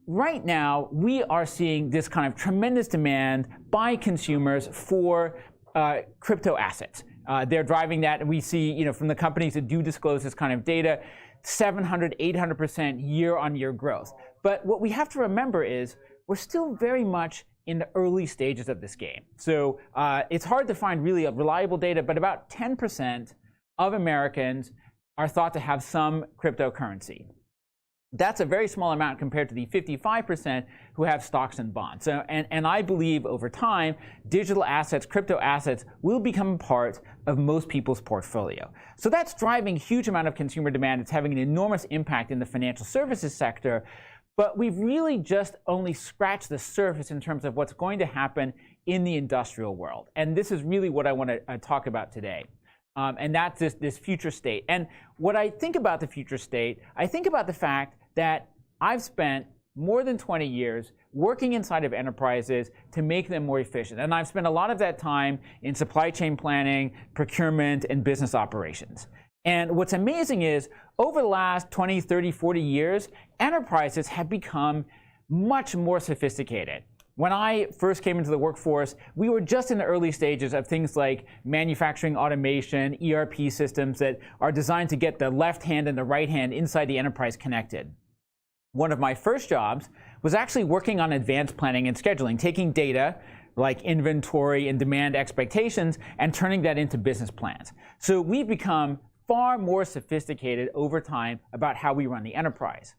right now, we are seeing this kind of tremendous demand by consumers for crypto assets. They're driving that, and we see, from the companies that do disclose this kind of data, 700, 800% year-on-year growth. But what we have to remember is we're still very much in the early stages of this game. So it's hard to find really reliable data, but about 10% of Americans are thought to have some cryptocurrency. That's a very small amount compared to the 55% who have stocks and bonds. So, and I believe over time, digital assets, crypto assets, will become a part of most people's portfolio. So that's driving a huge amount of consumer demand. It's having an enormous impact in the financial services sector. But we've really just only scratched the surface in terms of what's going to happen in the industrial world. And this is really what I want to talk about today. And that's this future state. And what I think about the future state, I think about the fact that I've spent more than 20 years working inside of enterprises to make them more efficient. And I've spent a lot of that time in supply chain planning, procurement, and business operations. And what's amazing is over the last 20, 30, 40 years, enterprises have become much more sophisticated. When I first came into the workforce, we were just in the early stages of things like manufacturing automation, ERP systems that are designed to get the left hand and the right hand inside the enterprise connected. One of my first jobs was actually working on advanced planning and scheduling, taking data like inventory and demand expectations and turning that into business plans. So we've become far more sophisticated over time about how we run the enterprise.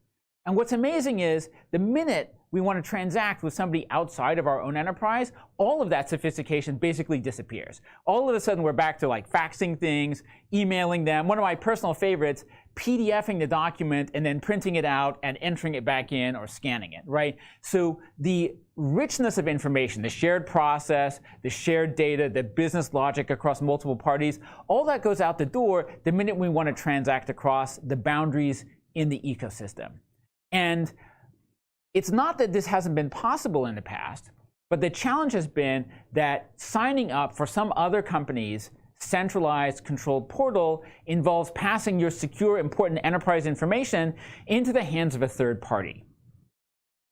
And what's amazing is the minute we want to transact with somebody outside of our own enterprise, all of that sophistication basically disappears. All of a sudden, we're back to like faxing things, emailing them. One of my personal favorites, PDFing the document and then printing it out and entering it back in or scanning it, right? So the richness of information, the shared process, the shared data, the business logic across multiple parties, all that goes out the door the minute we want to transact across the boundaries in the ecosystem. And it's not that this hasn't been possible in the past, but the challenge has been that signing up for some other company's centralized controlled portal involves passing your secure, important enterprise information into the hands of a third party.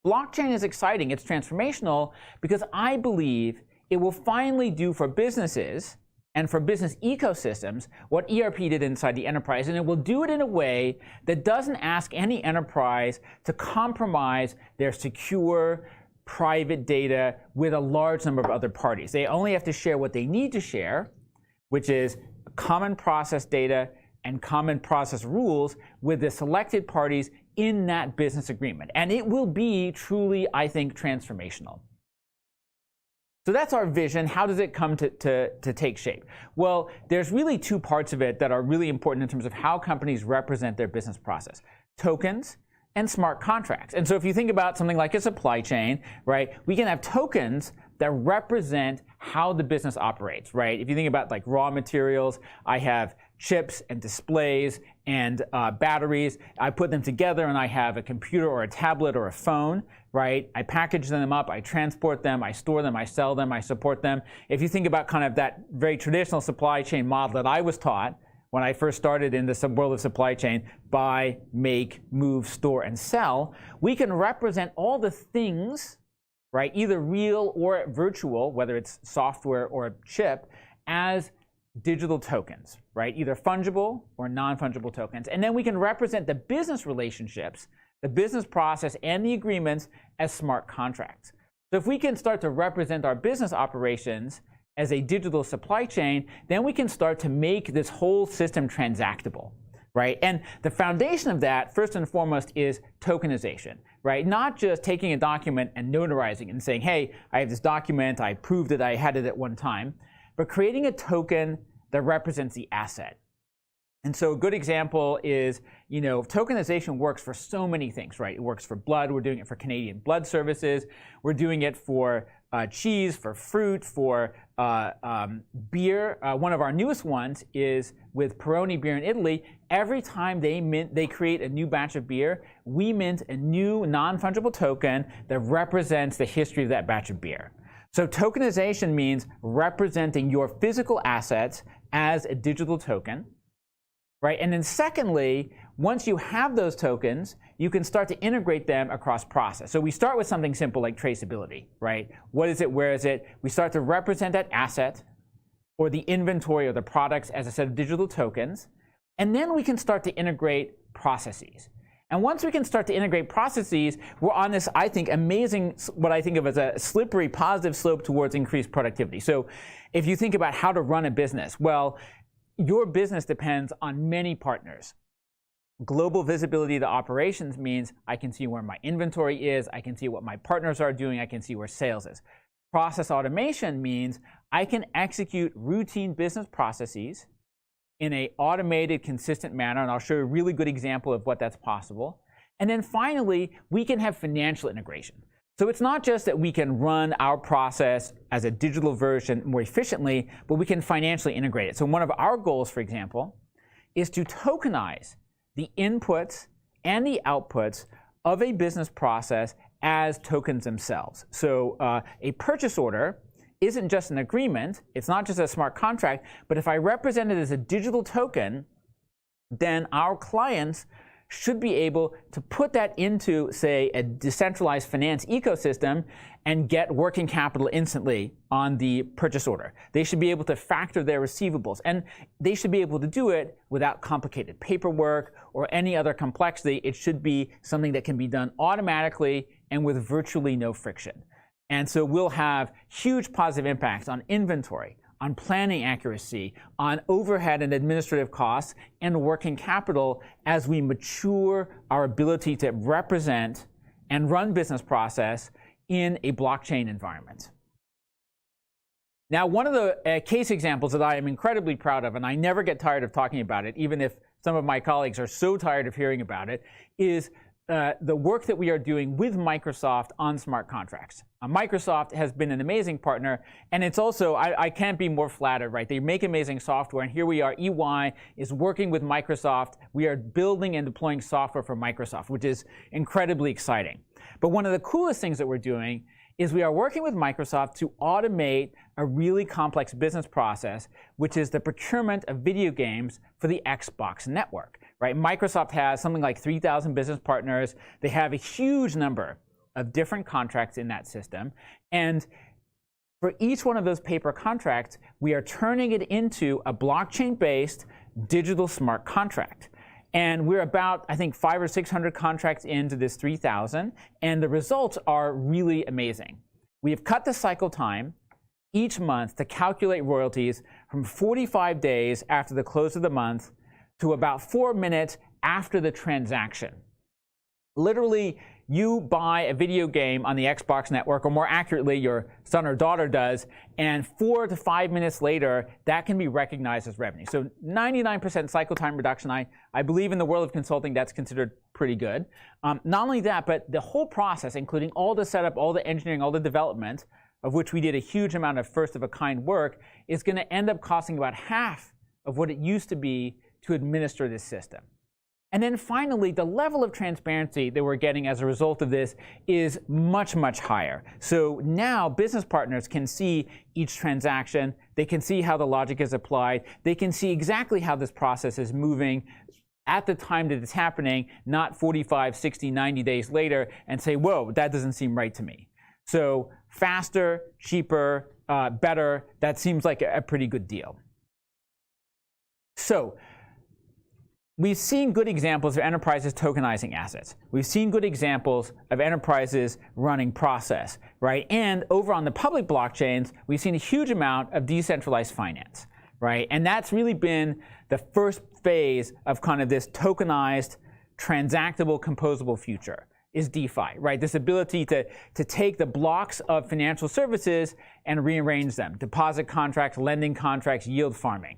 Blockchain is exciting, it's transformational, because I believe it will finally do for businesses and for business ecosystems what ERP did inside the enterprise, and it will do it in a way that doesn't ask any enterprise to compromise their secure, private data with a large number of other parties. They only have to share what they need to share, which is common process data and common process rules with the selected parties in that business agreement. And it will be truly, I think, transformational. So that's our vision. How does it come to take shape? Well, there's really two parts of it that are really important in terms of how companies represent their business process: tokens and smart contracts. And so if you think about something like a supply chain, right, we can have tokens that represent how the business operates, right? If you think about like raw materials, I have chips and displays and batteries. I put them together and I have a computer or a tablet or a phone, right? I package them up, I transport them, I store them, I sell them, I support them. If you think about kind of that very traditional supply chain model that I was taught when I first started in the world of supply chain, buy, make, move, store, and sell, we can represent all the things, right, either real or virtual, whether it's software or a chip, as digital tokens, right? Either fungible or non-fungible tokens. And then we can represent the business relationships, the business process, and the agreements as smart contracts. So if we can start to represent our business operations as a digital supply chain, then we can start to make this whole system transactable, right? And the foundation of that, first and foremost, is tokenization, right? Not just taking a document and notarizing it and saying, hey, I have this document, I proved that I had it at one time, but creating a token that represents the asset. And so a good example is, tokenization works for so many things, right? It works for blood. We're doing it for Canadian Blood Services. We're doing it for cheese, for fruit, for beer. One of our newest ones is with Peroni beer in Italy. Every time they create a new batch of beer, we mint a new non-fungible token that represents the history of that batch of beer. So tokenization means representing your physical assets as a digital token. Right? And then secondly, once you have those tokens, you can start to integrate them across process. So we start with something simple like traceability, right? What is it? Where is it? We start to represent that asset or the inventory or the products as a set of digital tokens. And then we can start to integrate processes. And once we can start to integrate processes, we're on this, I think, amazing, what I think of as a slippery positive slope towards increased productivity. So if you think about how to run a business, well, your business depends on many partners. Global visibility to operations means I can see where my inventory is, I can see what my partners are doing, I can see where sales is. Process automation means I can execute routine business processes in an automated, consistent manner, and I'll show you a really good example of what that's possible. And then finally, we can have financial integration. So it's not just that we can run our process as a digital version more efficiently, but we can financially integrate it. So one of our goals, for example, is to tokenize the inputs and the outputs of a business process as tokens themselves. So a purchase order isn't just an agreement, it's not just a smart contract, but if I represent it as a digital token, then our clients should be able to put that into, say, a decentralized finance ecosystem and get working capital instantly on the purchase order. They should be able to factor their receivables, and they should be able to do it without complicated paperwork or any other complexity. It should be something that can be done automatically and with virtually no friction. And so we'll have huge positive impacts on inventory, on planning accuracy, on overhead and administrative costs, and working capital as we mature our ability to represent and run business process in a blockchain environment. Now, one of the case examples that I am incredibly proud of, and I never get tired of talking about it, even if some of my colleagues are so tired of hearing about it, is the work that we are doing with Microsoft on smart contracts. Microsoft has been an amazing partner, and it's also, I can't be more flattered, right? They make amazing software, and here we are, EY is working with Microsoft. We are building and deploying software for Microsoft, which is incredibly exciting. But one of the coolest things that we're doing is we are working with Microsoft to automate a really complex business process, which is the procurement of video games for the Xbox network. Right? Microsoft has something like 3,000 business partners. They have a huge number of different contracts in that system. And for each one of those paper contracts, we are turning it into a blockchain-based digital smart contract. And we're about, I think, 500 or 600 contracts into this 3,000. And the results are really amazing. We have cut the cycle time each month to calculate royalties from 45 days after the close of the month to about 4 minutes after the transaction. Literally, you buy a video game on the Xbox network, or more accurately, your son or daughter does, and 4 to 5 minutes later, that can be recognized as revenue. So 99% cycle time reduction. I believe in the world of consulting, that's considered pretty good. Not only that, but the whole process, including all the setup, all the engineering, all the development, of which we did a huge amount of first-of-a-kind work, is going to end up costing about half of what it used to be to administer this system. And then finally, the level of transparency that we're getting as a result of this is much, much higher. So now business partners can see each transaction. They can see how the logic is applied. They can see exactly how this process is moving at the time that it's happening, not 45, 60, 90 days later, and say, whoa, that doesn't seem right to me. So faster, cheaper, better, that seems like a pretty good deal. So we've seen good examples of enterprises tokenizing assets. We've seen good examples of enterprises running process, right? And over on the public blockchains, we've seen a huge amount of decentralized finance, right? And that's really been the first phase of kind of this tokenized, transactable, composable future is DeFi, right? This ability to take the blocks of financial services and rearrange them. Deposit contracts, lending contracts, yield farming.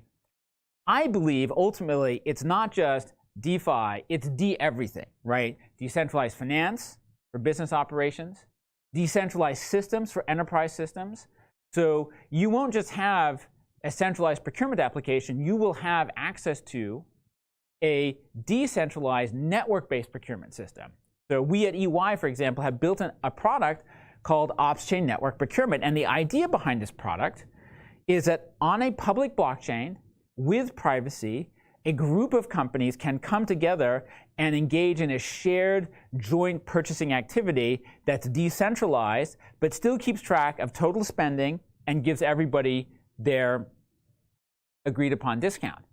I believe ultimately it's not just DeFi, it's de-everything, right? Decentralized finance for business operations, decentralized systems for enterprise systems. So you won't just have a centralized procurement application, you will have access to a decentralized network-based procurement system. So we at EY, for example, have built a product called OpsChain Network Procurement. And the idea behind this product is that on a public blockchain with privacy, a group of companies can come together and engage in a shared joint purchasing activity that's decentralized, but still keeps track of total spending and gives everybody their agreed upon discount.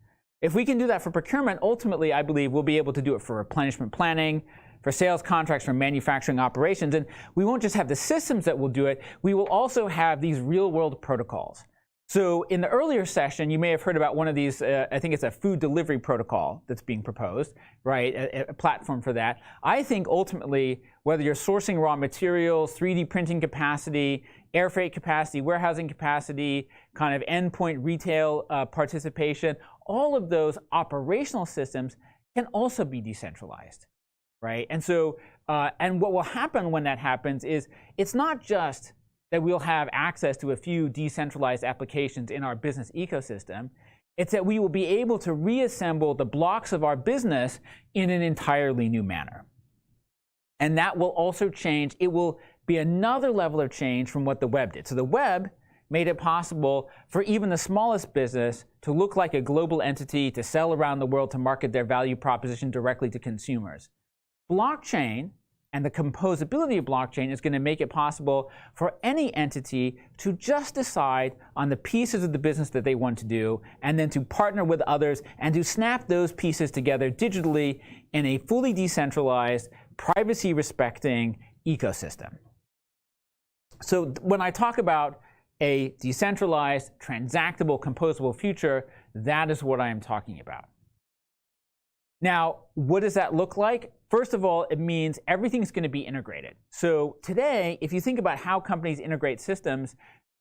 If we can do that for procurement, ultimately, I believe we'll be able to do it for replenishment planning, for sales contracts, for manufacturing operations. And we won't just have the systems that will do it, we will also have these real-world protocols. So in the earlier session, you may have heard about one of these, I think it's a food delivery protocol that's being proposed, right? A platform for that. I think ultimately, whether you're sourcing raw materials, 3D printing capacity, air freight capacity, warehousing capacity, kind of endpoint retail participation, all of those operational systems can also be decentralized, right? And so, and what will happen when that happens is it's not just that we'll have access to a few decentralized applications in our business ecosystem. It's that we will be able to reassemble the blocks of our business in an entirely new manner. And that will also change. It will be another level of change from what the web did. So the web made it possible for even the smallest business to look like a global entity, to sell around the world, to market their value proposition directly to consumers. Blockchain and the composability of blockchain is going to make it possible for any entity to just decide on the pieces of the business that they want to do, and then to partner with others and to snap those pieces together digitally in a fully decentralized, privacy-respecting ecosystem. So when I talk about a decentralized, transactable, composable future, that is what I am talking about. Now, what does that look like? First of all, it means everything's going to be integrated. So today, if you think about how companies integrate systems,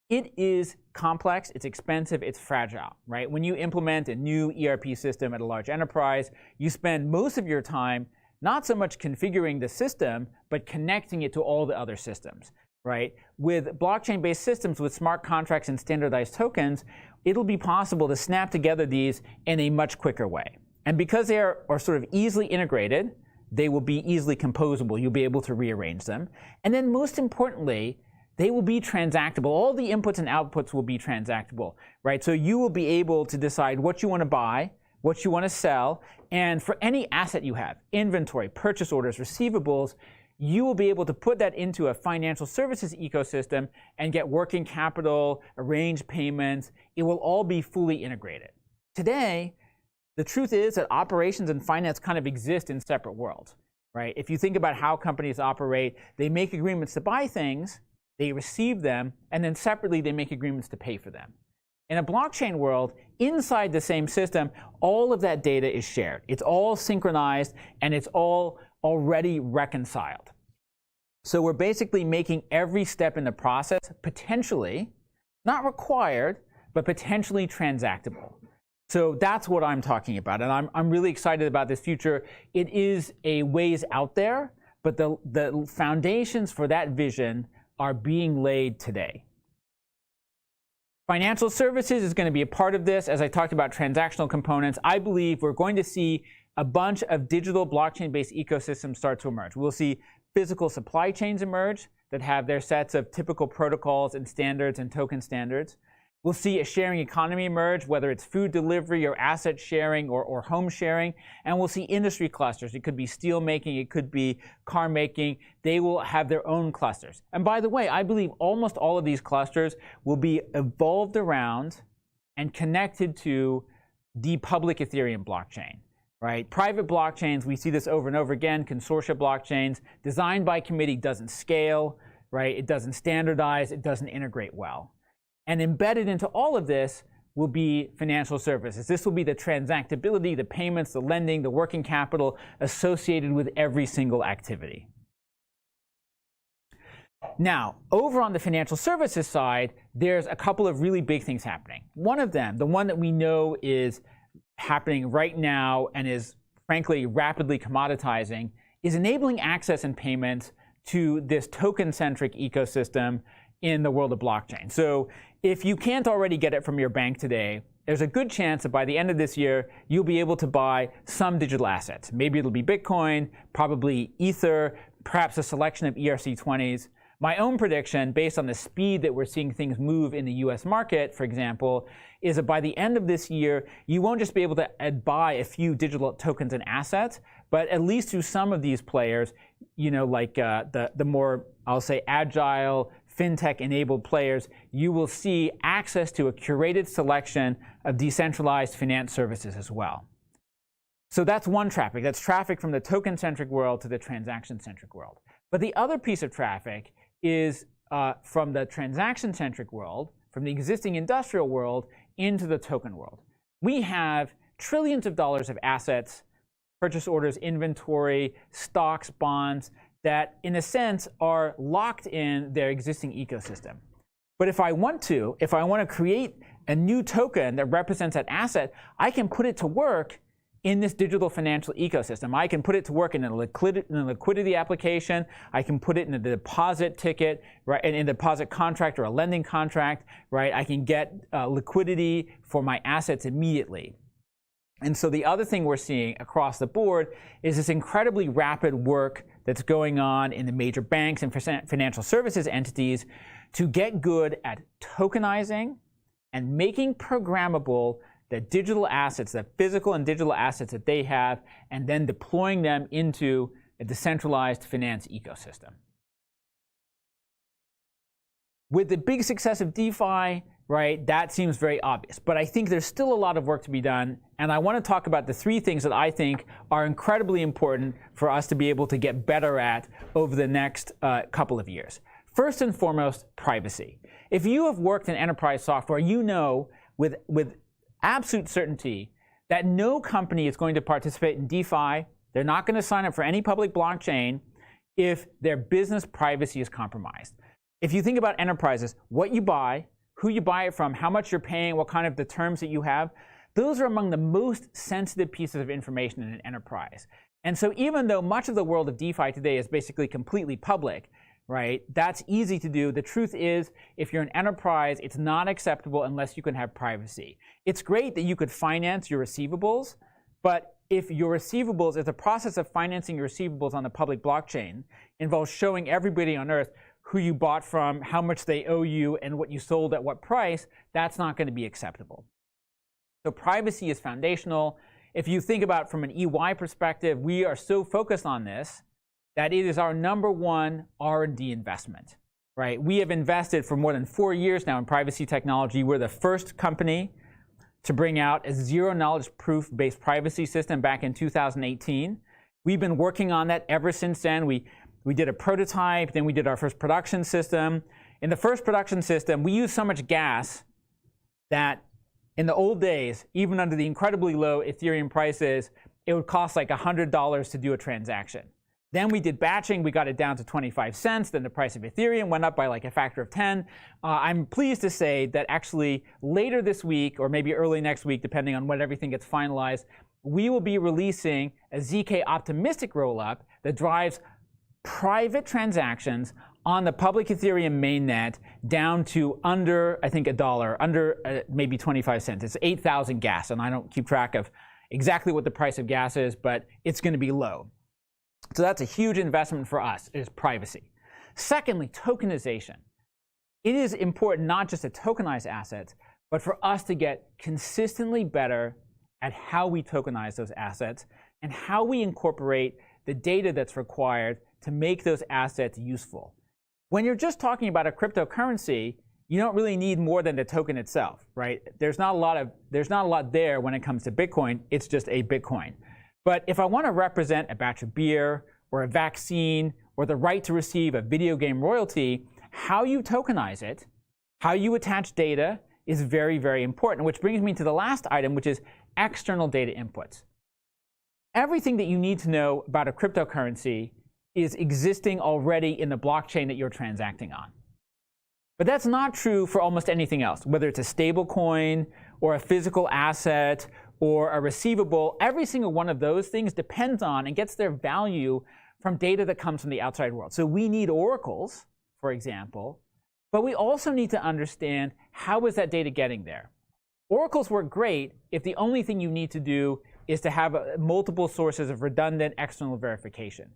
it is complex, it's expensive, it's fragile, right? When you implement a new ERP system at a large enterprise, you spend most of your time not so much configuring the system, but connecting it to all the other systems, right? With blockchain-based systems, with smart contracts and standardized tokens, it'll be possible to snap together these in a much quicker way. And because they are sort of easily integrated, they will be easily composable. You'll be able to rearrange them. And then most importantly, they will be transactable. All the inputs and outputs will be transactable, right? So you will be able to decide what you want to buy, what you want to sell, and for any asset you have, inventory, purchase orders, receivables, you will be able to put that into a financial services ecosystem and get working capital, arrange payments. It will all be fully integrated. Today, the truth is that operations and finance kind of exist in separate worlds, right? If you think about how companies operate, they make agreements to buy things, they receive them, and then separately they make agreements to pay for them. In a blockchain world, inside the same system, all of that data is shared. It's all synchronized, and it's all already reconciled. So we're basically making every step in the process potentially, not required, but potentially transactable. So that's what I'm talking about, and I'm really excited about this future. It is a ways out there, but the foundations for that vision are being laid today. Financial services is going to be a part of this. As I talked about transactional components, I believe we're going to see a bunch of digital blockchain-based ecosystems start to emerge. We'll see physical supply chains emerge that have their sets of typical protocols and standards and token standards. We'll see a sharing economy emerge, whether it's food delivery or asset sharing or home sharing. And we'll see industry clusters. It could be steel making, it could be car making. They will have their own clusters. And by the way, I believe almost all of these clusters will be evolved around and connected to the public Ethereum blockchain, right? Private blockchains, we see this over and over again. Consortia blockchains, designed by committee, doesn't scale, right? It doesn't standardize, it doesn't integrate well. And embedded into all of this will be financial services. This will be the transactability, the payments, the lending, the working capital associated with every single activity. Now, over on the financial services side, there's a couple of really big things happening. One of them, the one that we know is happening right now and is frankly rapidly commoditizing is enabling access and payments to this token-centric ecosystem in the world of blockchain. So if you can't already get it from your bank today, there's a good chance that by the end of this year, you'll be able to buy some digital assets. Maybe it'll be Bitcoin, probably Ether, perhaps a selection of ERC20s. My own prediction, based on the speed that we're seeing things move in the US market, for example, is that by the end of this year, you won't just be able to buy a few digital tokens and assets, but at least through some of these players, like the more, I'll say, agile, fintech-enabled players, you will see access to a curated selection of decentralized finance services as well. So that's one traffic. That's traffic from the token-centric world to the transaction-centric world. But the other piece of traffic is from the transaction-centric world, from the existing industrial world, into the token world. We have trillions of dollars of assets, purchase orders, inventory, stocks, bonds, that in a sense are locked in their existing ecosystem. But if I want to create a new token that represents that asset, I can put it to work in this digital financial ecosystem. I can put it to work in a liquidity application. I can put it in a deposit ticket, right, in a deposit contract or a lending contract, right? I can get liquidity for my assets immediately. And so the other thing we're seeing across the board is this incredibly rapid work that's going on in the major banks and financial services entities to get good at tokenizing and making programmable the digital assets, the physical and digital assets that they have, and then deploying them into a decentralized finance ecosystem. With the big success of DeFi, right, that seems very obvious. But I think there's still a lot of work to be done, and I want to talk about the three things that I think are incredibly important for us to be able to get better at over the next couple of years. First and foremost, privacy. If you have worked in enterprise software, you know with absolute certainty that no company is going to participate in DeFi. They're not going to sign up for any public blockchain if their business privacy is compromised. If you think about enterprises, what you buy, who you buy it from, how much you're paying, what kind of the terms that you have, those are among the most sensitive pieces of information in an enterprise. And so even though much of the world of DeFi today is basically completely public, right, that's easy to do. The truth is, if you're an enterprise, it's not acceptable unless you can have privacy. It's great that you could finance your receivables, but if your receivables, if the process of financing your receivables on the public blockchain involves showing everybody on earth who you bought from, how much they owe you, and what you sold at what price, that's not going to be acceptable. So privacy is foundational. If you think about from an EY perspective, we are so focused on this that it is our #1 R&D investment, right? We have invested for more than 4 years now in privacy technology. We're the first company to bring out a zero-knowledge proof-based privacy system back in 2018. We've been working on that ever since then. We did a prototype, then we did our first production system. In the first production system, we used so much gas that in the old days, even under the incredibly low Ethereum prices, it would cost like $100 to do a transaction. Then we did batching, we got it down to 25 cents, then the price of Ethereum went up by like a factor of 10. I'm pleased to say that actually later this week, or maybe early next week, depending on when everything gets finalized, we will be releasing a ZK optimistic rollup that drives private transactions on the public Ethereum mainnet down to under, I think, $1, under maybe 25 cents. It's 8,000 gas, and I don't keep track of exactly what the price of gas is, but it's going to be low. So that's a huge investment for us, is privacy. Secondly, tokenization. It is important not just to tokenize assets, but for us to get consistently better at how we tokenize those assets and how we incorporate the data that's required to make those assets useful. When you're just talking about a cryptocurrency, you don't really need more than the token itself, right? There's not a lot there when it comes to Bitcoin. It's just a Bitcoin. But if I want to represent a batch of beer or a vaccine or the right to receive a video game royalty, how you tokenize it, how you attach data is very, very important, which brings me to the last item, which is external data inputs. Everything that you need to know about a cryptocurrency is existing already in the blockchain that you're transacting on. But that's not true for almost anything else, whether it's a stable coin or a physical asset or a receivable, every single one of those things depends on and gets their value from data that comes from the outside world. So we need oracles, for example, but we also need to understand how is that data getting there. Oracles work great if the only thing you need to do is to have multiple sources of redundant external verification.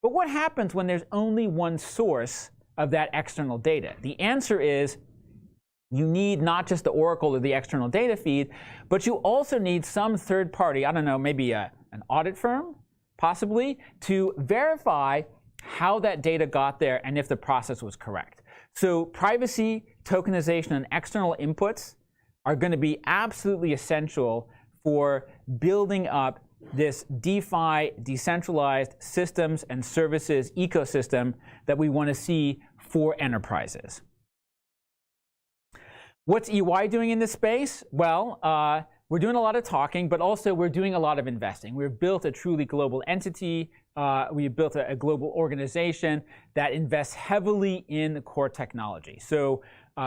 But what happens when there's only one source of that external data? The answer is you need not just the oracle or the external data feed, but you also need some third party, I don't know, maybe an audit firm, possibly, to verify how that data got there and if the process was correct. So privacy, tokenization, and external inputs are going to be absolutely essential for building up this DeFi, decentralized systems and services ecosystem that we want to see for enterprises. What's EY doing in this space? Well, we're doing a lot of talking, but also we're doing a lot of investing. We've built a truly global entity. We've built a global organization that invests heavily in core technology. So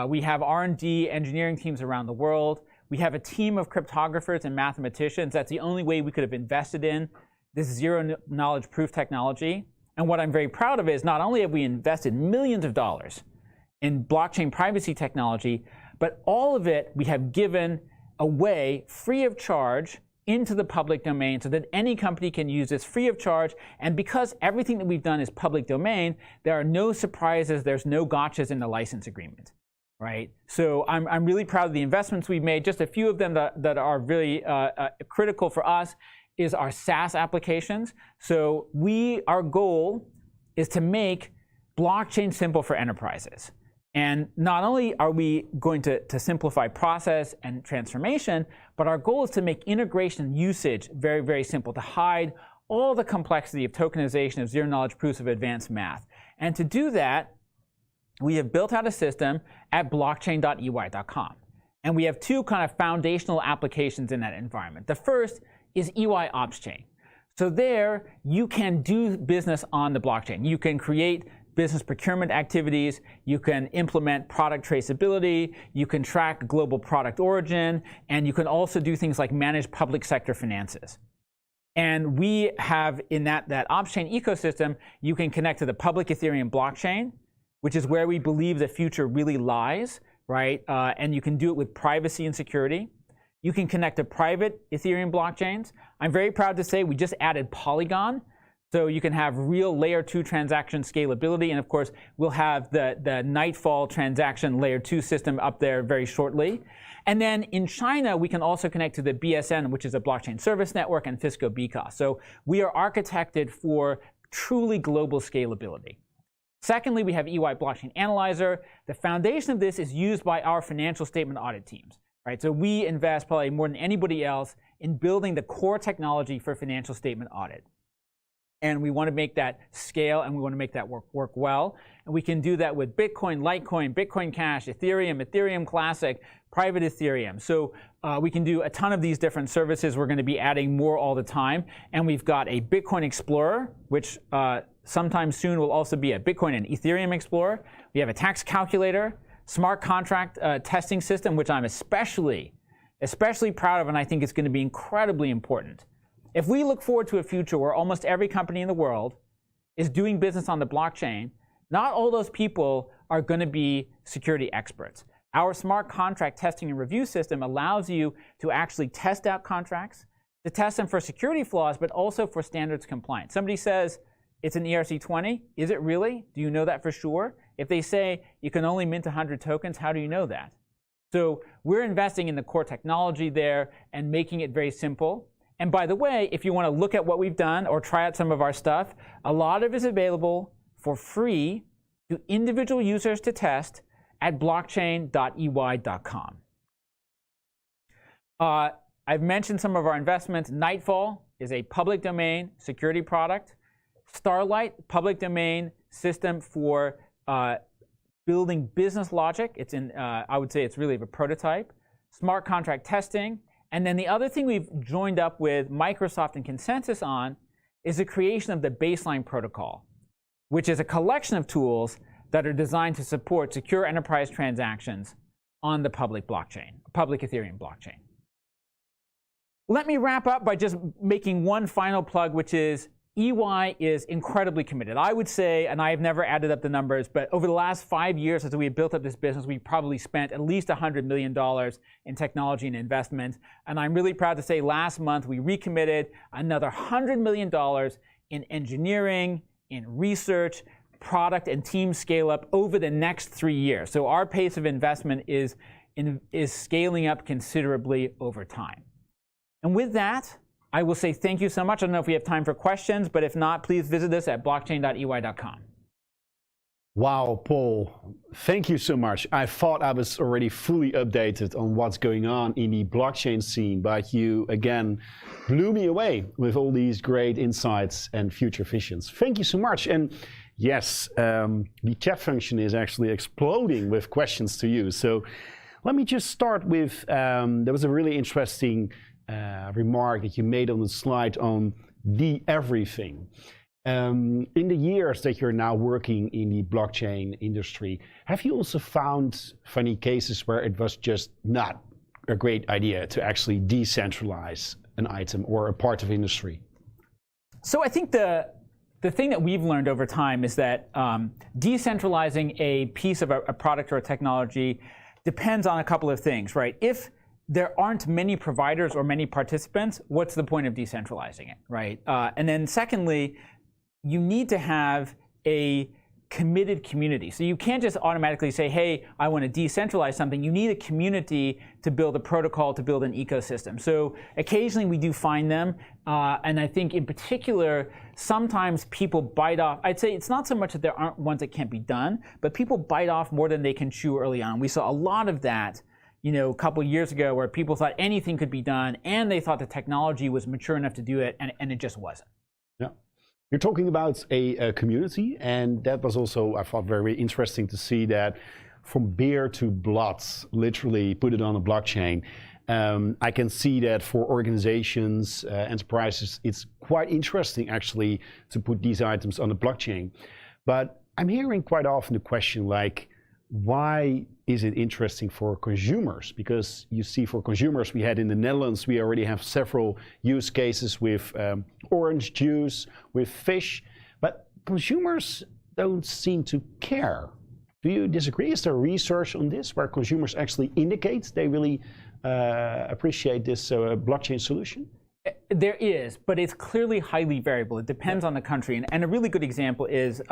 we have R&D engineering teams around the world. We have a team of cryptographers and mathematicians. That's the only way we could have invested in this zero-knowledge proof technology. And what I'm very proud of is not only have we invested millions of dollars in blockchain privacy technology, but all of it we have given away free of charge into the public domain so that any company can use this free of charge. And because everything that we've done is public domain, there are no surprises, there's no gotchas in the license agreement. Right? So I'm really proud of the investments we've made. Just a few of them that are really critical for us is our SaaS applications. So our goal is to make blockchain simple for enterprises. And not only are we going to simplify process and transformation, but our goal is to make integration and usage very, very simple, to hide all the complexity of tokenization, of zero-knowledge proofs, of advanced math. And to do that, we have built out a system at blockchain.ey.com. And we have two kind of foundational applications in that environment. The first is EY OpsChain. So there, you can do business on the blockchain. You can create business procurement activities. You can implement product traceability. You can track global product origin. And you can also do things like manage public sector finances. And we have in that OpsChain ecosystem, you can connect to the public Ethereum blockchain, which is where we believe the future really lies, right? And you can do it with privacy and security. You can connect to private Ethereum blockchains. I'm very proud to say we just added Polygon. So you can have real layer 2 transaction scalability. And of course, we'll have the Nightfall transaction layer 2 system up there very shortly. And then in China, we can also connect to the BSN, which is a blockchain service network, and Fisco BCA. So we are architected for truly global scalability. Secondly, we have EY Blockchain Analyzer. The foundation of this is used by our financial statement audit teams. Right? So we invest probably more than anybody else in building the core technology for financial statement audit. And we want to make that scale, and we want to make that work well. And we can do that with Bitcoin, Litecoin, Bitcoin Cash, Ethereum, Ethereum Classic, private Ethereum. So we can do a ton of these different services. We're going to be adding more all the time. And we've got a Bitcoin Explorer, which sometime soon will also be a Bitcoin and Ethereum Explorer. We have a tax calculator, smart contract testing system, which I'm especially proud of, and I think it's going to be incredibly important. If we look forward to a future where almost every company in the world is doing business on the blockchain, not all those people are going to be security experts. Our smart contract testing and review system allows you to actually test out contracts, to test them for security flaws, but also for standards compliance. Somebody says it's an ERC-20. Is it really? Do you know that for sure? If they say you can only mint 100 tokens, how do you know that? So we're investing in the core technology there and making it very simple. And by the way, if you want to look at what we've done or try out some of our stuff, a lot of it is available for free to individual users to test at blockchain.ey.com. I've mentioned some of our investments. Nightfall is a public domain security product. Starlight, public domain system for building business logic. It's in, I would say it's really a prototype. Smart contract testing. And then the other thing we've joined up with Microsoft and Consensus on is the creation of the baseline protocol, which is a collection of tools that are designed to support secure enterprise transactions on the public blockchain, public Ethereum blockchain. let me wrap up by just making one final plug, which is EY is incredibly committed. I would say, and I have never added up the numbers, but over the last 5 years as we have built up this business, we probably spent at least $100 million in technology and investment. And I'm really proud to say last month we recommitted another $100 million in engineering, in research, product and team scale up over the next 3 years. So our pace of investment is scaling up considerably over time. And with that, I will say thank you so much. I don't know if we have time for questions, but if not, please visit us at blockchain.ey.com. Wow, Paul, thank you so much. I thought I was already fully updated on what's going on in the blockchain scene, but you again blew me away with all these great insights and future visions. Thank you so much. And yes, the chat function is actually exploding with questions to you. So let me just start with, there was a really interesting remark that you made on the slide on the everything. In the years that you're now working in the blockchain industry, have you also found funny cases where it was just not a great idea to actually decentralize an item or a part of industry? So I think the thing that we've learned over time is that decentralizing a piece of a product or a technology depends on a couple of things, right? If there aren't many providers or many participants, what's the point of decentralizing it, right? And then secondly, you need to have a committed community. So you can't just automatically say, hey, I want to decentralize something. You need a community to build a protocol, to build an ecosystem. So occasionally we do find them. And I think in particular, sometimes people bite off. I'd say it's not so much that there aren't ones that can't be done, but people bite off more than they can chew early on. We saw a lot of that, a couple years ago where people thought anything could be done and they thought the technology was mature enough to do it, and it just wasn't. Yeah. You're talking about a community, and that was also, I thought, very interesting to see that from beer to blood, literally put it on a blockchain. I can see that for organizations, enterprises, it's quite interesting actually to put these items on the blockchain. But I'm hearing quite often the question like, why is it interesting for consumers? Because you see, for consumers, we had in the Netherlands, we already have several use cases with orange juice, with fish, but consumers don't seem to care. Do you disagree? Is there research on this where consumers actually indicate they really appreciate this blockchain solution? There is, but it's clearly highly variable. It depends on the country. And a really good example is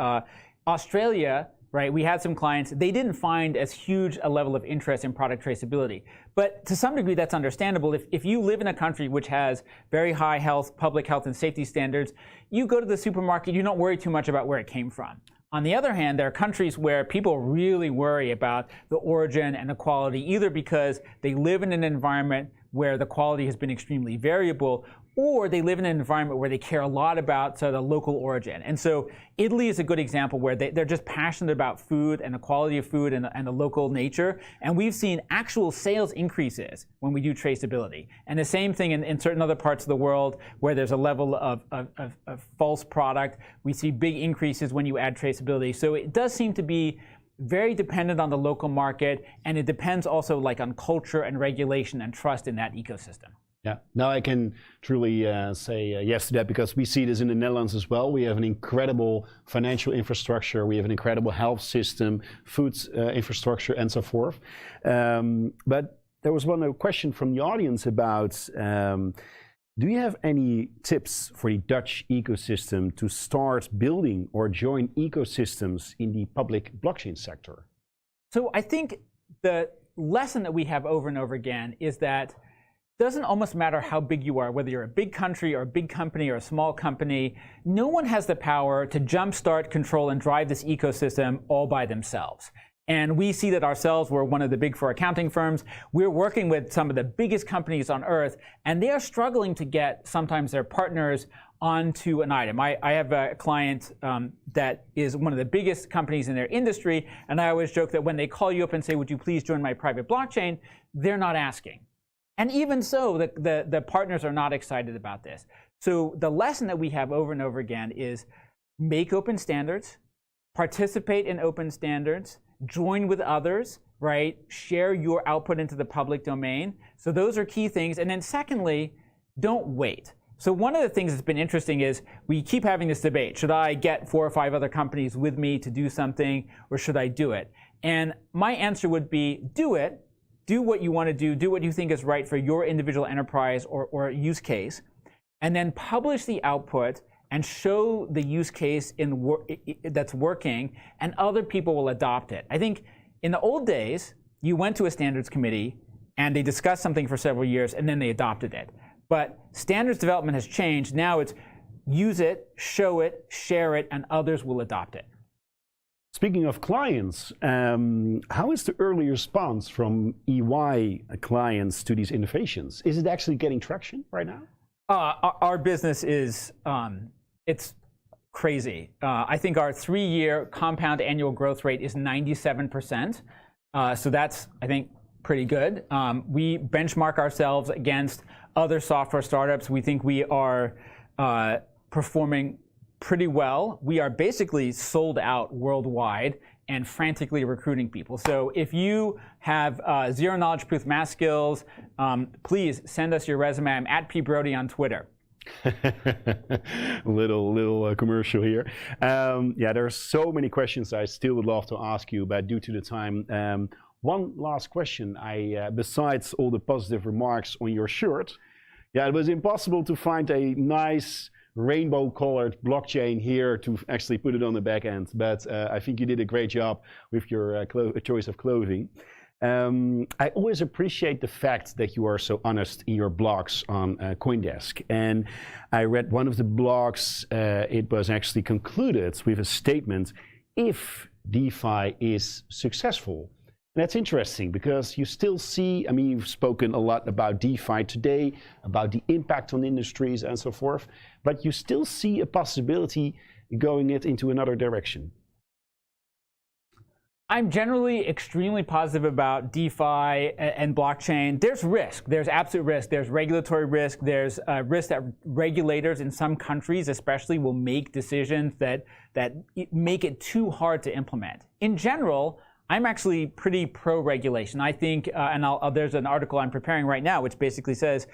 Australia. Right, we had some clients, they didn't find as huge a level of interest in product traceability. But to some degree, that's understandable. If you live in a country which has very high public health and safety standards, you go to the supermarket, you don't worry too much about where it came from. On the other hand, there are countries where people really worry about the origin and the quality, either because they live in an environment where the quality has been extremely variable, or they live in an environment where they care a lot about the local origin. And so Italy is a good example where they're just passionate about food and the quality of food and the local nature. And we've seen actual sales increases when we do traceability. And the same thing in certain other parts of the world where there's a level of false product. We see big increases when you add traceability. So it does seem to be very dependent on the local market, and it depends also on culture and regulation and trust in that ecosystem. Yeah, now I can truly say yes to that, because we see this in the Netherlands as well. We have an incredible financial infrastructure, we have an incredible health system, food infrastructure, and so forth. But there was one question from the audience about, do you have any tips for the Dutch ecosystem to start building or join ecosystems in the public blockchain sector? So I think the lesson that we have over and over again is that it doesn't almost matter how big you are, whether you're a big country or a big company or a small company, no one has the power to jumpstart, control, and drive this ecosystem all by themselves. And we see that ourselves. We're one of the big four accounting firms. We're working with some of the biggest companies on earth, and they are struggling to get sometimes their partners onto an item. I have a client that is one of the biggest companies in their industry, and I always joke that when they call you up and say, would you please join my private blockchain, they're not asking. And even so, the partners are not excited about this. So the lesson that we have over and over again is make open standards, participate in open standards, join with others, right? Share your output into the public domain. So those are key things. And then secondly, don't wait. So one of the things that's been interesting is we keep having this debate. Should I get 4 or 5 other companies with me to do something, or should I do it? And my answer would be do it. Do what you want to do what you think is right for your individual enterprise or use case, and then publish the output and show the use case that's working, and other people will adopt it. I think in the old days, you went to a standards committee and they discussed something for several years and then they adopted it. But standards development has changed. Now it's use it, show it, share it, and others will adopt it. Speaking of clients, how is the early response from EY clients to these innovations? Is it actually getting traction right now? Our business is, it's crazy. I think our 3-year compound annual growth rate is 97%. So that's, I think, pretty good. We benchmark ourselves against other software startups. We think we are performing pretty well. We are basically sold out worldwide and frantically recruiting people. So if you have zero knowledge proof math skills, please send us your resume. I'm at P. Brody on Twitter. little commercial here. Yeah, there are so many questions I still would love to ask you, but due to the time, one last question. Besides all the positive remarks on your shirt, yeah, it was impossible to find a nice rainbow-colored blockchain here to actually put it on the back end, but I think you did a great job with your choice of clothing. I always appreciate the fact that you are so honest in your blogs on CoinDesk. And I read one of the blogs, it was actually concluded with a statement, if DeFi is successful. And that's interesting because you still see, I mean, you've spoken a lot about DeFi today, about the impact on industries and so forth, but you still see a possibility going it into another direction. I'm generally extremely positive about DeFi and blockchain. There's risk. There's absolute risk. There's regulatory risk. There's risk that regulators in some countries especially will make decisions that make it too hard to implement. In general, I'm actually pretty pro-regulation. I think, and there's an article I'm preparing right now which basically says,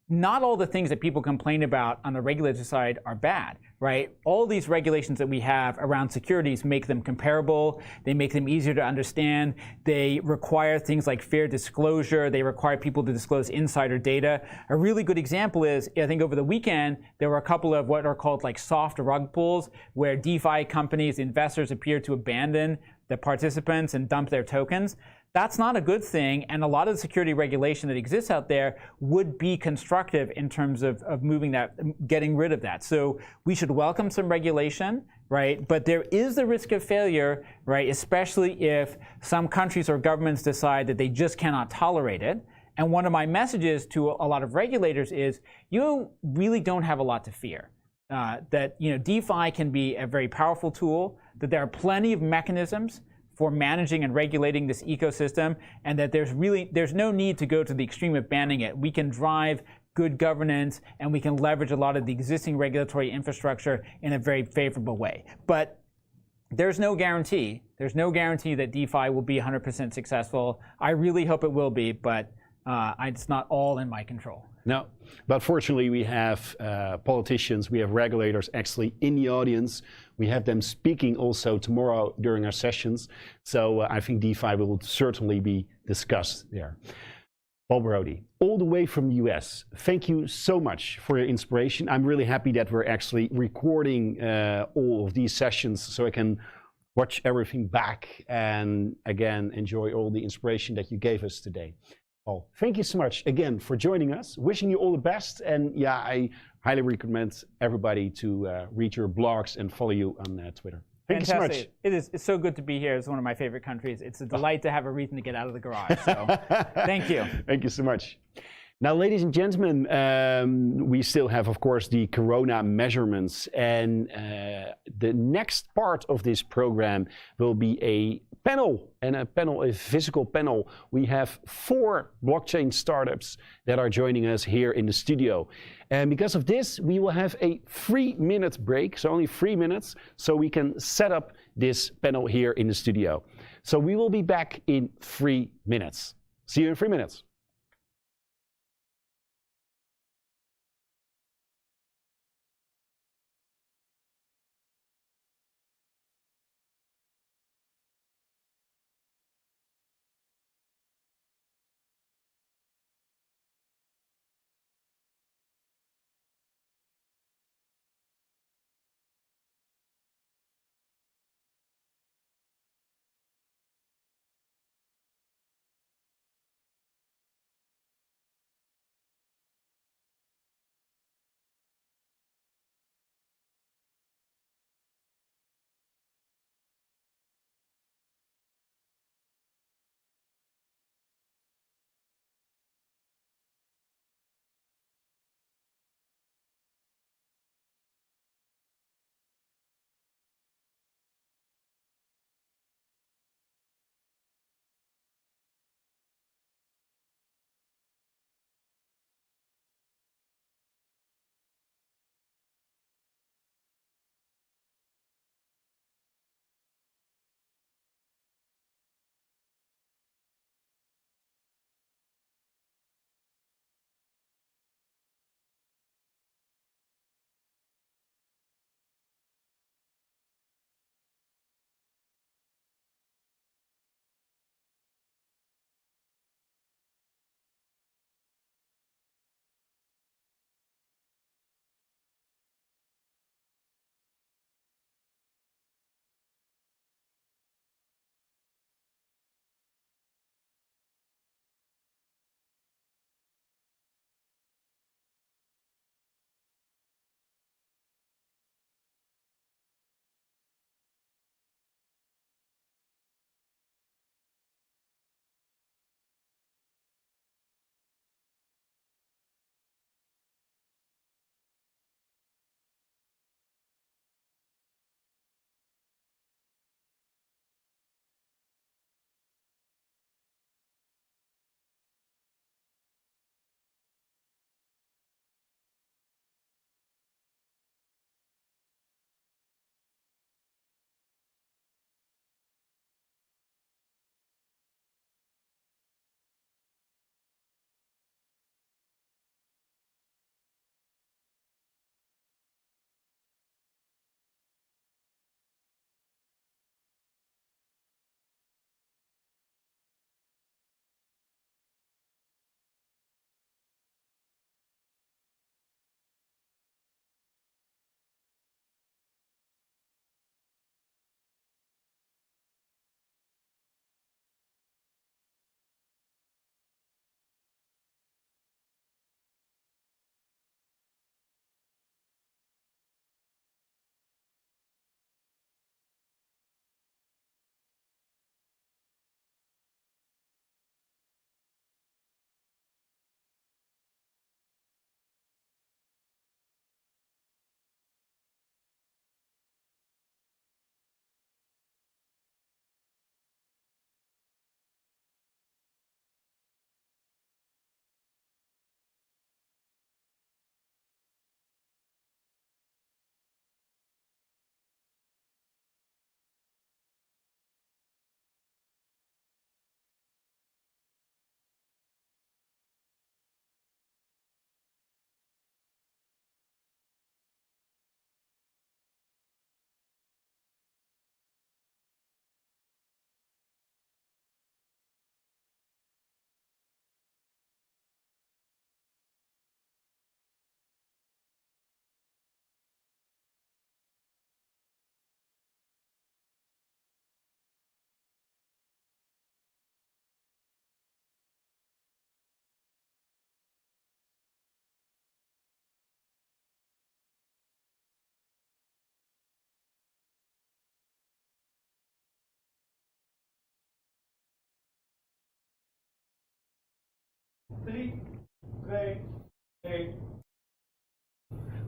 not all the things that people complain about on the regulatory side are bad, right? All these regulations that we have around securities make them comparable. They make them easier to understand. They require things like fair disclosure. They require people to disclose insider data. A really good example is, I think over the weekend, there were a couple of what are called like soft rug pulls, where DeFi companies, investors appear to abandon the participants and dump their tokens. That's not a good thing, and a lot of the security regulation that exists out there would be constructive in terms of moving that, getting rid of that. So we should welcome some regulation, right? But there is the risk of failure, right? Especially if some countries or governments decide that they just cannot tolerate it. And one of my messages to a lot of regulators is, you really don't have a lot to fear. That DeFi can be a very powerful tool, that there are plenty of mechanisms for managing and regulating this ecosystem, and that there's no need to go to the extreme of banning it. We can drive good governance, and we can leverage a lot of the existing regulatory infrastructure in a very favorable way. But there's no guarantee. There's no guarantee that DeFi will be 100% successful. I really hope it will be, but it's not all in my control. No, but fortunately we have politicians, we have regulators actually in the audience. We have them speaking also tomorrow during our sessions. So I think DeFi will certainly be discussed there. Paul Brody, all the way from the US, thank you so much for your inspiration. I'm really happy that we're actually recording all of these sessions so I can watch everything back and again enjoy all the inspiration that you gave us today. Paul, thank you so much again for joining us. Wishing you all the best, and yeah, I highly recommend everybody to read your blogs and follow you on Twitter. Thank Fantastic. you so much. It's so good to be here. It's one of my favorite countries. It's a delight to have a reason to get out of the garage. So thank you. Thank you so much. Now, ladies and gentlemen, we still have, of course, the Corona measurements, and the next part of this program will be a panel, and a physical panel. We have 4 blockchain startups that are joining us here in the studio. And because of this, we will have a 3-minute break, so only 3 minutes, so we can set up this panel here in the studio. So we will be back in 3 minutes. See you in 3 minutes.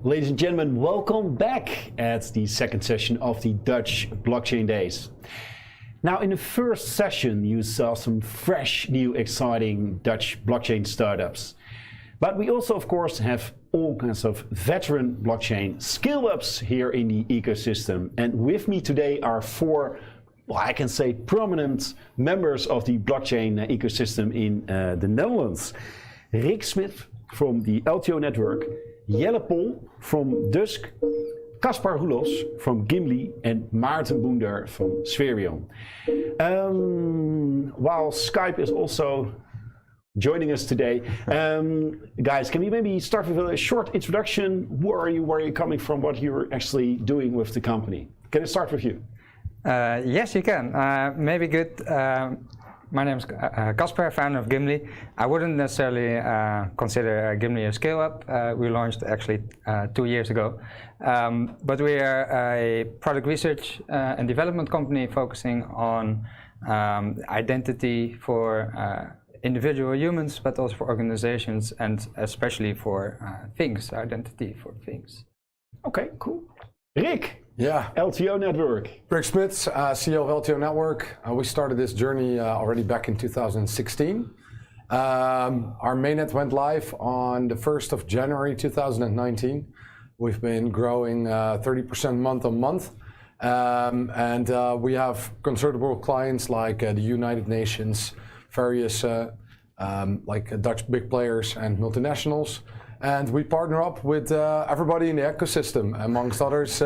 Ladies and gentlemen, welcome back at the second session of the Dutch Blockchain Days. Now, in the first session, you saw some fresh, new, exciting Dutch blockchain startups. But we also, of course, have all kinds of veteran blockchain scale-ups here in the ecosystem. And with me today are four, well, I can say, prominent members of the blockchain ecosystem in the Netherlands. Rick Smith from the LTO network, Jelle Pol from Dusk, Kaspar Roelos from Gimli, and Maarten Boender from Spherion. While Skype is also joining us today, guys, can we maybe start with a short introduction? Where are you coming from, what you're actually doing with the company? Can I start with you? Yes, you can. Maybe good. My name is Kaspar, founder of Gimli. I wouldn't necessarily consider Gimli a scale-up. We launched actually 2 years ago. But we are a product research and development company focusing on identity for individual humans, but also for organizations, and especially for things, identity for things. Okay, cool. Rick. Yeah. LTO Network. Rick Smith, CEO of LTO Network. We started this journey already back in 2016. Our mainnet went live on the 1st of January 2019. We've been growing 30% month on month. And we have considerable clients like the United Nations, various like Dutch big players and multinationals. And we partner up with everybody in the ecosystem, amongst others,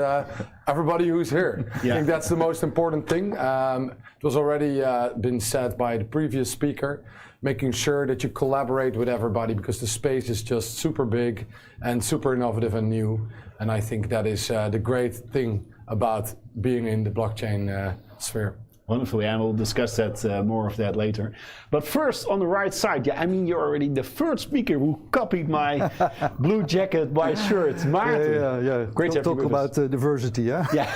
everybody who's here. Yeah. I think that's the most important thing. It was already been said by the previous speaker, making sure that you collaborate with everybody because the space is just super big and super innovative and new. And I think that is the great thing about being in the blockchain sphere. Wonderful, and we'll discuss that more of that later. But first, on the right side, yeah, I mean, you're already the third speaker who copied my blue jacket, white shirt, Maarten. Yeah. Great to talk about diversity, yeah? Yeah.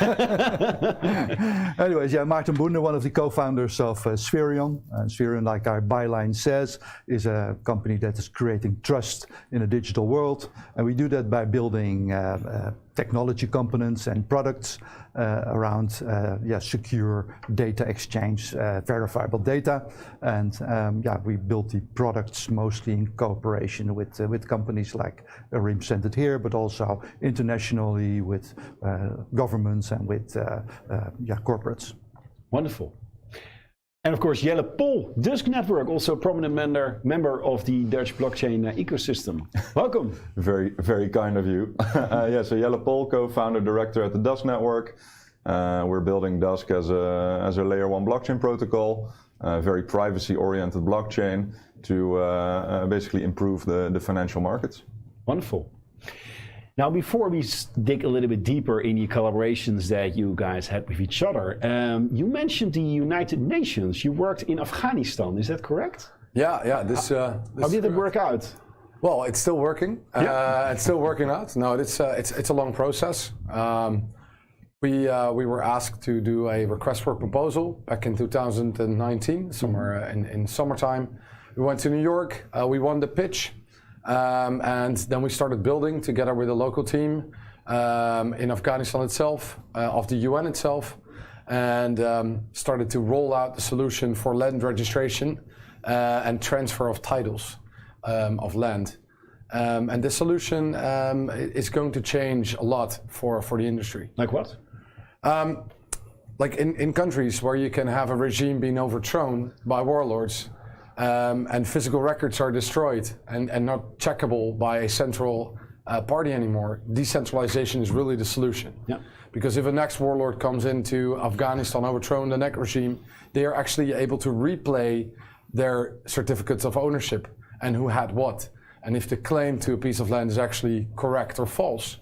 Anyways, yeah, Maarten Boender, one of the co-founders of Spherion. Spherion, like our byline says, is a company that is creating trust in a digital world. And we do that by building technology components and products around secure data exchange, verifiable data, and we built the products mostly in cooperation with companies like represented here, but also internationally with governments and with corporates. Wonderful. And of course, Jelle Pol, Dusk Network, also a prominent member of the Dutch blockchain ecosystem. Welcome. Very, very kind of you. So Jelle Pol, co-founder, director at the Dusk Network. We're building Dusk as a layer 1 blockchain protocol, very privacy-oriented blockchain to basically improve the financial markets. Wonderful. Now, before we dig a little bit deeper in the collaborations that you guys had with each other, you mentioned the United Nations. You worked in Afghanistan, is that correct? Yeah. How did it work out? Well, it's still working. It's still working out. No, it's a long process. We were asked to do a request for proposal back in 2019, somewhere in summertime. We went to New York. We won the pitch. And then we started building together with a local team in Afghanistan itself, of the UN itself, and started to roll out the solution for land registration and transfer of titles of land. And this solution is going to change a lot for the industry. Like what? Like in countries where you can have a regime being overthrown by warlords, and physical records are destroyed and not checkable by a central party anymore, decentralization is really the solution. Yeah. Because if a next warlord comes into Afghanistan, overthrowing the next regime, they are actually able to replay their certificates of ownership and who had what, and if the claim to a piece of land is actually correct or false.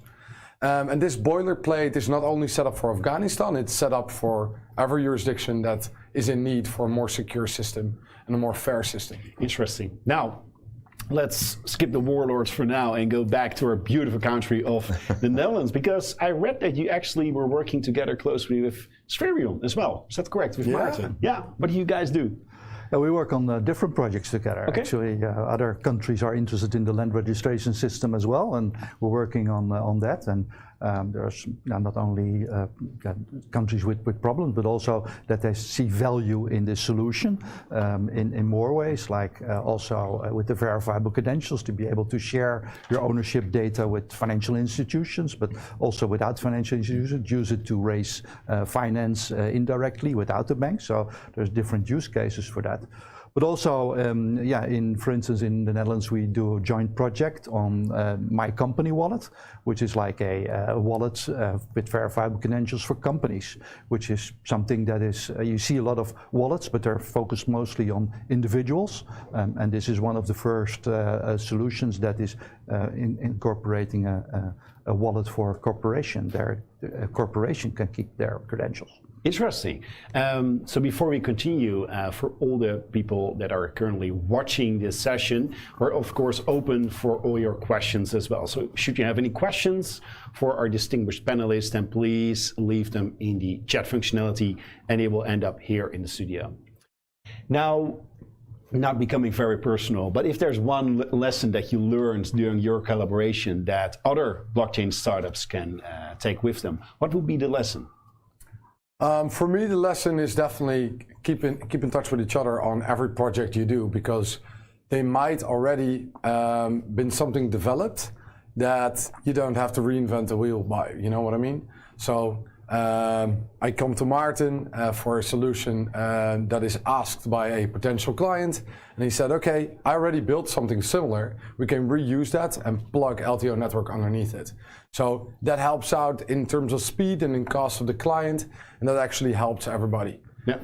And this boilerplate is not only set up for Afghanistan, it's set up for every jurisdiction that is in need for a more secure system and a more fair system. Interesting. Now, let's skip the warlords for now and go back to our beautiful country of the Netherlands, because I read that you actually were working together closely with Spherion as well. Is that correct? With Maarten? Yeah. What do you guys do? We work on different projects together. Okay. Actually, other countries are interested in the land registration system as well, and we're working on that. And there's not only countries with problems, but also that they see value in this solution in more ways, like also with the verifiable credentials, to be able to share your ownership data with financial institutions, but also without financial institutions, use it to raise finance indirectly without the bank. So there's different use cases for that. But also, for instance, in the Netherlands, we do a joint project on My Company Wallet, which is like a wallet with verifiable credentials for companies, which is something that is, you see a lot of wallets, but they're focused mostly on individuals. And this is one of the first solutions that is incorporating a wallet for a corporation. A corporation can keep their credentials. Interesting. So before we continue, for all the people that are currently watching this session, we're of course open for all your questions as well. So should you have any questions for our distinguished panelists, then please leave them in the chat functionality and it will end up here in the studio. Now, not becoming very personal, but if there's one lesson that you learned during your collaboration that other blockchain startups can take with them, what would be the lesson? For me, the lesson is definitely keep in touch with each other on every project you do, because they might already been something developed that you don't have to reinvent the wheel by. You know what I mean? So I come to Martin for a solution that is asked by a potential client, and he said, "Okay, I already built something similar. We can reuse that and plug LTO network underneath it." So that helps out in terms of speed and in cost of the client, and that actually helps everybody. Yeah.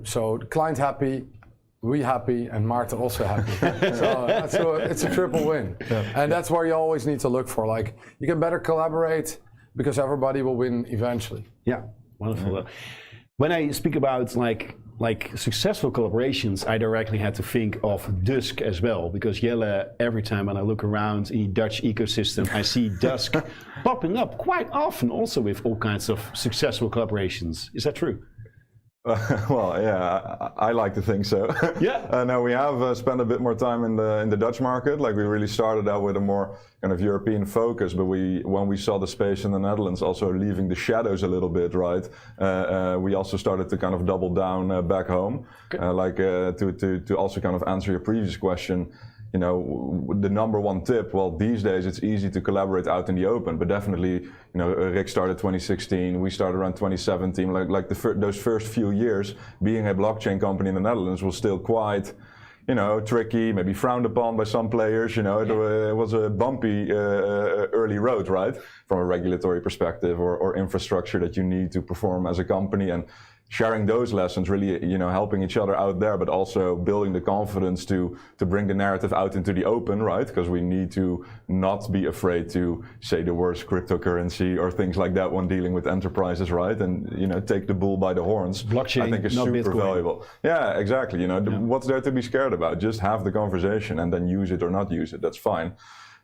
So the client happy, we happy, and Martin also happy. So it's a triple win. Yeah. And that's where you always need to look for. Like, you can better collaborate because everybody will win eventually. Yeah, wonderful. Yeah. When I speak about like successful collaborations, I directly had to think of Dusk as well, because Jelle, every time when I look around in the Dutch ecosystem, I see Dusk popping up quite often also with all kinds of successful collaborations. Is that true? Well, yeah, I like to think so. Yeah. Now we have spent a bit more time in the Dutch market. Like, we really started out with a more kind of European focus, but when we saw the space in the Netherlands also leaving the shadows a little bit, right? We also started to kind of double down back home, to also kind of answer your previous question. You know, the number one tip, well, these days it's easy to collaborate out in the open, but definitely, you know, Rick started 2016, we started around 2017, those first few years, being a blockchain company in the Netherlands was still quite, you know, tricky, maybe frowned upon by some players, you know, it was a bumpy early road, right? From a regulatory perspective or infrastructure that you need to perform as a company, and sharing those lessons, really, you know, helping each other out there, but also building the confidence to bring the narrative out into the open, right? Because we need to not be afraid to say the worst cryptocurrency or things like that when dealing with enterprises, right? And, you know, take the bull by the horns. Blockchain, I think is not super Bitcoin. valuable. Yeah, exactly. You know, what's there to be scared about? Just have the conversation and then use it or not use it. That's fine.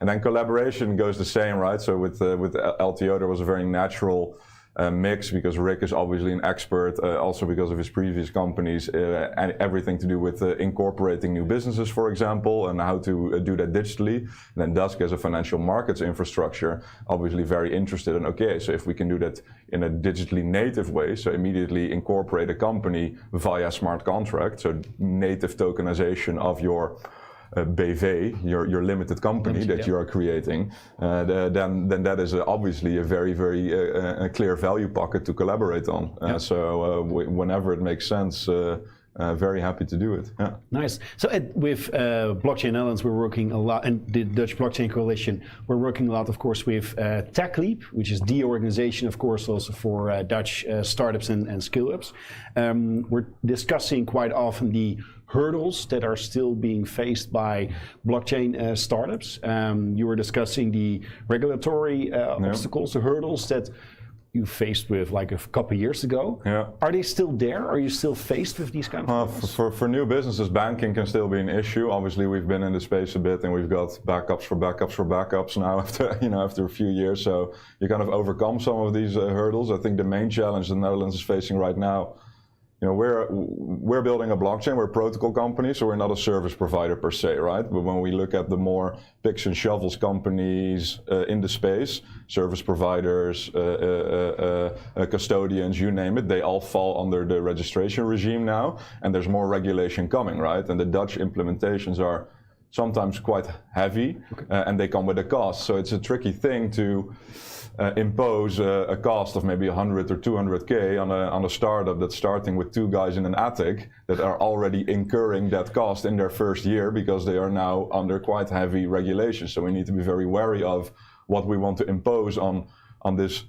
And then collaboration goes the same, right? So with LTO, there was a very natural mix, because Rick is obviously an expert, also because of his previous companies, and everything to do with incorporating new businesses, for example, and how to do that digitally. And then Dusk, as a financial markets infrastructure, obviously very interested in, okay, so if we can do that in a digitally native way, so immediately incorporate a company via smart contract, so native tokenization of your BV, your limited company that you are creating, then that is obviously a very, very clear value pocket to collaborate on. So whenever it makes sense, very happy to do it. Yeah. Nice. So with Blockchain Netherlands, we're working a lot, and the Dutch Blockchain Coalition, we're working a lot, of course, with TechLeap, which is the organization, of course, also for Dutch startups and scale-ups. We're discussing quite often the hurdles that are still being faced by blockchain startups. You were discussing the regulatory obstacles, the hurdles that you faced with like a couple of years ago. Yeah. Are they still there? Are you still faced with these kind of hurdles? For new businesses, banking can still be an issue. Obviously, we've been in the space a bit, and we've got backups for backups for backups now after a few years. So you kind of overcome some of these hurdles. I think the main challenge the Netherlands is facing right now you know, we're building a blockchain, we're a protocol company, so we're not a service provider per se, right? But when we look at the more picks and shovels companies in the space, service providers, custodians, you name it, they all fall under the registration regime now, and there's more regulation coming, right? And the Dutch implementations are sometimes quite heavy, and they come with a cost. So it's a tricky thing to impose a cost of maybe 100 or 200K on a startup that's starting with 2 guys in an attic that are already incurring that cost in their first year because they are now under quite heavy regulations. So we need to be very wary of what we want to impose on this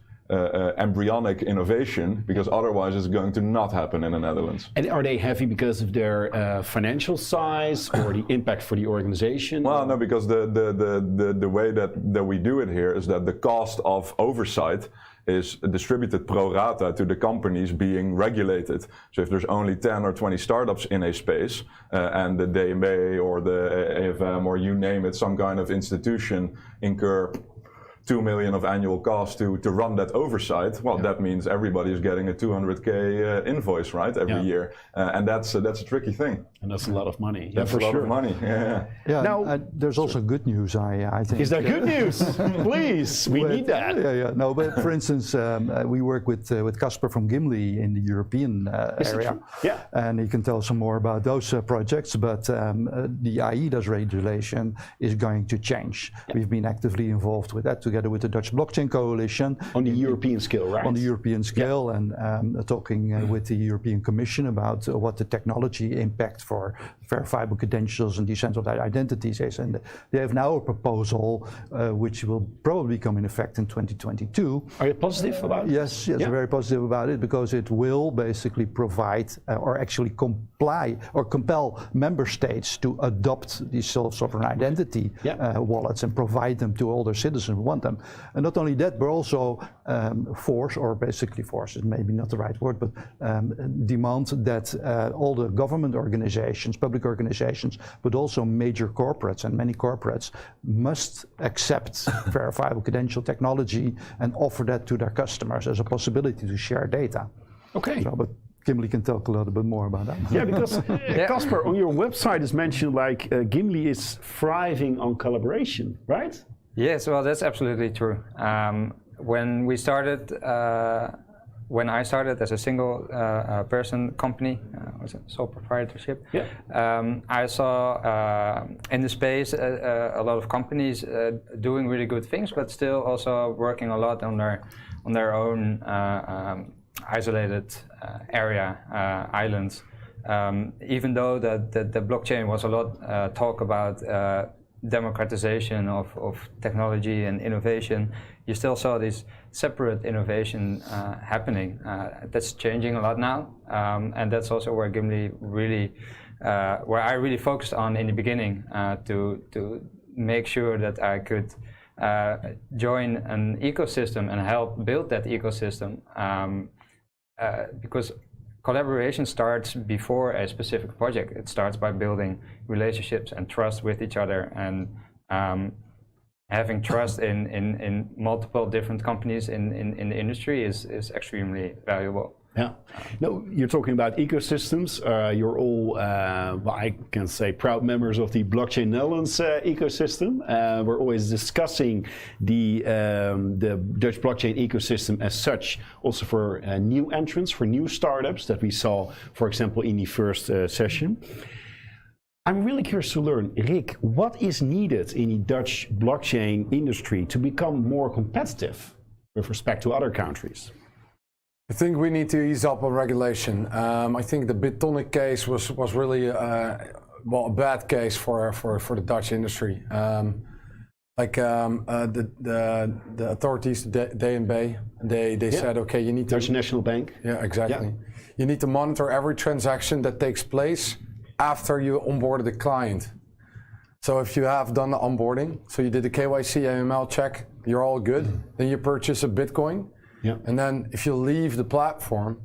embryonic innovation, because otherwise it's going to not happen in the Netherlands. And are they heavy because of their financial size or the impact for the organization? Well, no, because the way that we do it here is that the cost of oversight is distributed pro rata to the companies being regulated. So if there's only 10 or 20 startups in a space, and the DNB or the AFM or you name it, some kind of institution incur 2 million of annual cost to run that oversight, well, that means everybody is getting a 200K invoice, right, every year. And that's a tricky thing. And that's a lot of money. That's a lot of money, Yeah, now, there's also good news, I think. Is that good news? Please, we need that. Yeah. No, but for instance, we work with Casper from Gimli in the European area. Yeah. And he can tell some more about those projects, but the AIDA's regulation is going to change. Yeah. We've been actively involved with that together with the Dutch Blockchain Coalition. On the European scale, right? On the European scale, and talking with the European Commission about what the technology impact for verifiable credentials and decentralized identities is. And they have now a proposal which will probably come in effect in 2022. Are you positive about it? Yes, very positive about it, because it will basically provide or actually comply or compel member states to adopt these self-sovereign identity wallets and provide them to all their citizens who want them. And not only that, but also force is maybe not the right word, but demand that all the government organizations, public organizations, but also major corporates, and many corporates must accept verifiable credential technology and offer that to their customers as a possibility to share data. Okay. So, but Gimli can talk a little bit more about that. Yeah, because Casper, on your website is mentioned like Gimli is thriving on collaboration, right? Yes, well, that's absolutely true. When we started, when I started as a single person company, was sole proprietorship, I saw in the space a lot of companies doing really good things, but still also working a lot on their own isolated islands. Even though the blockchain was a lot talk about democratization of technology and innovation, you still saw this separate innovation happening. That's changing a lot now, and that's also where Gimli really, where I really focused on in the beginning to make sure that I could join an ecosystem and help build that ecosystem, because collaboration starts before a specific project. It starts by building relationships and trust with each other, and having trust in multiple different companies in the industry is extremely valuable. Yeah. No, you're talking about ecosystems. You're all, I can say, proud members of the Blockchain Netherlands ecosystem. We're always discussing the Dutch blockchain ecosystem as such, also for new entrants, for new startups that we saw, for example, in the first session. I'm really curious to learn, Rick, what is needed in the Dutch blockchain industry to become more competitive with respect to other countries? I think we need to ease up on regulation. I think the BitTonic case was really a bad case for the Dutch industry. The authorities, the DNB, they said, okay, you need to... Dutch National Bank. Yeah, exactly. Yeah. You need to monitor every transaction that takes place after you onboarded the client. So if you have done the onboarding, so you did the KYC, AML check, you're all good, then you purchase a Bitcoin. Yeah. And then if you leave the platform,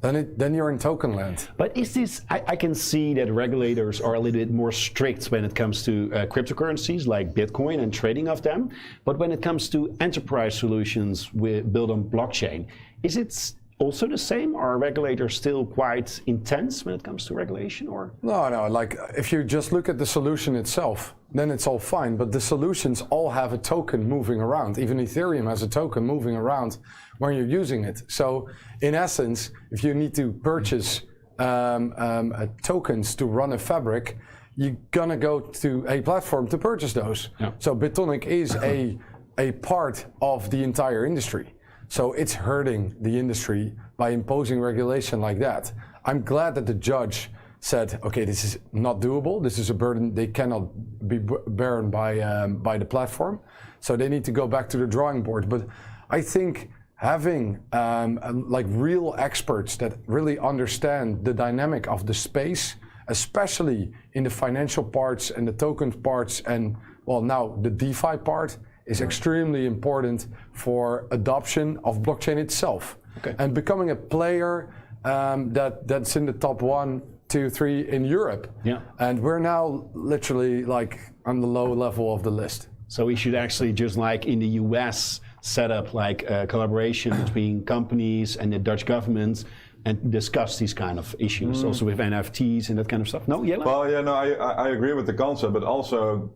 then you're in token land. But is this, I can see that regulators are a little bit more strict when it comes to cryptocurrencies like Bitcoin and trading of them. But when it comes to enterprise solutions built on blockchain, is it also the same? Are regulators still quite intense when it comes to regulation, or? No, like if you just look at the solution itself, then it's all fine, but the solutions all have a token moving around. Even Ethereum has a token moving around when you're using it. So in essence, if you need to purchase tokens to run a fabric, you're gonna go to a platform to purchase those. Yeah. So Bitonic is a part of the entire industry. So it's hurting the industry by imposing regulation like that. I'm glad that the judge said, okay, this is not doable. This is a burden they cannot be borne by the platform. So they need to go back to the drawing board. But I think having like real experts that really understand the dynamic of the space, especially in the financial parts and the token parts and, well, now the DeFi part, is extremely important for adoption of blockchain itself. Okay. And becoming a player that's in the top 1, 2, 3 in Europe. Yeah. And we're now literally like on the low level of the list. So we should actually, just like in the US, set up like a collaboration between companies and the Dutch government and discuss these kind of issues, also with NFTs and that kind of stuff. No, Jelle? Well, yeah, no, I agree with the concept, but also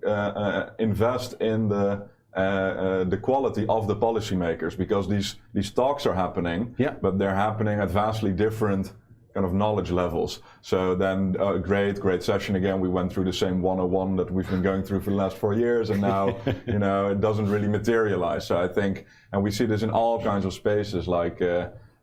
invest in the quality of the policymakers, because these talks are happening, but they're happening at vastly different kind of knowledge levels. So then, great session again. We went through the same 101 that we've been going through for the last 4 years, and now it doesn't really materialize. So I think, and we see this in all kinds of spaces, like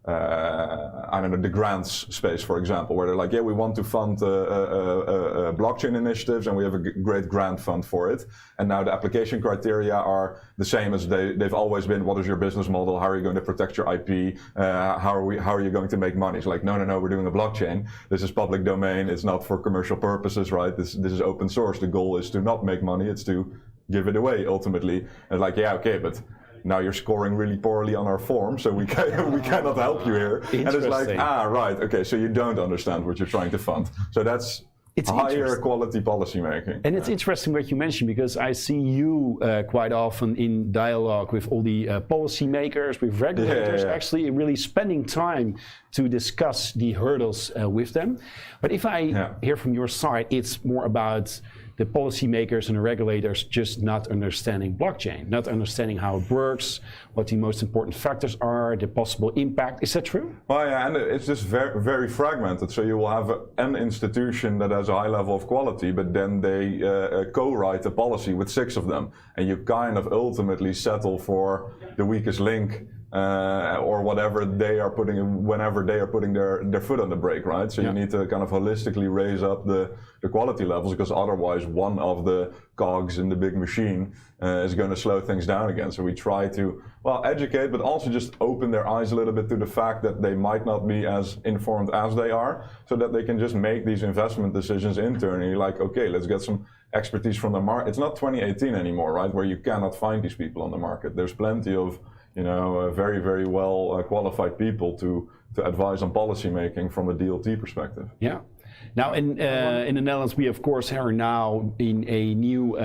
I don't know, the grants space, for example, where they're like, yeah, we want to fund blockchain initiatives, and we have a great grant fund for it. And now the application criteria are the same as they've always been. What is your business model? How are you going to protect your IP? How are you going to make money? It's like, no, we're doing a blockchain. This is public domain. It's not for commercial purposes, right? This is open source. The goal is to not make money. It's to give it away ultimately. And like, yeah, okay, but now you're scoring really poorly on our form, so we cannot help you here. And it's like, right, okay, so you don't understand what you're trying to fund. So that's higher quality policy making. And it's interesting what you mentioned, because I see you quite often in dialogue with all the policymakers, with regulators, actually really spending time to discuss the hurdles with them. But if I hear from your side, it's more about the policymakers and the regulators just not understanding blockchain, not understanding how it works, what the most important factors are, the possible impact. Is that true? Well, yeah, and it's just very, very fragmented. So you will have an institution that has a high level of quality, but then they co-write a policy with 6 of them. And you kind of ultimately settle for the weakest link, or whatever they are putting, whenever they are putting their foot on the brake, right? So you need to kind of holistically raise up the quality levels, because otherwise one of the cogs in the big machine is going to slow things down again. So we try to, well, educate, but also just open their eyes a little bit to the fact that they might not be as informed as they are, so that they can just make these investment decisions internally, like, okay, let's get some expertise from the market. It's not 2018 anymore, right, where you cannot find these people on the market. There's plenty of very, very well qualified people to advise on policy making from a DLT perspective. Yeah. Now, in the Netherlands, we of course are now in a new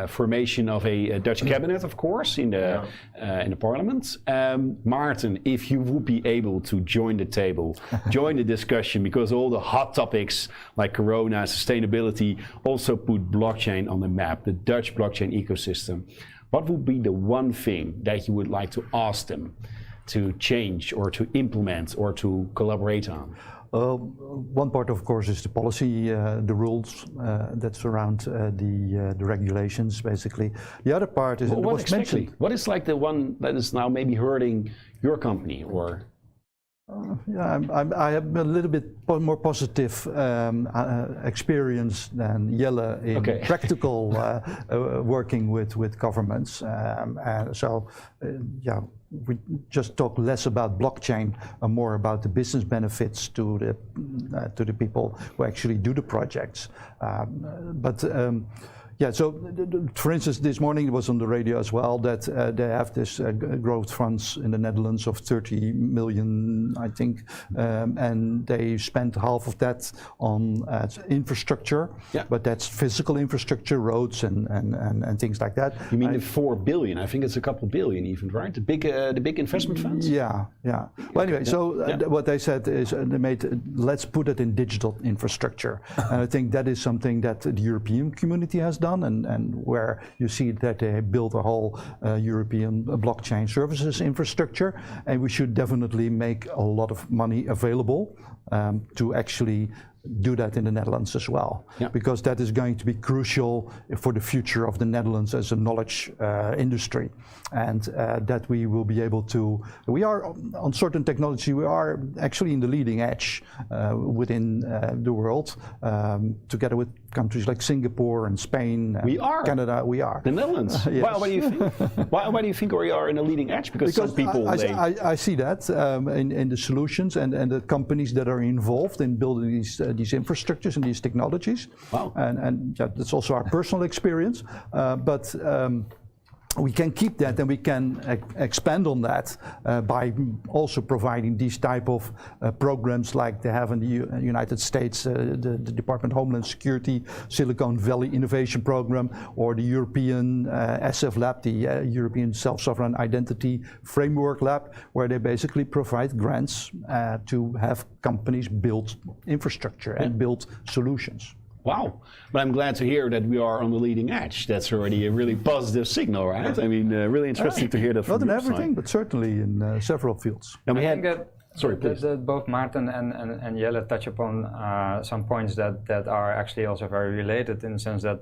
formation of a Dutch cabinet, of course, in the parliament. Maarten, if you would be able to join the table, join the discussion, because all the hot topics like Corona, sustainability, also put blockchain on the map, the Dutch blockchain ecosystem. What would be the one thing that you would like to ask them to change or to implement or to collaborate on? One part, of course, is the policy, the rules that surround the regulations, basically. The other part is what exactly? What is like the one that is now maybe hurting your company, or? I have a little bit more positive experience than Jelle in practical working with governments. We just talk less about blockchain and more about the business benefits to the people who actually do the projects. Yeah, so for instance, this morning it was on the radio as well that they have this growth funds in the Netherlands of 30 million, I think, and they spent half of that on infrastructure, but that's physical infrastructure, roads and things like that. You mean the 4 billion? I think it's a couple billion even, right? The big investment funds? Yeah. Well, anyway, what they said is let's put it in digital infrastructure. And I think that is something that the European community has done, and where you see that they built a whole European blockchain services infrastructure, and we should definitely make a lot of money available to actually do that in the Netherlands as well, because that is going to be crucial for the future of the Netherlands as a knowledge industry, and that we will be able to. We are on certain technology. We are actually in the leading edge within the world, together with countries like Singapore and Spain. And we are Canada. We are the Netherlands. Yes. Why do you think? Why do you think we are in the leading edge? Because some people I see that in the solutions and the companies that are involved in building these infrastructures and these technologies. Wow. And that's also our personal experience. But we can keep that, and we can expand on that by also providing these type of programs like they have in the United States, the Department of Homeland Security Silicon Valley Innovation Program, or the European SF Lab, the European Self-Sovereign Identity Framework Lab, where they basically provide grants to have companies build infrastructure and build solutions. Wow, but I'm glad to hear that we are on the leading edge. That's already a really positive signal, right? I mean, really interesting to hear that from Not in your everything, side. but certainly in several fields. And we I had, think that, sorry, please. that both Maarten and Jelle touch upon some points that are actually also very related, in the sense that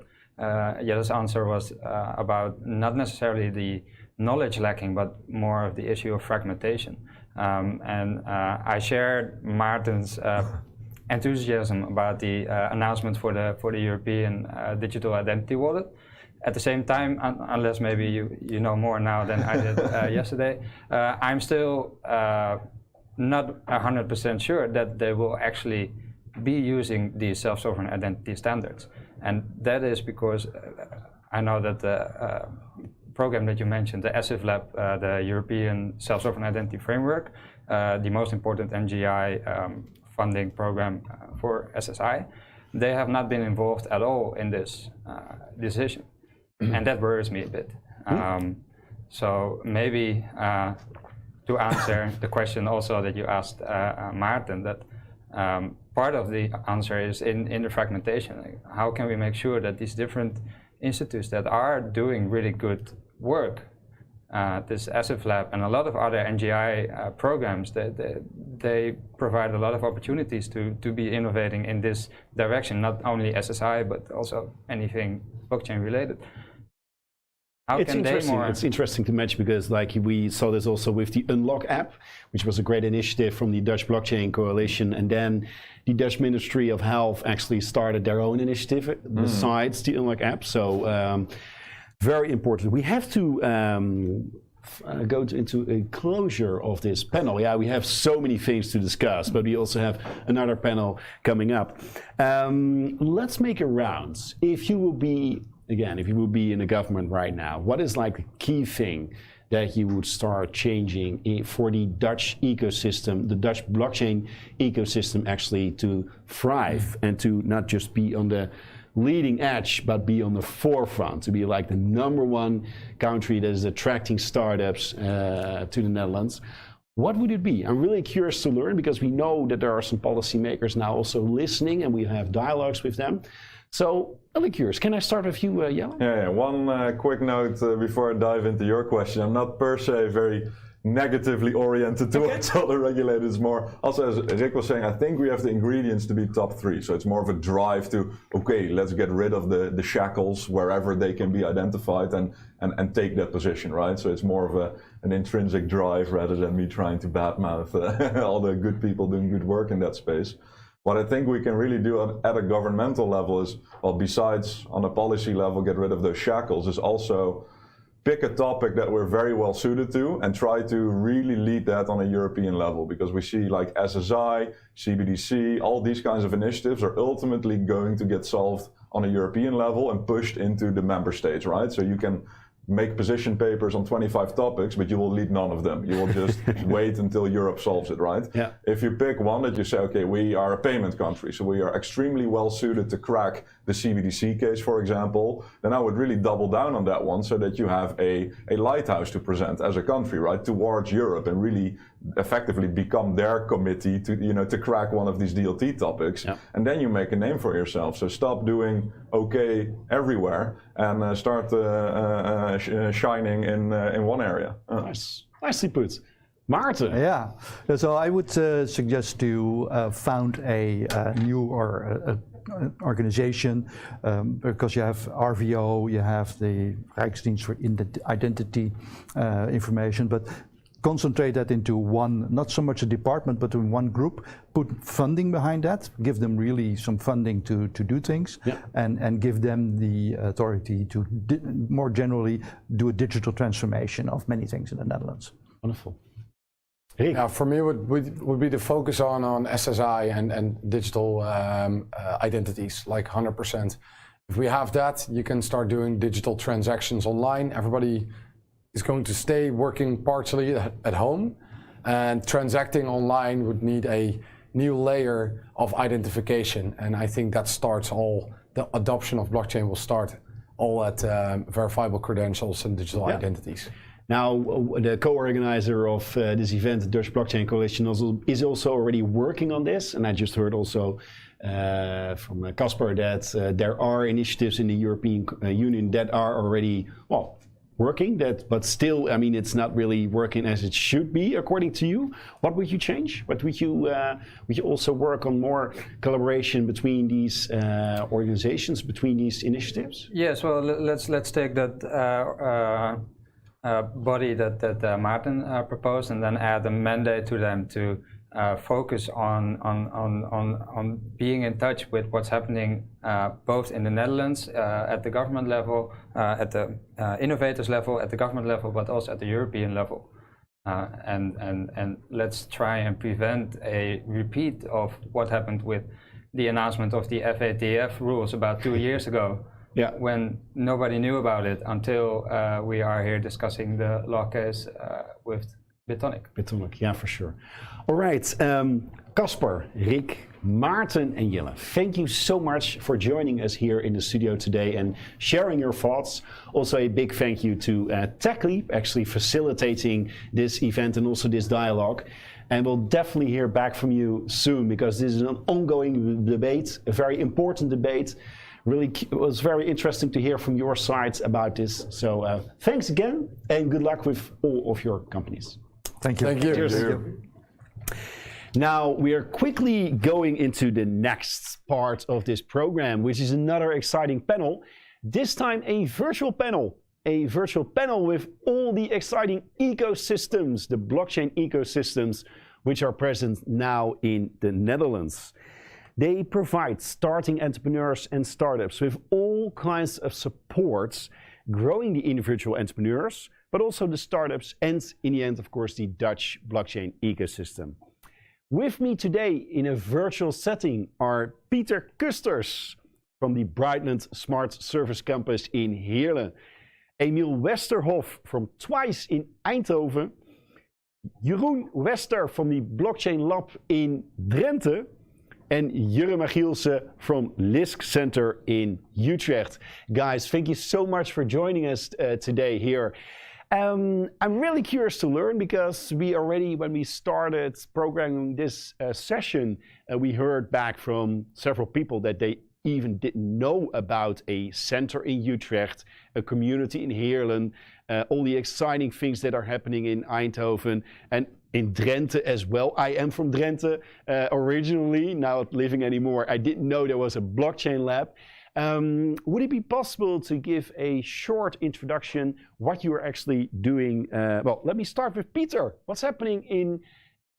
Jelle's answer was about not necessarily the knowledge lacking, but more of the issue of fragmentation. And I shared Maarten's enthusiasm about the announcement for the European digital identity wallet. At the same time, unless maybe you know more now than I did yesterday, I'm still not 100% sure that they will actually be using these self-sovereign identity standards. And that is because I know that the program that you mentioned, the SF Lab, the European Self-Sovereign Identity Framework, the most important NGI funding program for SSI, they have not been involved at all in this decision. And that worries me a bit. So maybe to answer the question also that you asked Maarten, that part of the answer is in the fragmentation. Like, how can we make sure that these different institutes that are doing really good work, this SF Lab and a lot of other NGI programs, they provide a lot of opportunities to be innovating in this direction, not only SSI, but also anything blockchain related. It's interesting to mention, because like we saw this also with the Unlock app, which was a great initiative from the Dutch Blockchain Coalition, and then the Dutch Ministry of Health actually started their own initiative besides the Unlock app. So very important. We have to go into a closure of this panel. Yeah, we have so many things to discuss, but we also have another panel coming up. Let's make a round. If you will be in the government right now, what is like the key thing that you would start changing for the Dutch ecosystem, the Dutch blockchain ecosystem, actually to thrive and to not just be on the leading edge, but be on the forefront, to be like the #1 country that is attracting startups to the Netherlands? What would it be? I'm really curious to learn, because we know that there are some policymakers now also listening, and we have dialogues with them. So, really curious. Can I start with you, Jelle? Yeah. One quick note before I dive into your question. I'm not per se very negatively oriented towards all the regulators. More also, as Rick was saying, I think we have the ingredients to be top 3. So it's more of a drive to, okay, let's get rid of the shackles wherever they can be identified and take that position, right? So it's more of an intrinsic drive rather than me trying to badmouth all the good people doing good work in that space. What I think we can really do at a governmental level is, well, besides on a policy level, get rid of those shackles, is also pick a topic that we're very well suited to and try to really lead that on a European level, because we see like SSI, CBDC, all these kinds of initiatives are ultimately going to get solved on a European level and pushed into the member states, right? So you can make position papers on 25 topics, but you will lead none of them. You will just wait until Europe solves it, right? Yeah. If you pick one that you say, okay, we are a payment country, so we are extremely well suited to crack the CBDC case, for example, then I would really double down on that one so that you have a lighthouse to present as a country, right, towards Europe and really effectively become their committee to, you know, to crack one of these DLT topics. Yeah. And then you make a name for yourself. So stop doing okay everywhere and start shining in one area. Nice. Nicely put. Maarten. Yeah, so I would suggest to found a new or organization because you have RVO, you have the Rijksdienst for Identity Information, but concentrate that into one, not so much a department, but in one group, put funding behind that, give them really some funding to do things, yeah. and give them the authority to more generally do a digital transformation of many things in the Netherlands. Wonderful. Yeah, for me would be the focus on SSI and digital identities, like 100%. If we have that, you can start doing digital transactions online. Everybody is going to stay working partially at home, and transacting online would need a new layer of identification. And I think that starts all, the adoption of blockchain will start all at verifiable credentials and digital identities. Now, the co-organizer of this event, the Dutch Blockchain Coalition, is also already working on this. And I just heard also from Casper that there are initiatives in the European Union that are already, well, working, but still, I mean, it's not really working as it should be, according to you. What would you change? What would you also work on more collaboration between these organizations, between these initiatives? Yes, well, let's take that body that Maarten proposed, and then add a mandate to them to focus on being in touch with what's happening both in the Netherlands at the government level, at the innovators level, at the government level, but also at the European level. And let's try and prevent a repeat of what happened with the announcement of the FATF rules about 2 years ago. Yeah. When nobody knew about it until we are here discussing the law case with Bitonic. Bitonic, yeah, for sure. All right, Casper, Rick, Maarten and Jelle, thank you so much for joining us here in the studio today and sharing your thoughts. Also a big thank you to TechLeap, actually facilitating this event and also this dialogue. And we'll definitely hear back from you soon, because this is an ongoing debate, a very important debate. Really, it was very interesting to hear from your sides about this. So thanks again, and good luck with all of your companies. Thank you. Thank you. Cheers. Thank you. Now we are quickly going into the next part of this program, which is another exciting panel. This time a virtual panel. A virtual panel with all the exciting ecosystems, the blockchain ecosystems, which are present now in the Netherlands. They provide starting entrepreneurs and startups with all kinds of supports, growing the individual entrepreneurs, but also the startups, and in the end, of course, the Dutch blockchain ecosystem. With me today in a virtual setting are Pieter Kusters from the Brightland Smart Service Campus in Heerlen, Emiel Westerhof from Twice in Eindhoven, Jeroen Wester from the Blockchain Lab in Drenthe, and Jurre Magielsen from Lisk Center in Utrecht. Guys, thank you so much for joining us today here. I'm really curious to learn, because we already, when we started programming this session, we heard back from several people that they even didn't know about a center in Utrecht, a community in Heerlen, all the exciting things that are happening in Eindhoven, and in Drenthe as well. I am from Drenthe originally, not living anymore. I didn't know there was a blockchain lab. Would it be possible to give a short introduction what you are actually doing? Well, let me start with Pieter. What's happening in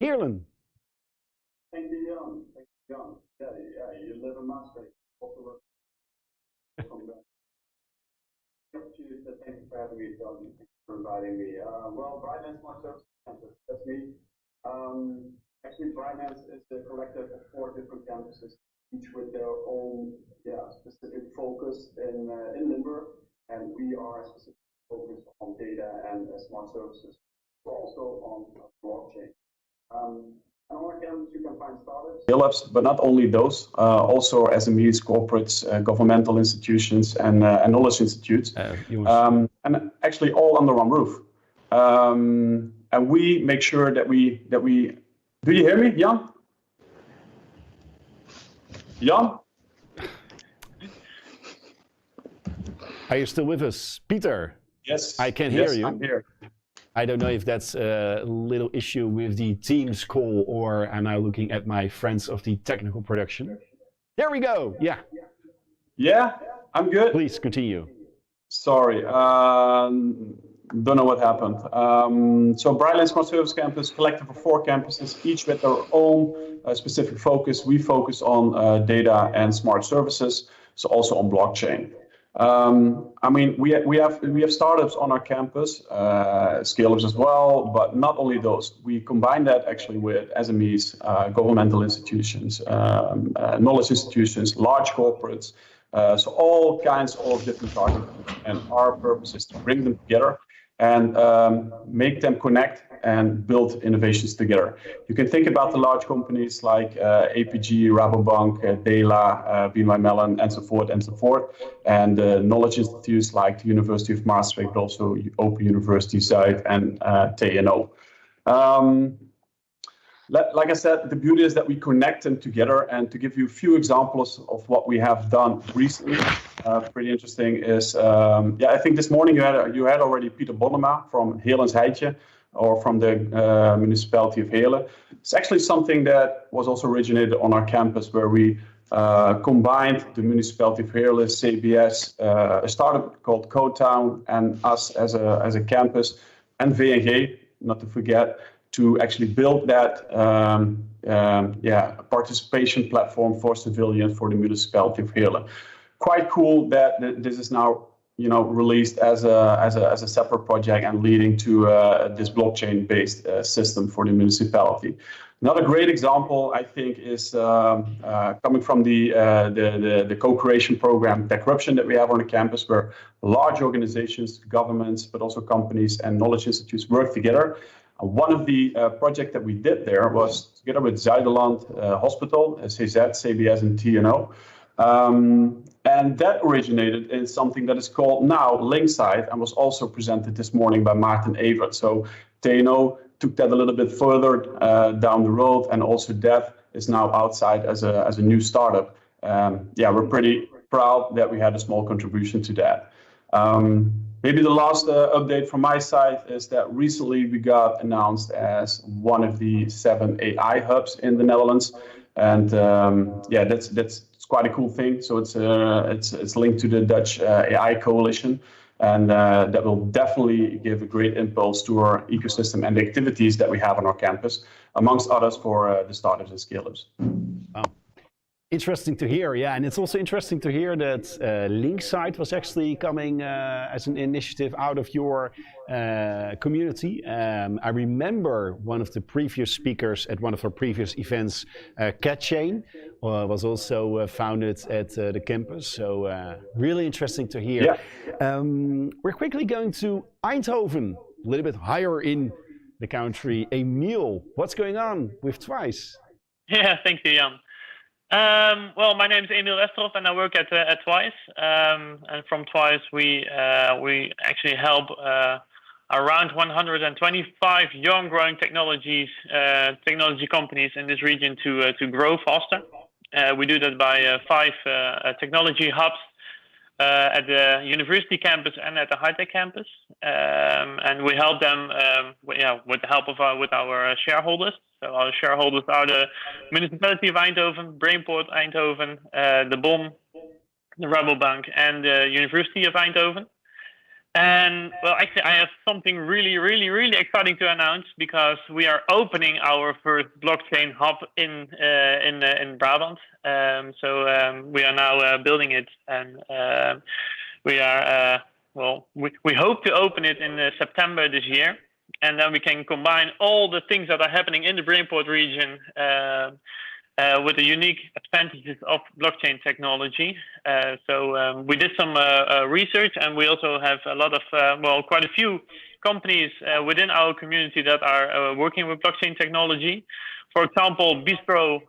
Heerlen? Thank you, Jan. Thank you, Jan. Yeah, you live in Maastricht. Thank you for having me, Jan. Thank you for inviting me. Well, Brightland Smart Service Campus, that's me. Actually, Brightland is a collective of 4 different campuses each with their own specific focus in Limburg, and we are specifically focused on data and smart services, also on blockchain. And on our campus, you can find startups, scale-ups, but not only those, also SMEs, corporates, governmental institutions, and knowledge institutes, and actually all under one roof. And we make sure that we. Do you hear me, Jan? Jan? Are you still with us, Peter? Yes. I can hear you. I'm here. I don't know if that's a little issue with the Teams call, or I'm now looking at my friends of the technical production. There we go. Yeah. Yeah, I'm good. Please continue. Sorry, don't know what happened. So Brightline Smart Service Campus, collective of 4 campuses, each with their own specific focus. We focus on data and smart services, so also on blockchain. I mean, we have startups on our campus, scale-ups as well, but not only those. We combine that actually with SMEs, governmental institutions, knowledge institutions, large corporates, so all kinds of different target groups. And our purpose is to bring them together and make them connect and build innovations together. You can think about the large companies like APG, Rabobank, Dela, BNY Mellon, and so forth, and knowledge institutes like the University of Maastricht, but also Open University Zuid and TNO. Like I said, the beauty is that we connect them together, and to give you a few examples of what we have done recently, pretty interesting is, I think this morning you had already Peter Bonnema from Heerlens Heitje, or from the municipality of Heerlen. It's actually something that was also originated on our campus, where we combined the municipality of Heerlen, CBS, a startup called CodeTown, and us as a campus, and VNG, not to forget, to actually build that participation platform for civilians for the municipality of Heerlen. Quite cool that this is now released as a separate project and leading to this blockchain-based system for the municipality. Another great example, I think, is coming from the co-creation program, Tech Corruption, that we have on the campus, where large organizations, governments, but also companies and knowledge institutes work together. One of the projects that we did there was together with Zuiderland Hospital, CZ, CBS, and TNO. And that originated in something that is called now Linkside, and was also presented this morning by Maarten Evert. So TNO took that a little bit further down the road, and also that is now outside as a new startup. We're pretty proud that we had a small contribution to that. Maybe the last update from my side is that recently we got announced as one of the 7 AI hubs in the Netherlands, and that's quite a cool thing. So it's linked to the Dutch AI coalition, and that will definitely give a great impulse to our ecosystem and the activities that we have on our campus, amongst others for the startups and scale-ups. Wow. Interesting to hear, yeah, and it's also interesting to hear that Linkside was actually coming as an initiative out of your community. I remember one of the previous speakers at one of our previous events, CatChain, was also founded at the campus, so really interesting to hear. Yeah. We're quickly going to Eindhoven, a little bit higher in the country. Emil, what's going on with Twice? Yeah, thank you, Jan. Well, my name is Emil Westerhoff, and I work at Twice. And from Twice, we actually help around 125 young, growing technology companies in this region to grow faster. We do that by 5 technology hubs at the university campus and at the high-tech campus, and we help them with the help of our shareholders. So our shareholders are the Municipality of Eindhoven, Brainport Eindhoven, the BOM, the Rabobank, and the University of Eindhoven. And well, actually, I have something really, really, really exciting to announce, because we are opening our first blockchain hub in Brabant. We are now building it, and we are we hope to open it in September this year. And then we can combine all the things that are happening in the Brainport region with the unique advantages of blockchain technology. We did some research, and we also have a lot of, quite a few companies within our community that are working with blockchain technology. For example, Bistro,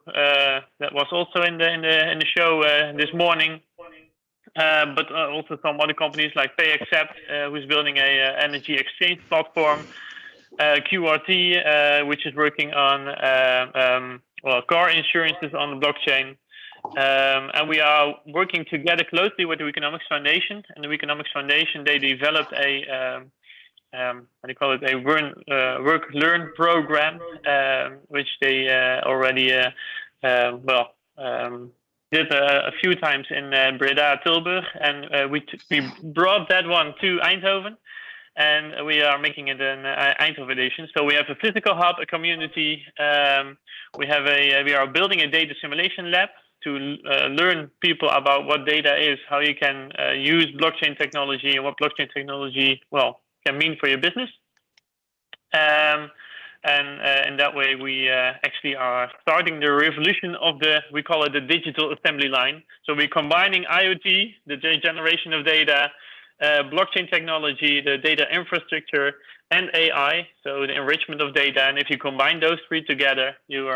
that was also in the show this morning. But also some other companies like PayAccept, who's building a energy exchange platform. QRT, which is working on car insurances on the blockchain. And we are working together closely with the Economics Foundation. And the Economics Foundation, they developed a work-learn program, which they already did a few times in Breda, Tilburg, and we brought that one to Eindhoven, and we are making it an Eindhoven edition. So we have a physical hub, a community. We are building a data simulation lab to learn people about what data is, how you can use blockchain technology, and what blockchain technology can mean for your business. And in that way, we actually are starting the revolution of we call it the digital assembly line. So we're combining IoT, the generation of data, blockchain technology, the data infrastructure, and AI, so the enrichment of data. And if you combine those three together, you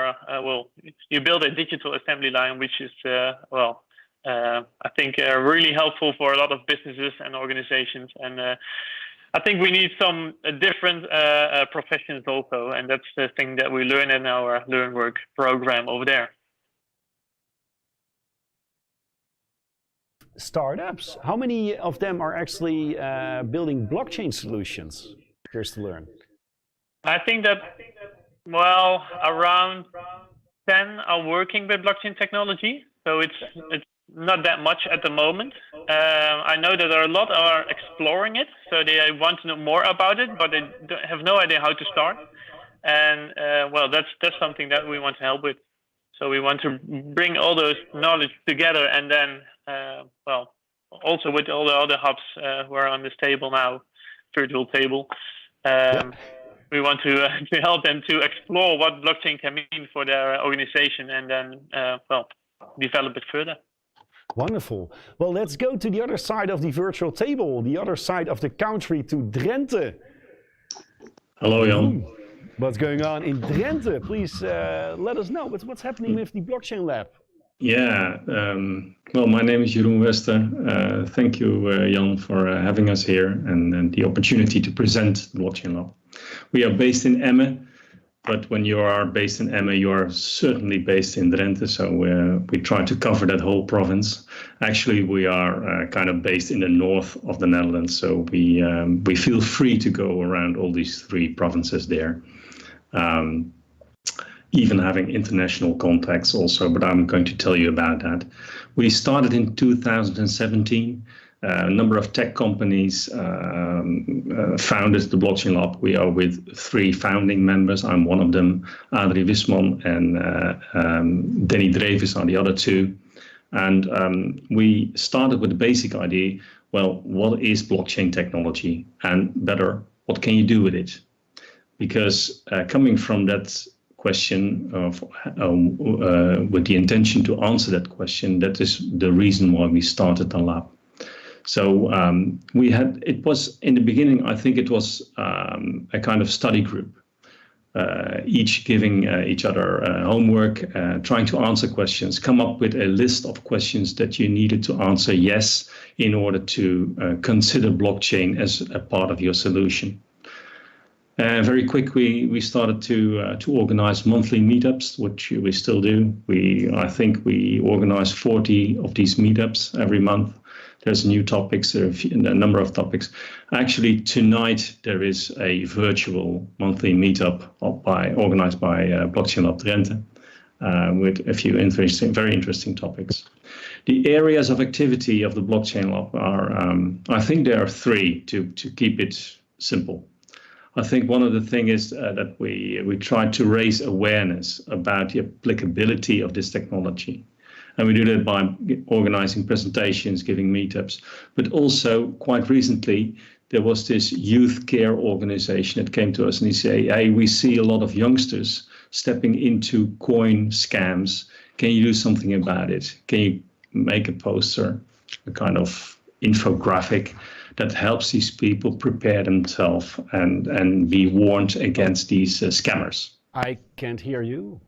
build a digital assembly line, which is, I think really helpful for a lot of businesses and organizations. And I think we need some different professions also, and that's the thing that we learn in our Learn Work program over there. Startups, how many of them are actually building blockchain solutions? Here's to learn. I think that, around 10 are working with blockchain technology, so it's not that much at the moment. I know that there are a lot are exploring it, so they want to know more about it, but they have no idea how to start. And that's something that we want to help with. So we want to bring all those knowledge together, and then also with all the other hubs who are on this table now, virtual table. We want to help them to explore what blockchain can mean for their organization, and then develop it further. Wonderful. Well, let's go to the other side of the virtual table, the other side of the country, to Drenthe. Hello, Jan. What's going on in Drenthe? Please let us know what's happening with the Blockchain Lab. Yeah, my name is Jeroen Wester. Thank you, Jan, for having us here and the opportunity to present the Blockchain Lab. We are based in Emmen. But when you are based in Emmen, you are certainly based in Drenthe, so we try to cover that whole province. Actually, we are kind of based in the north of the Netherlands, so we feel free to go around all these three provinces there. Even having international contacts also, but I'm going to tell you about that. We started in 2017. A number of tech companies founded the Blockchain Lab. We are with 3 founding members. I'm one of them. Adrie Wisman and Denny Drevis are the other 2. And we started with the basic idea, what is blockchain technology? And better, what can you do with it? Because coming from that question of with the intention to answer that question, that is the reason why we started the lab. So it was in the beginning, I think it was a kind of study group, each giving each other homework, trying to answer questions, come up with a list of questions that you needed to answer yes in order to consider blockchain as a part of your solution. Very quickly, we started to organize monthly meetups, which we still do. I think we organize 40 of these meetups every month. There's new topics, there are a number of topics. Actually, tonight there is a virtual monthly meetup organized by Blockchain Lab Drenthe with a few very interesting topics. The areas of activity of the Blockchain Lab are, I think there are 3 to keep it simple. I think one of the things is that we try to raise awareness about the applicability of this technology. And we do that by organizing presentations, giving meetups. But also, quite recently, there was this youth care organization that came to us and they say, hey, we see a lot of youngsters stepping into coin scams. Can you do something about it? Can you make a poster, a kind of infographic that helps these people prepare themselves and be warned against these scammers? I can't hear you.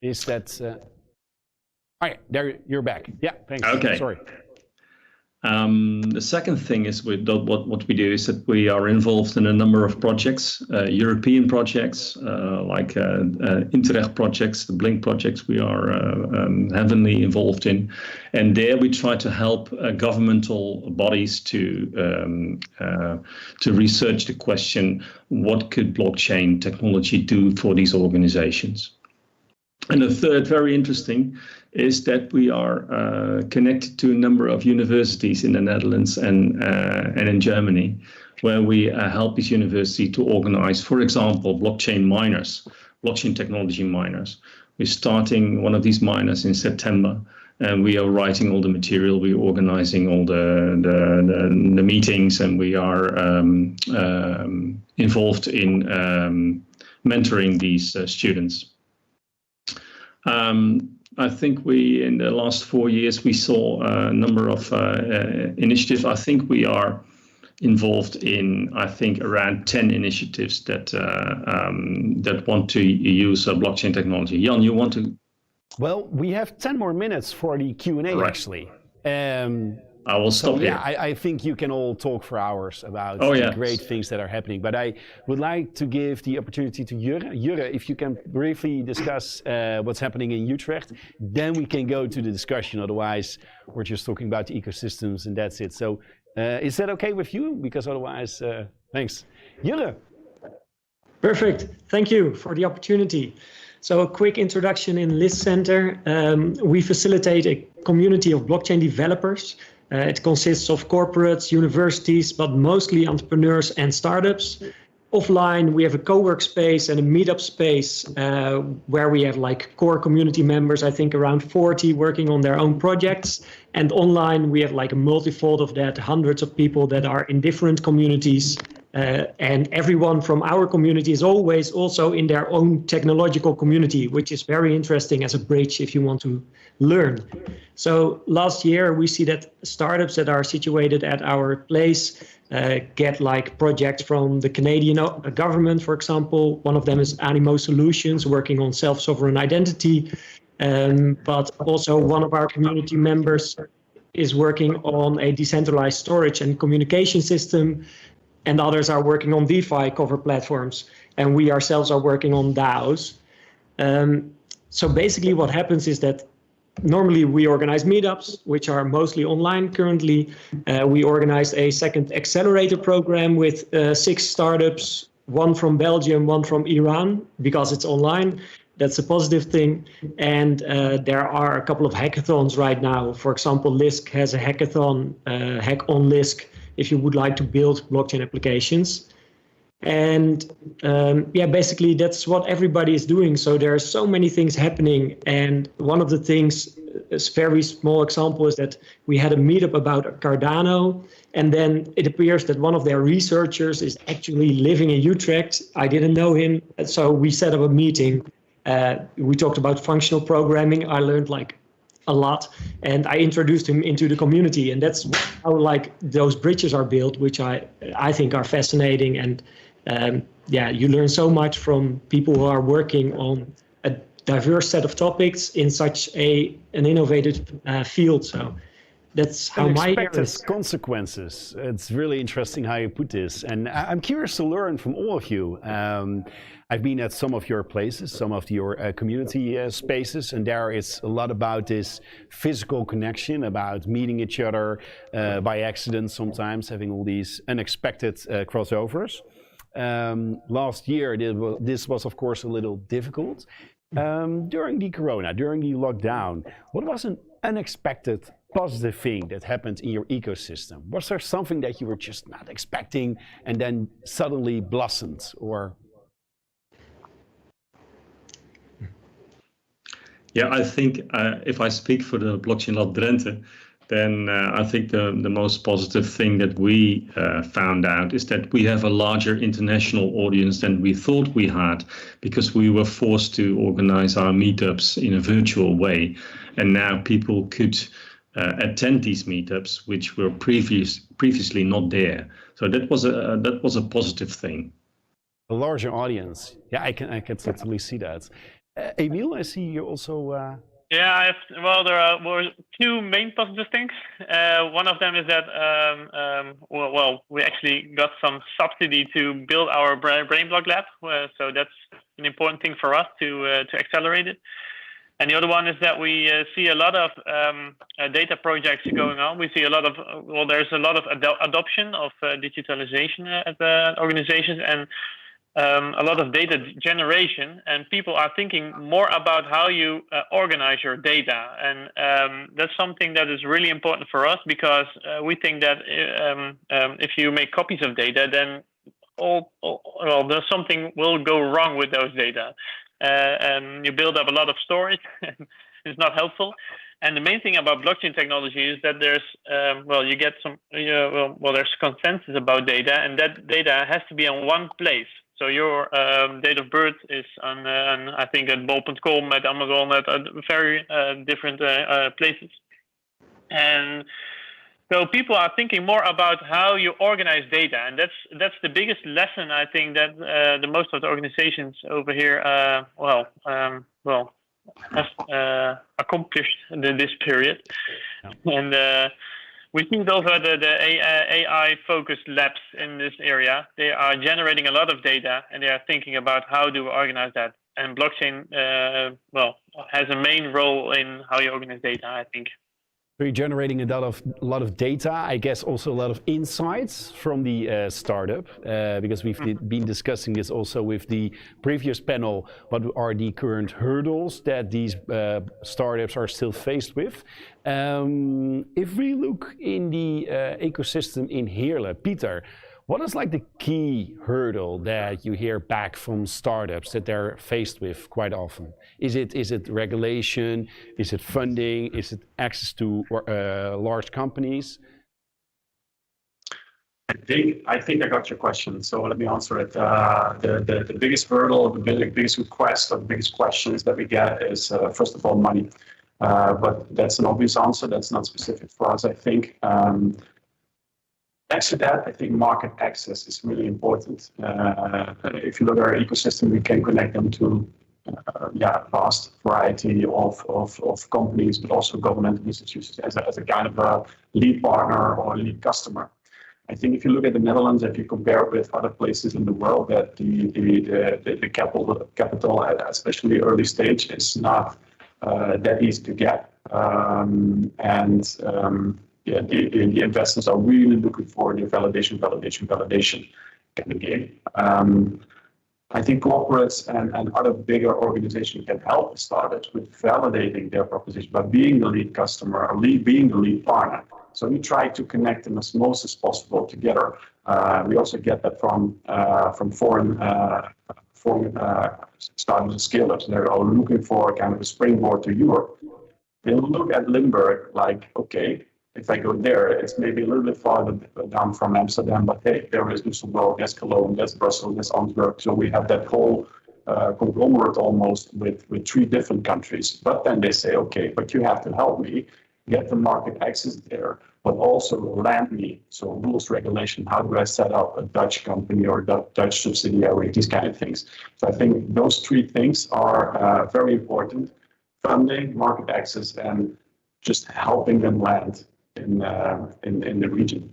Is that... All right, there, you're back. Yeah, thanks. Okay. Sorry. The second thing is what we do is that we are involved in a number of projects, European projects, like Interreg projects, the Blink projects we are heavily involved in. And there we try to help governmental bodies to research the question, what could blockchain technology do for these organizations? And the third, very interesting, is that we are connected to a number of universities in the Netherlands and in Germany, where we help these universities to organize, for example, blockchain miners, blockchain technology miners. We're starting one of these miners in September, and we are writing all the material, we're organizing all the meetings, and we are involved in mentoring these students. I think in the last 4 years, we saw a number of initiatives. I think we are involved in, around 10 initiatives that want to use blockchain technology. Jan, you want to? Well, we have 10 more minutes for the Q&A, actually. I will stop here. Yeah, I think you can all talk for hours about the great things that are happening. But I would like to give the opportunity to Jurre. Jurre, if you can briefly discuss what's happening in Utrecht, then we can go to the discussion. Otherwise, we're just talking about the ecosystems and that's it. So is that okay with you? Because otherwise, thanks. Jurre. Perfect. Thank you for the opportunity. So a quick introduction in List Center. We facilitate a community of blockchain developers. It consists of corporates, universities, but mostly entrepreneurs and startups. Offline, we have a co-work space and a meetup space where we have like core community members, I think around 40 working on their own projects. And online, we have like a multifold of that, hundreds of people that are in different communities. And everyone from our community is always also in their own technological community, which is very interesting as a bridge if you want to learn. So last year, we see that startups that are situated at our place get like projects from the Canadian government, for example. One of them is Animo Solutions, working on self-sovereign identity. But also one of our community members is working on a decentralized storage and communication system. And others are working on DeFi cover platforms. And we ourselves are working on DAOs. So basically what happens is that normally we organize meetups, which are mostly online currently. We organized a second accelerator program with 6 startups, one from Belgium, one from Iran, because it's online. That's a positive thing. And there are a couple of hackathons right now. For example, Lisk has a hackathon, Hack on Lisk, if you would like to build blockchain applications. And basically that's what everybody is doing. So there are so many things happening. And one of the things, a very small example, is that we had a meetup about Cardano. And then it appears that one of their researchers is actually living in Utrecht. I didn't know him. So we set up a meeting. We talked about functional programming. I learned like a lot, and I introduced him into the community, and that's how like those bridges are built, which I think are fascinating. And you learn so much from people who are working on a diverse set of topics in such an innovative field. So that's how my unexpected consequences. It's really interesting how you put this, and I'm curious to learn from all of you. I've been at some of your places, some of your community spaces, and there it's a lot about this physical connection, about meeting each other by accident sometimes, having all these unexpected crossovers. Last year, this was of course a little difficult. During the corona, during the lockdown, what was an unexpected positive thing that happened in your ecosystem? Was there something that you were just not expecting and then suddenly blossomed? Or I think if I speak for the Blockchain Lab Drenthe, then I think the most positive thing that we found out is that we have a larger international audience than we thought we had, because we were forced to organize our meetups in a virtual way. And now people could attend these meetups, which were previously not there. So that was a positive thing. A larger audience. Yeah, I can totally see that. Emil, I see you also... Yeah, there were two main positive things. One of them is that we actually got some subsidy to build our brain block lab, so that's an important thing for us to accelerate it. And the other one is that we see a lot of data projects going on. We see a lot of there's a lot of adoption of digitalization at the organizations, and a lot of data generation, and people are thinking more about how you organize your data, and that's something that is really important for us, because we think that if you make copies of data, then there's something will go wrong with those data, and you build up a lot of storage. It's not helpful. And the main thing about blockchain technology is that there's you get some there's consensus about data, and that data has to be on one place. So your date of birth is on I think at bol.com, at Amazon, at very different places. And so people are thinking more about how you organize data, and that's the biggest lesson I think that the most of the organizations over here have accomplished in this period. Yeah. And we think those are the AI-focused labs in this area. They are generating a lot of data, and they are thinking about how do we organize that. And blockchain, has a main role in how you organize data, I think. So you're generating a lot of data, I guess also a lot of insights from the startup, because we've been discussing this also with the previous panel. What are the current hurdles that these startups are still faced with? If we look in the ecosystem in Heerlen, Peter, what is like the key hurdle that you hear back from startups that they're faced with quite often? Is it regulation? Is it funding? Is it access to large companies? I think I got your question, so let me answer it. The biggest hurdle, the biggest request, or the biggest questions that we get is first of all money. But that's an obvious answer. That's not specific for us, I think. Next to that, I think market access is really important. If you look at our ecosystem, we can connect them to vast variety of companies, but also governmental institutions as a kind of a lead partner or lead customer. I think if you look at the Netherlands, if you compare it with other places in the world, that the capital, especially early stage, is not that easy to get. The investors are really looking for the validation kind of game. I think corporates and other bigger organizations can help startups with validating their proposition by being the lead customer or being the lead partner. So we try to connect them as most as possible together. We also get that from foreign startups and scale-ups. They're all looking for kind of a springboard to Europe. They look at Limburg like, okay, if I go there, it's maybe a little bit farther down from Amsterdam, but hey, there is Düsseldorf, there's Cologne, there's Brussels, there's Antwerp. So we have that whole conglomerate almost with 3 different countries. But then they say, okay, but you have to help me get the market access there, but also land me. So rules, regulation, how do I set up a Dutch company or Dutch subsidiary, these kind of things. So I think those 3 things are very important: funding, market access, and just helping them land in the region.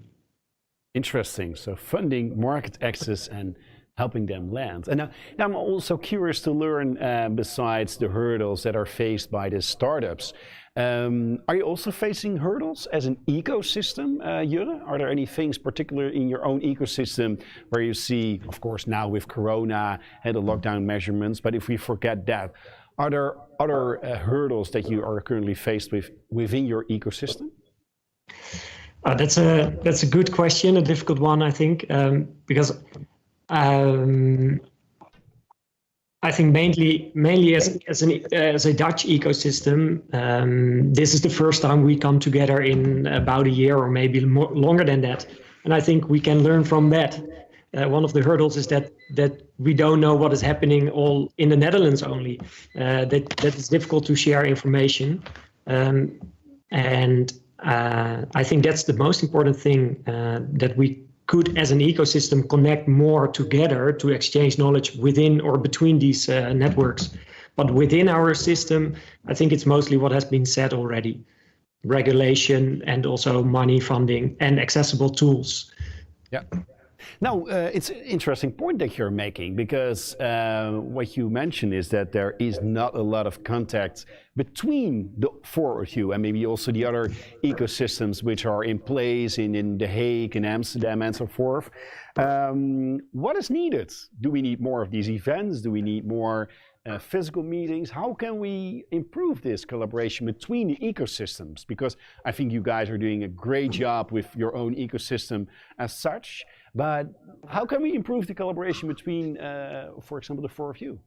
Interesting. So funding, market access, and helping them land. And now I'm also curious to learn, besides the hurdles that are faced by the startups, are you also facing hurdles as an ecosystem, Jurre? Are there any things particular in your own ecosystem where you see, of course, now with Corona and the lockdown measurements, but if we forget that, are there other hurdles that you are currently faced with within your ecosystem? That's a good question, a difficult one, I think, because I think mainly as a Dutch ecosystem, this is the first time we come together in about a year or maybe more, longer than that. And I think we can learn from that. One of the hurdles is that we don't know what is happening all in the Netherlands only. That it's difficult to share information. And I think that's the most important thing, that we could, as an ecosystem, connect more together to exchange knowledge within or between these networks. But within our system, I think it's mostly what has been said already. Regulation and also money, funding, and accessible tools. Yeah. Now, it's an interesting point that you're making, because what you mentioned is that there is not a lot of contact between the four of you and maybe also the other ecosystems which are in place in The Hague, in Amsterdam, and so forth. What is needed? Do we need more of these events? Do we need more physical meetings? How can we improve this collaboration between the ecosystems? Because I think you guys are doing a great job with your own ecosystem as such. But how can we improve the collaboration between, for example, the four of you?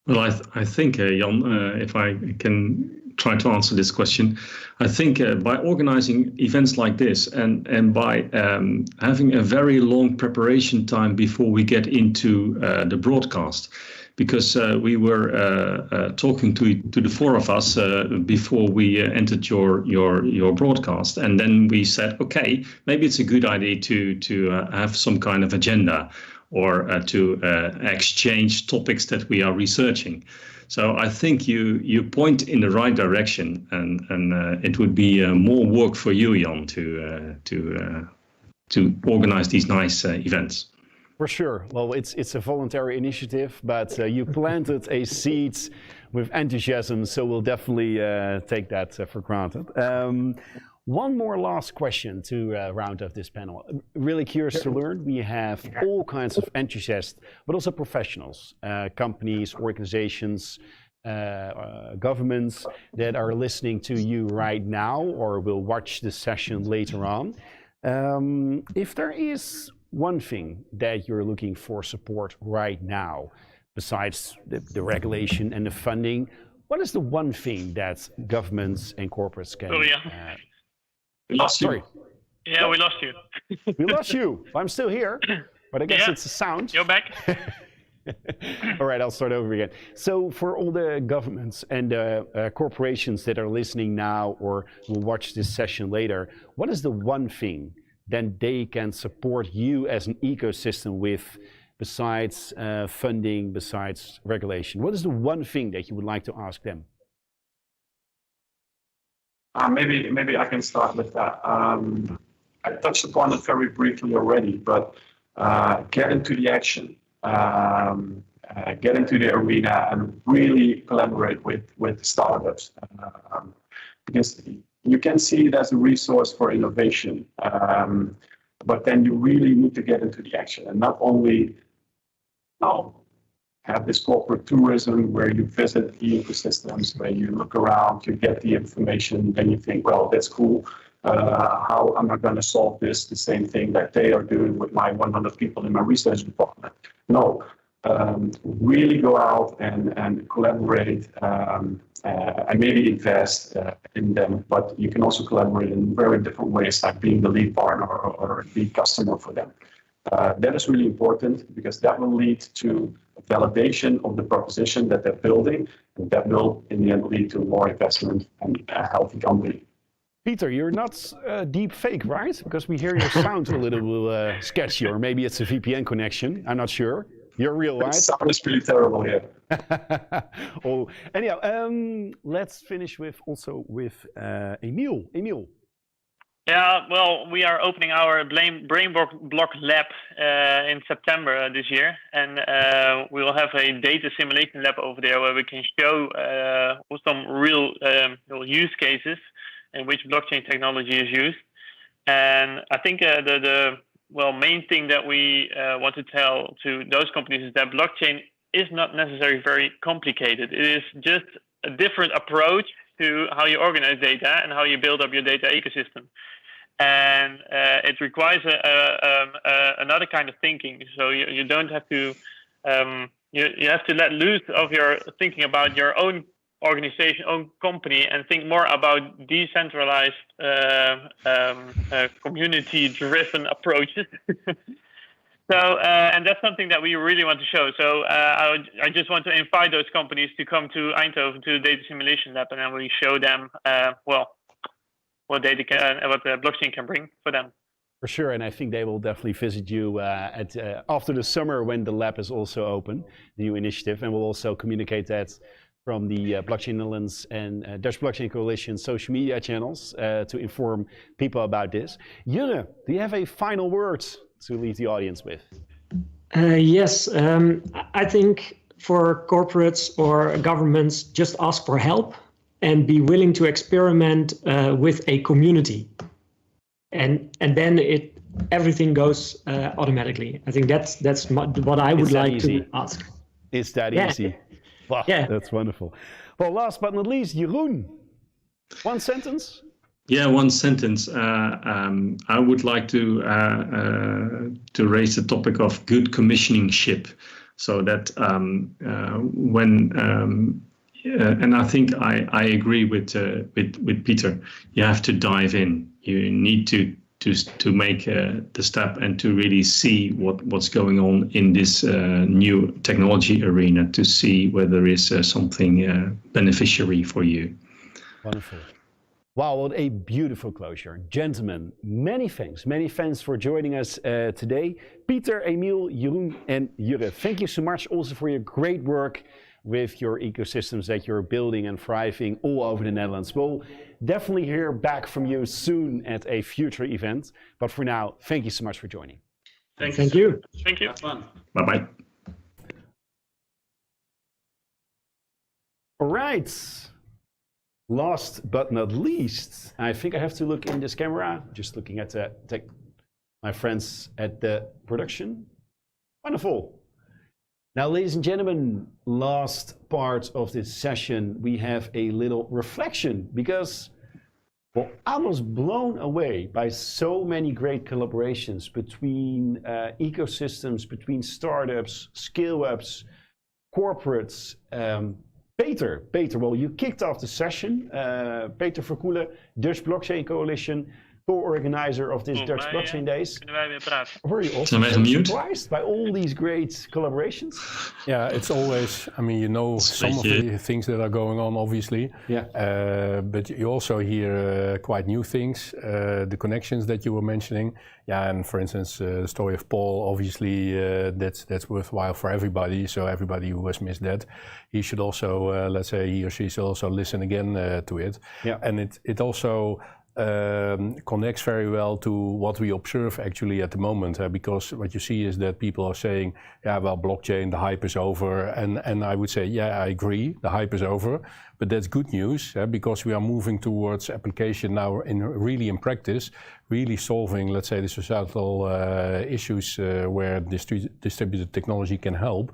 Well, I think, Jan, if I can try to answer this question, I think by organizing events like this and by having a very long preparation time before we get into the broadcast, because we were talking to the four of us before we entered your broadcast, and then we said, okay, maybe it's a good idea to have some kind of agenda or to exchange topics that we are researching. So I think you point in the right direction, and it would be more work for you, Jan, to organize these nice events. For sure. Well, it's a voluntary initiative, but you planted a seed with enthusiasm, so we'll definitely take that for granted. One more last question to round off this panel. Really curious to learn. We have all kinds of enthusiasts, but also professionals, companies, organizations, governments that are listening to you right now or will watch the session later on. If there is one thing that you're looking for support right now, besides the regulation and the funding, what is the one thing that governments and corporates can... We lost Sorry. you. Yeah, we lost you. We lost you. I'm still here, but I guess it's the sound. You're back. All right, I'll start over again. So for all the governments and corporations that are listening now or will watch this session later, what is the one thing then they can support you as an ecosystem with, besides funding, besides regulation? What is the one thing that you would like to ask them? Maybe I can start with that. I touched upon it very briefly already, but get into the action, get into the arena, and really collaborate with startups, because you can see it as a resource for innovation, but then you really need to get into the action and not only have this corporate tourism where you visit the ecosystems, where you look around, you get the information, then you think, well, that's cool. How am I going to solve this? The same thing that they are doing with my 100 people in my research department. No, really go out and collaborate and maybe invest in them. But you can also collaborate in very different ways, like being the lead partner or lead customer for them. That is really important because that will lead to validation of the proposition that they're building, and that will in the end lead to more investment and a healthy company. Peter, you're not deep fake, right? Because we hear your sound a little sketchy, or maybe it's a VPN connection. I'm not sure. You're real, right? The sound is pretty terrible, yeah. Oh, anyhow, let's finish with Emil. Emil. Yeah, well, we are opening our Brain Block Lab in September this year, and we will have a data simulation lab over there where we can show some real use cases in which blockchain technology is used. And I think the main thing that we want to tell to those companies is that blockchain is not necessarily very complicated. It is just a different approach to how you organize data and how you build up your data ecosystem. And it requires another kind of thinking. So you don't have to you have to let loose of your thinking about your own organization, own company, and think more about decentralized, community-driven approaches. So, and that's something that we really want to show. So I just want to invite those companies to come to Eindhoven to the Data Simulation Lab, and then we show them, what data can, what the blockchain can bring for them. For sure, and I think they will definitely visit you after the summer when the lab is also open, the new initiative, and we'll also communicate that from the Blockchain Netherlands and Dutch Blockchain Coalition social media channels to inform people about this. Jurre, do you have a final word to leave the audience with? Yes, I think for corporates or governments, just ask for help and be willing to experiment with a community. And then everything goes automatically. I think that's what I would like to ask. It's that easy. Wow, yeah, that's wonderful. Well, last but not least, Jeroen, one sentence? Yeah, one sentence. I would like to raise the topic of good commissioningship, so that and I think I agree with Peter. You have to dive in. You need to make the step and to really see what's going on in this new technology arena, to see whether there is something beneficiary for you. Wonderful. Wow, what a beautiful closure. Gentlemen, many thanks for joining us today. Peter, Emil, Jeroen and Jurre, thank you so much also for your great work with your ecosystems that you're building and thriving all over the Netherlands. We'll definitely hear back from you soon at a future event. But for now, thank you so much for joining. Thank you. Thank you. Have fun. Bye-bye. All right. Last but not least, I think I have to look in this camera. Just looking at my friends at the production. Wonderful. Now, ladies and gentlemen, last part of this session, we have a little reflection because, well, I was blown away by so many great collaborations between ecosystems, between startups, scale-ups, corporates. Peter, well, you kicked off the session. Peter Verkoelen, Dutch Blockchain Coalition, co-organizer of this Dutch Blockchain Days. Were you also surprised by all these great collaborations? Yeah, it's always, I mean, you know some of the things that are going on, obviously. Yeah. But you also hear quite new things, the connections that you were mentioning. Yeah, and for instance, the story of Paul, obviously, that's worthwhile for everybody. So everybody who has missed that, he should also, let's say, he or she should also listen again to it. Yeah. And it also connects very well to what we observe actually at the moment, because what you see is that people are saying, yeah, well, blockchain, the hype is over, and I would say, yeah, I agree, the hype is over, but that's good news, because we are moving towards application now in practice, really solving, let's say, the societal issues where distributed technology can help.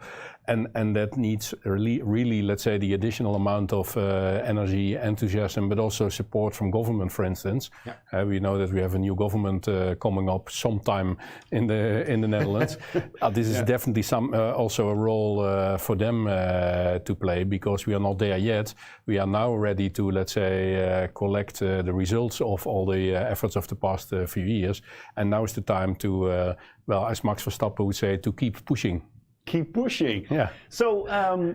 And that needs really, let's say, the additional amount of energy, enthusiasm, but also support from government, for instance. Yeah. We know that we have a new government coming up sometime in the Netherlands. This is definitely also a role for them to play, because we are not there yet. We are now ready to, let's say, collect the results of all the efforts of the past few years. And now is the time to, well, as Max Verstappen would say, to keep pushing. Keep pushing. Yeah. So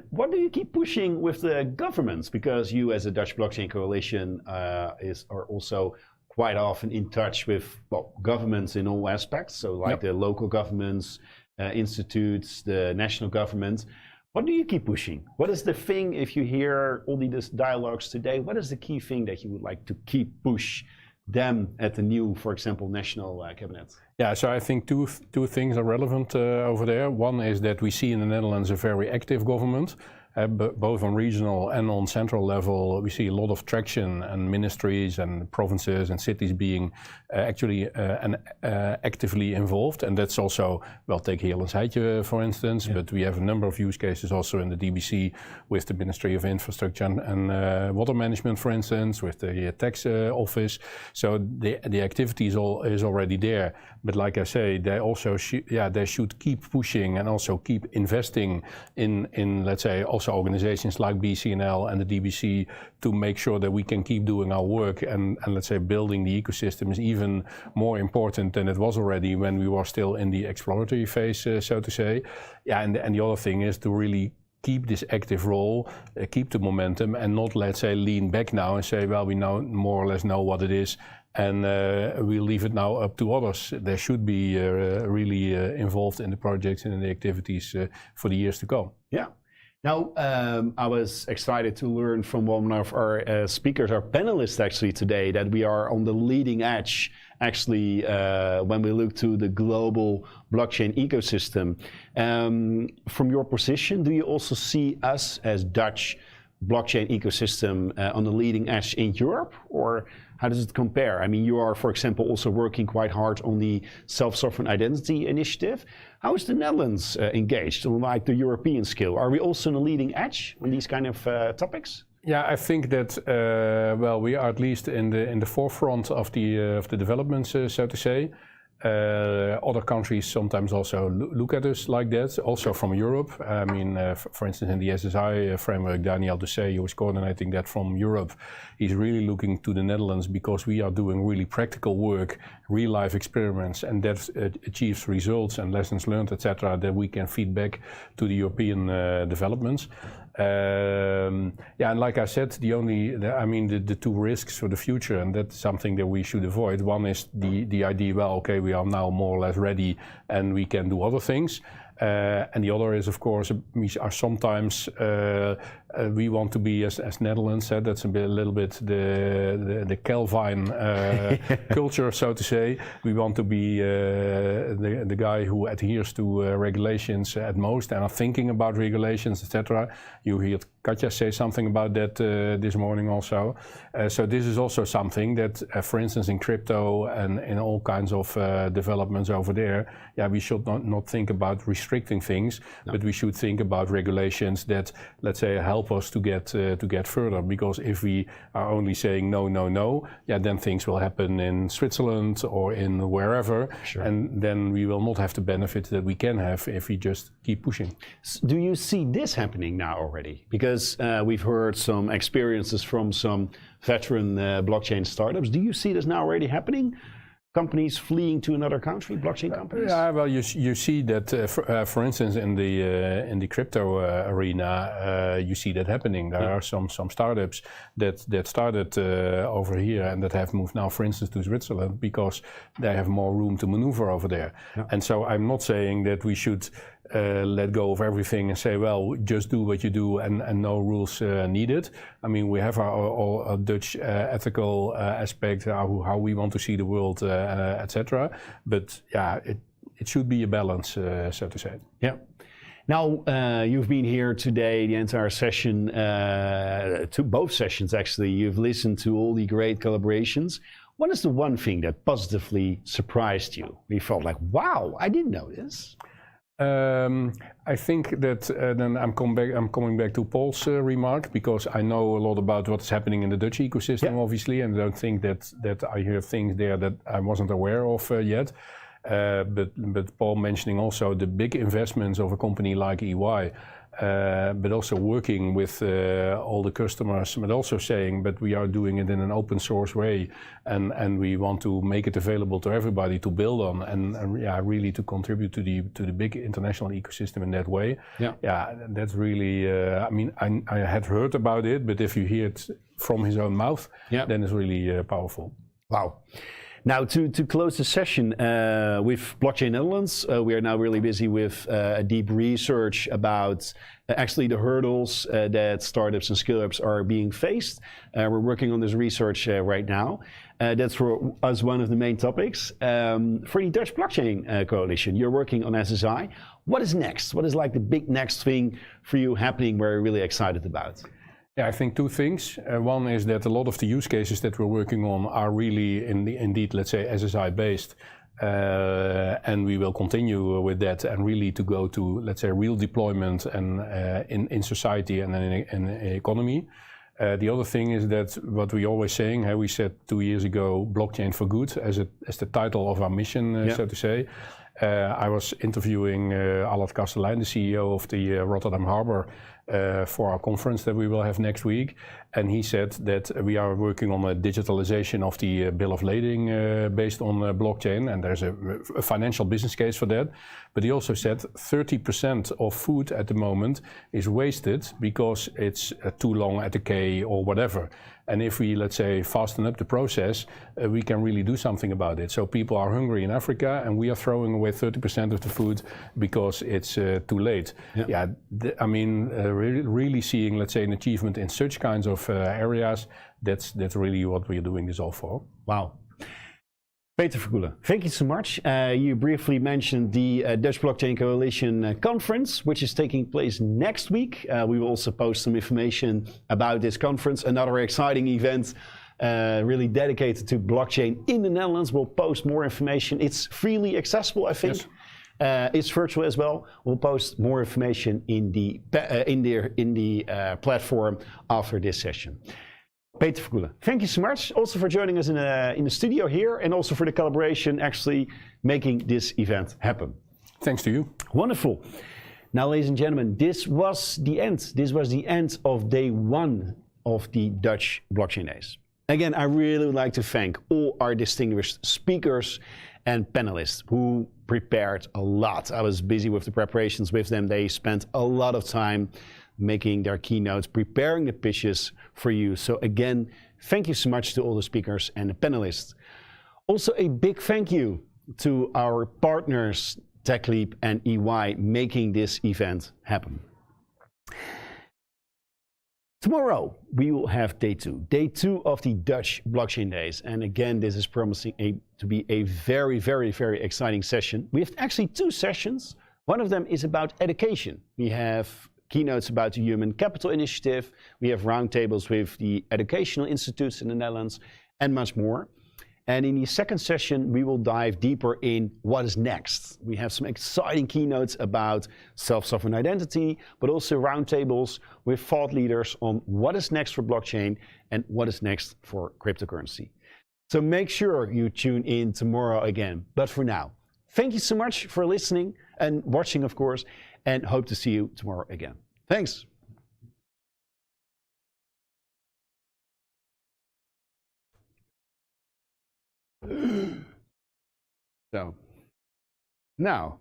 what do you keep pushing with the governments? Because you as a Dutch Blockchain Coalition are also quite often in touch with governments in all aspects. So like the local governments, institutes, the national government. What do you keep pushing? What is the thing, if you hear all these dialogues today, what is the key thing that you would like to keep push them at the new, for example, national cabinet? Yeah, so I think two things are relevant over there. One is that we see in the Netherlands a very active government. both on regional and on central level. We see a lot of traction, and ministries and provinces and cities being actually actively involved. And that's also, well, take Heerlens Heitje for instance, but we have a number of use cases also in the DBC with the Ministry of Infrastructure and Water Management, for instance, with the tax office. So the activity is already there. But like I say, they also they should keep pushing and also keep investing in let's say also organizations like BCNL and the DBC to make sure that we can keep doing our work, and let's say building the ecosystem is even more important than it was already when we were still in the exploratory phase, so to say. Yeah, and the other thing is to really keep this active role, keep the momentum, and not, let's say, lean back now and say, well, we now more or less know what it is, and we'll leave it now up to others. They should be really involved in the projects and in the activities for the years to come. Yeah. Now, I was excited to learn from one of our speakers, our panelists actually today, that we are on the leading edge actually when we look to the global blockchain ecosystem. From your position, do you also see us as Dutch blockchain ecosystem on the leading edge in Europe, or how does it compare? I mean, you are, for example, also working quite hard on the self-sovereign identity initiative. How is the Netherlands engaged on like the European scale? Are we also on the leading edge on these kind of topics? Yeah, I think that well, we are at least in the forefront of the developments, so to say. Other countries sometimes also look at us like that, also from Europe. I mean, for instance, in the SSI framework, Daniel Doucet, who is coordinating that from Europe, he's really looking to the Netherlands because we are doing really practical work, real-life experiments, and that achieves results and lessons learned, etc., that we can feed back to the European developments. Yeah, and like I said, the two risks for the future, and that's something that we should avoid. One is the idea, well, okay, we are now more or less ready and we can do other things. And the other is, of course, we are sometimes we want to be as Netherlands. That's a little bit the Calvin culture, so to say. We want to be the guy who adheres to regulations at most and are thinking about regulations, etc. You heard Katja say something about that this morning also. So this is also something that, for instance, in crypto and in all kinds of developments over there, yeah, we should not think about restricting things, but we should think about regulations that, let's say, help us to get further. Because if we are only saying no, no, no, yeah, then things will happen in Switzerland or in wherever, and then we will not have the benefit that we can have if we just keep pushing. Do you see this happening now already? Because we've heard some experiences from some veteran blockchain startups. Do you see this now already happening? Companies fleeing to another country, blockchain companies? Yeah, well, you see that, for instance, in the crypto arena, you see that happening. There are some startups that started over here and that have moved now, for instance, to Switzerland because they have more room to maneuver over there. Yeah. And so I'm not saying that we should let go of everything and say, well, just do what you do and no rules needed. I mean, we have our Dutch ethical aspect, how we want to see the world, etc. But yeah, it should be a balance, so to say. Yeah. Now, you've been here today, the entire session, to both sessions actually. You've listened to all the great collaborations. What is the one thing that positively surprised you? You felt like, wow, I didn't know this. I think that then I'm coming back to Paul's remark, because I know a lot about what's happening in the Dutch ecosystem, obviously, and I don't think that I hear things there that I wasn't aware of yet. But Paul mentioning also the big investments of a company like EY, but also working with all the customers, but also saying, but we are doing it in an open source way, and we want to make it available to everybody to build on, and yeah, really to contribute to the big international ecosystem in that way. Yeah, that's really. I mean, I had heard about it, but if you hear it from his own mouth, then it's really powerful. Wow. Now, to close the session with Blockchain Netherlands, we are now really busy with a deep research about actually the hurdles that startups and scale-ups are being faced. We're working on this research right now. That's for us one of the main topics. For the Dutch Blockchain Coalition, you're working on SSI. What is next? What is like the big next thing for you happening where you're really excited about? Yeah, I think two things. One is that a lot of the use cases that we're working on are really indeed, let's say, SSI based. And we will continue with that and really to go to, let's say, real deployment and in society and in economy. The other thing is that what we always saying, we said 2 years ago, blockchain for good as the title of our mission, so to say. I was interviewing Allard Kastelein, the CEO of the Rotterdam Harbor, for our conference that we will have next week. And he said that we are working on a digitalization of the bill of lading based on blockchain. And there's a financial business case for that. But he also said 30% of food at the moment is wasted because it's too long at the quay or whatever. And if we, let's say, fasten up the process, we can really do something about it. So people are hungry in Africa and we are throwing away 30% of the food because it's too late. Yeah, I mean, really seeing, let's say, an achievement in such kinds of areas, that's really what we're doing this all for. Wow. Peter Verkoelen, thank you so much. You briefly mentioned the Dutch Blockchain Coalition conference, which is taking place next week. We will also post some information about this conference, another exciting event really dedicated to blockchain in the Netherlands. We'll post more information. It's freely accessible, I think. Yes. It's virtual as well. We'll post more information in the platform after this session. Peter Verkoelen, thank you so much also for joining us in the studio here and also for the collaboration actually making this event happen. Thanks to you. Wonderful. Now, ladies and gentlemen, this was the end. This was the end of day 1 of the Dutch Blockchain Days. Again, I really would like to thank all our distinguished speakers and panelists who prepared a lot. I was busy with the preparations with them. They spent a lot of time making their keynotes, preparing the pitches for you. So again, thank you so much to all the speakers and the panelists. Also a big thank you to our partners, TechLeap and EY, making this event happen. Tomorrow, we will have day 2 of the Dutch Blockchain Days. And again, this is promising to be a very, very, very exciting session. We have actually 2 sessions. One of them is about education. We have keynotes about the Human Capital Initiative. We have roundtables with the educational institutes in the Netherlands and much more. And in the second session, we will dive deeper in what is next. We have some exciting keynotes about self-sovereign identity, but also roundtables with thought leaders on what is next for blockchain and what is next for cryptocurrency. So make sure you tune in tomorrow again. But for now, thank you so much for listening and watching, of course, and hope to see you tomorrow again. Thanks. So, now,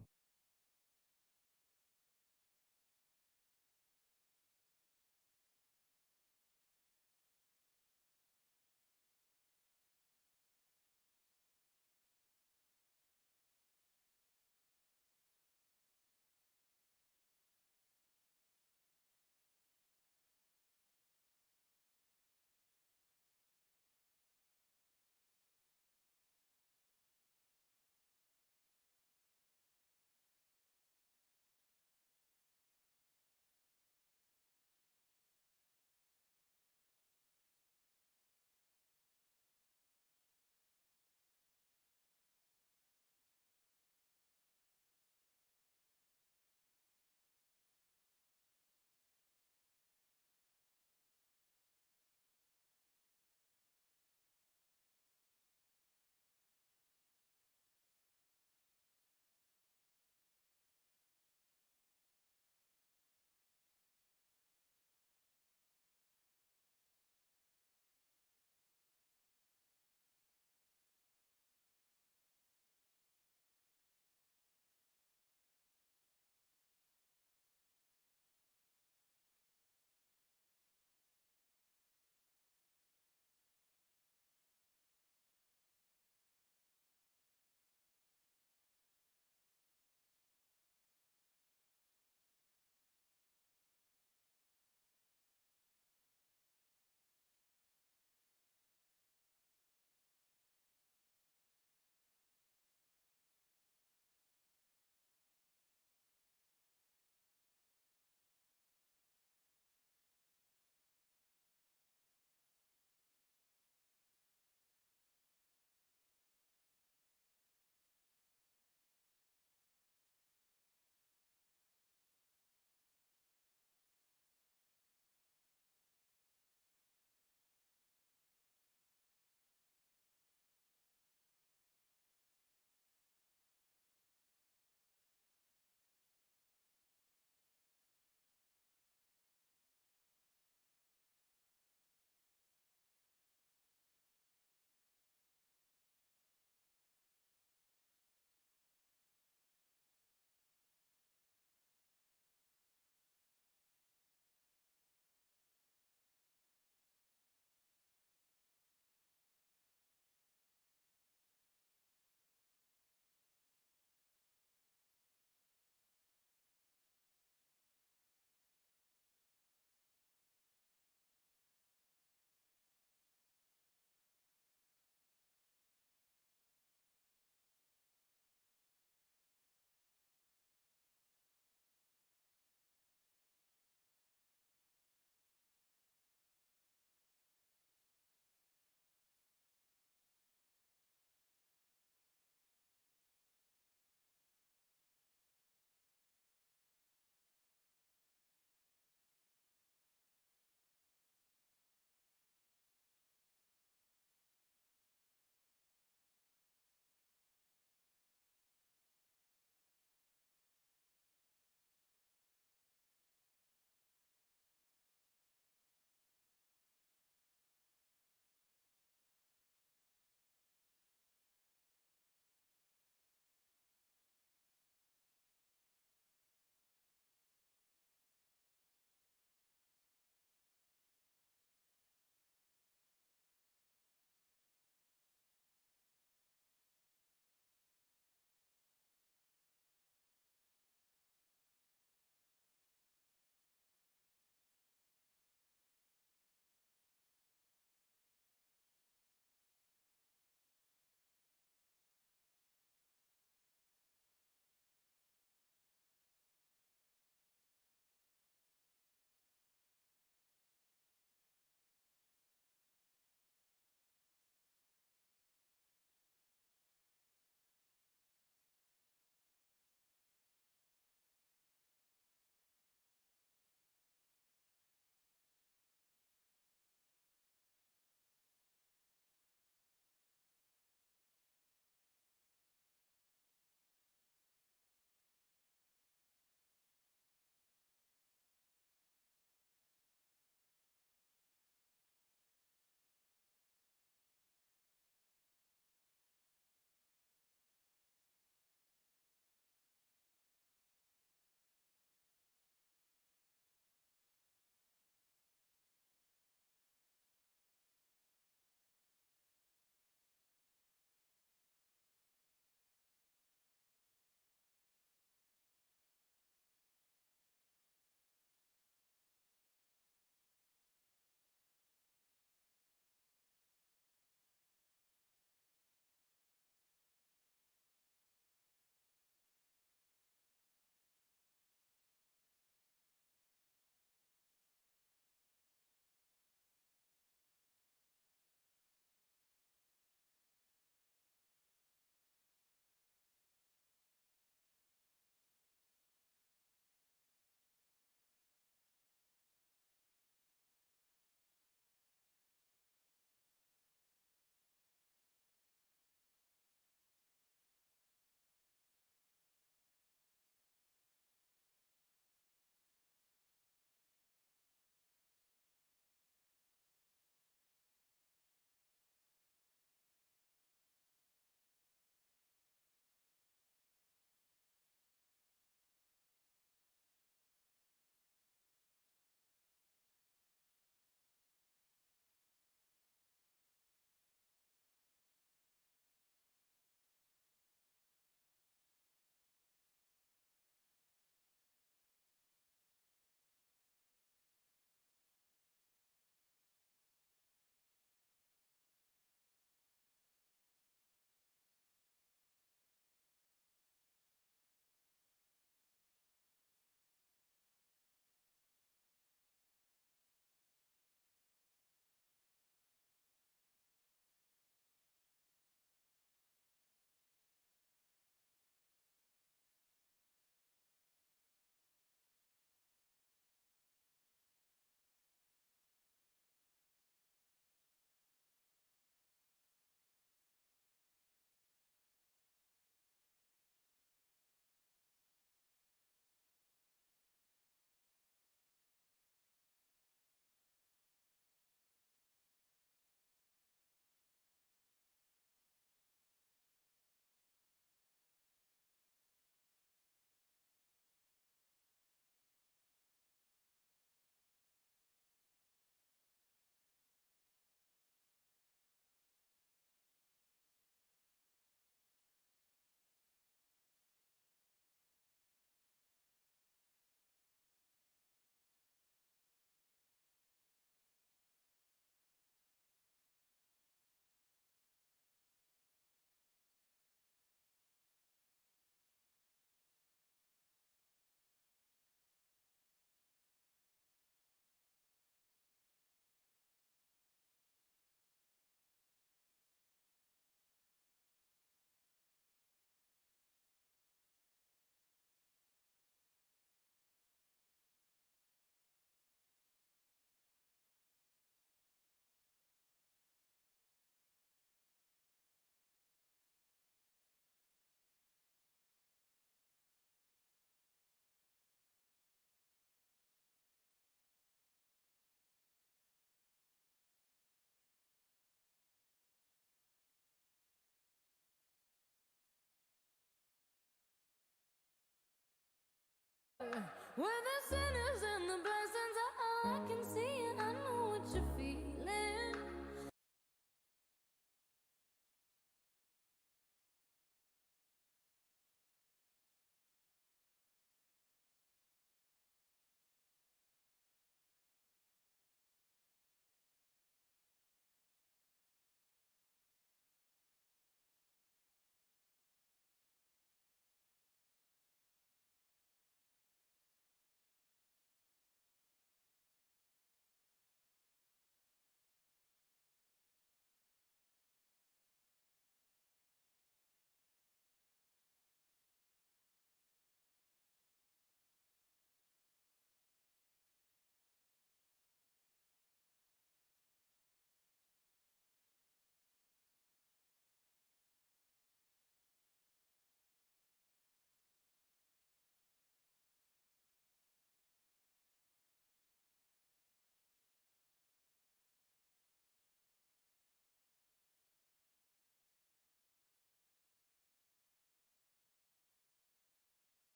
Where the sinners and the blessings are all I can see.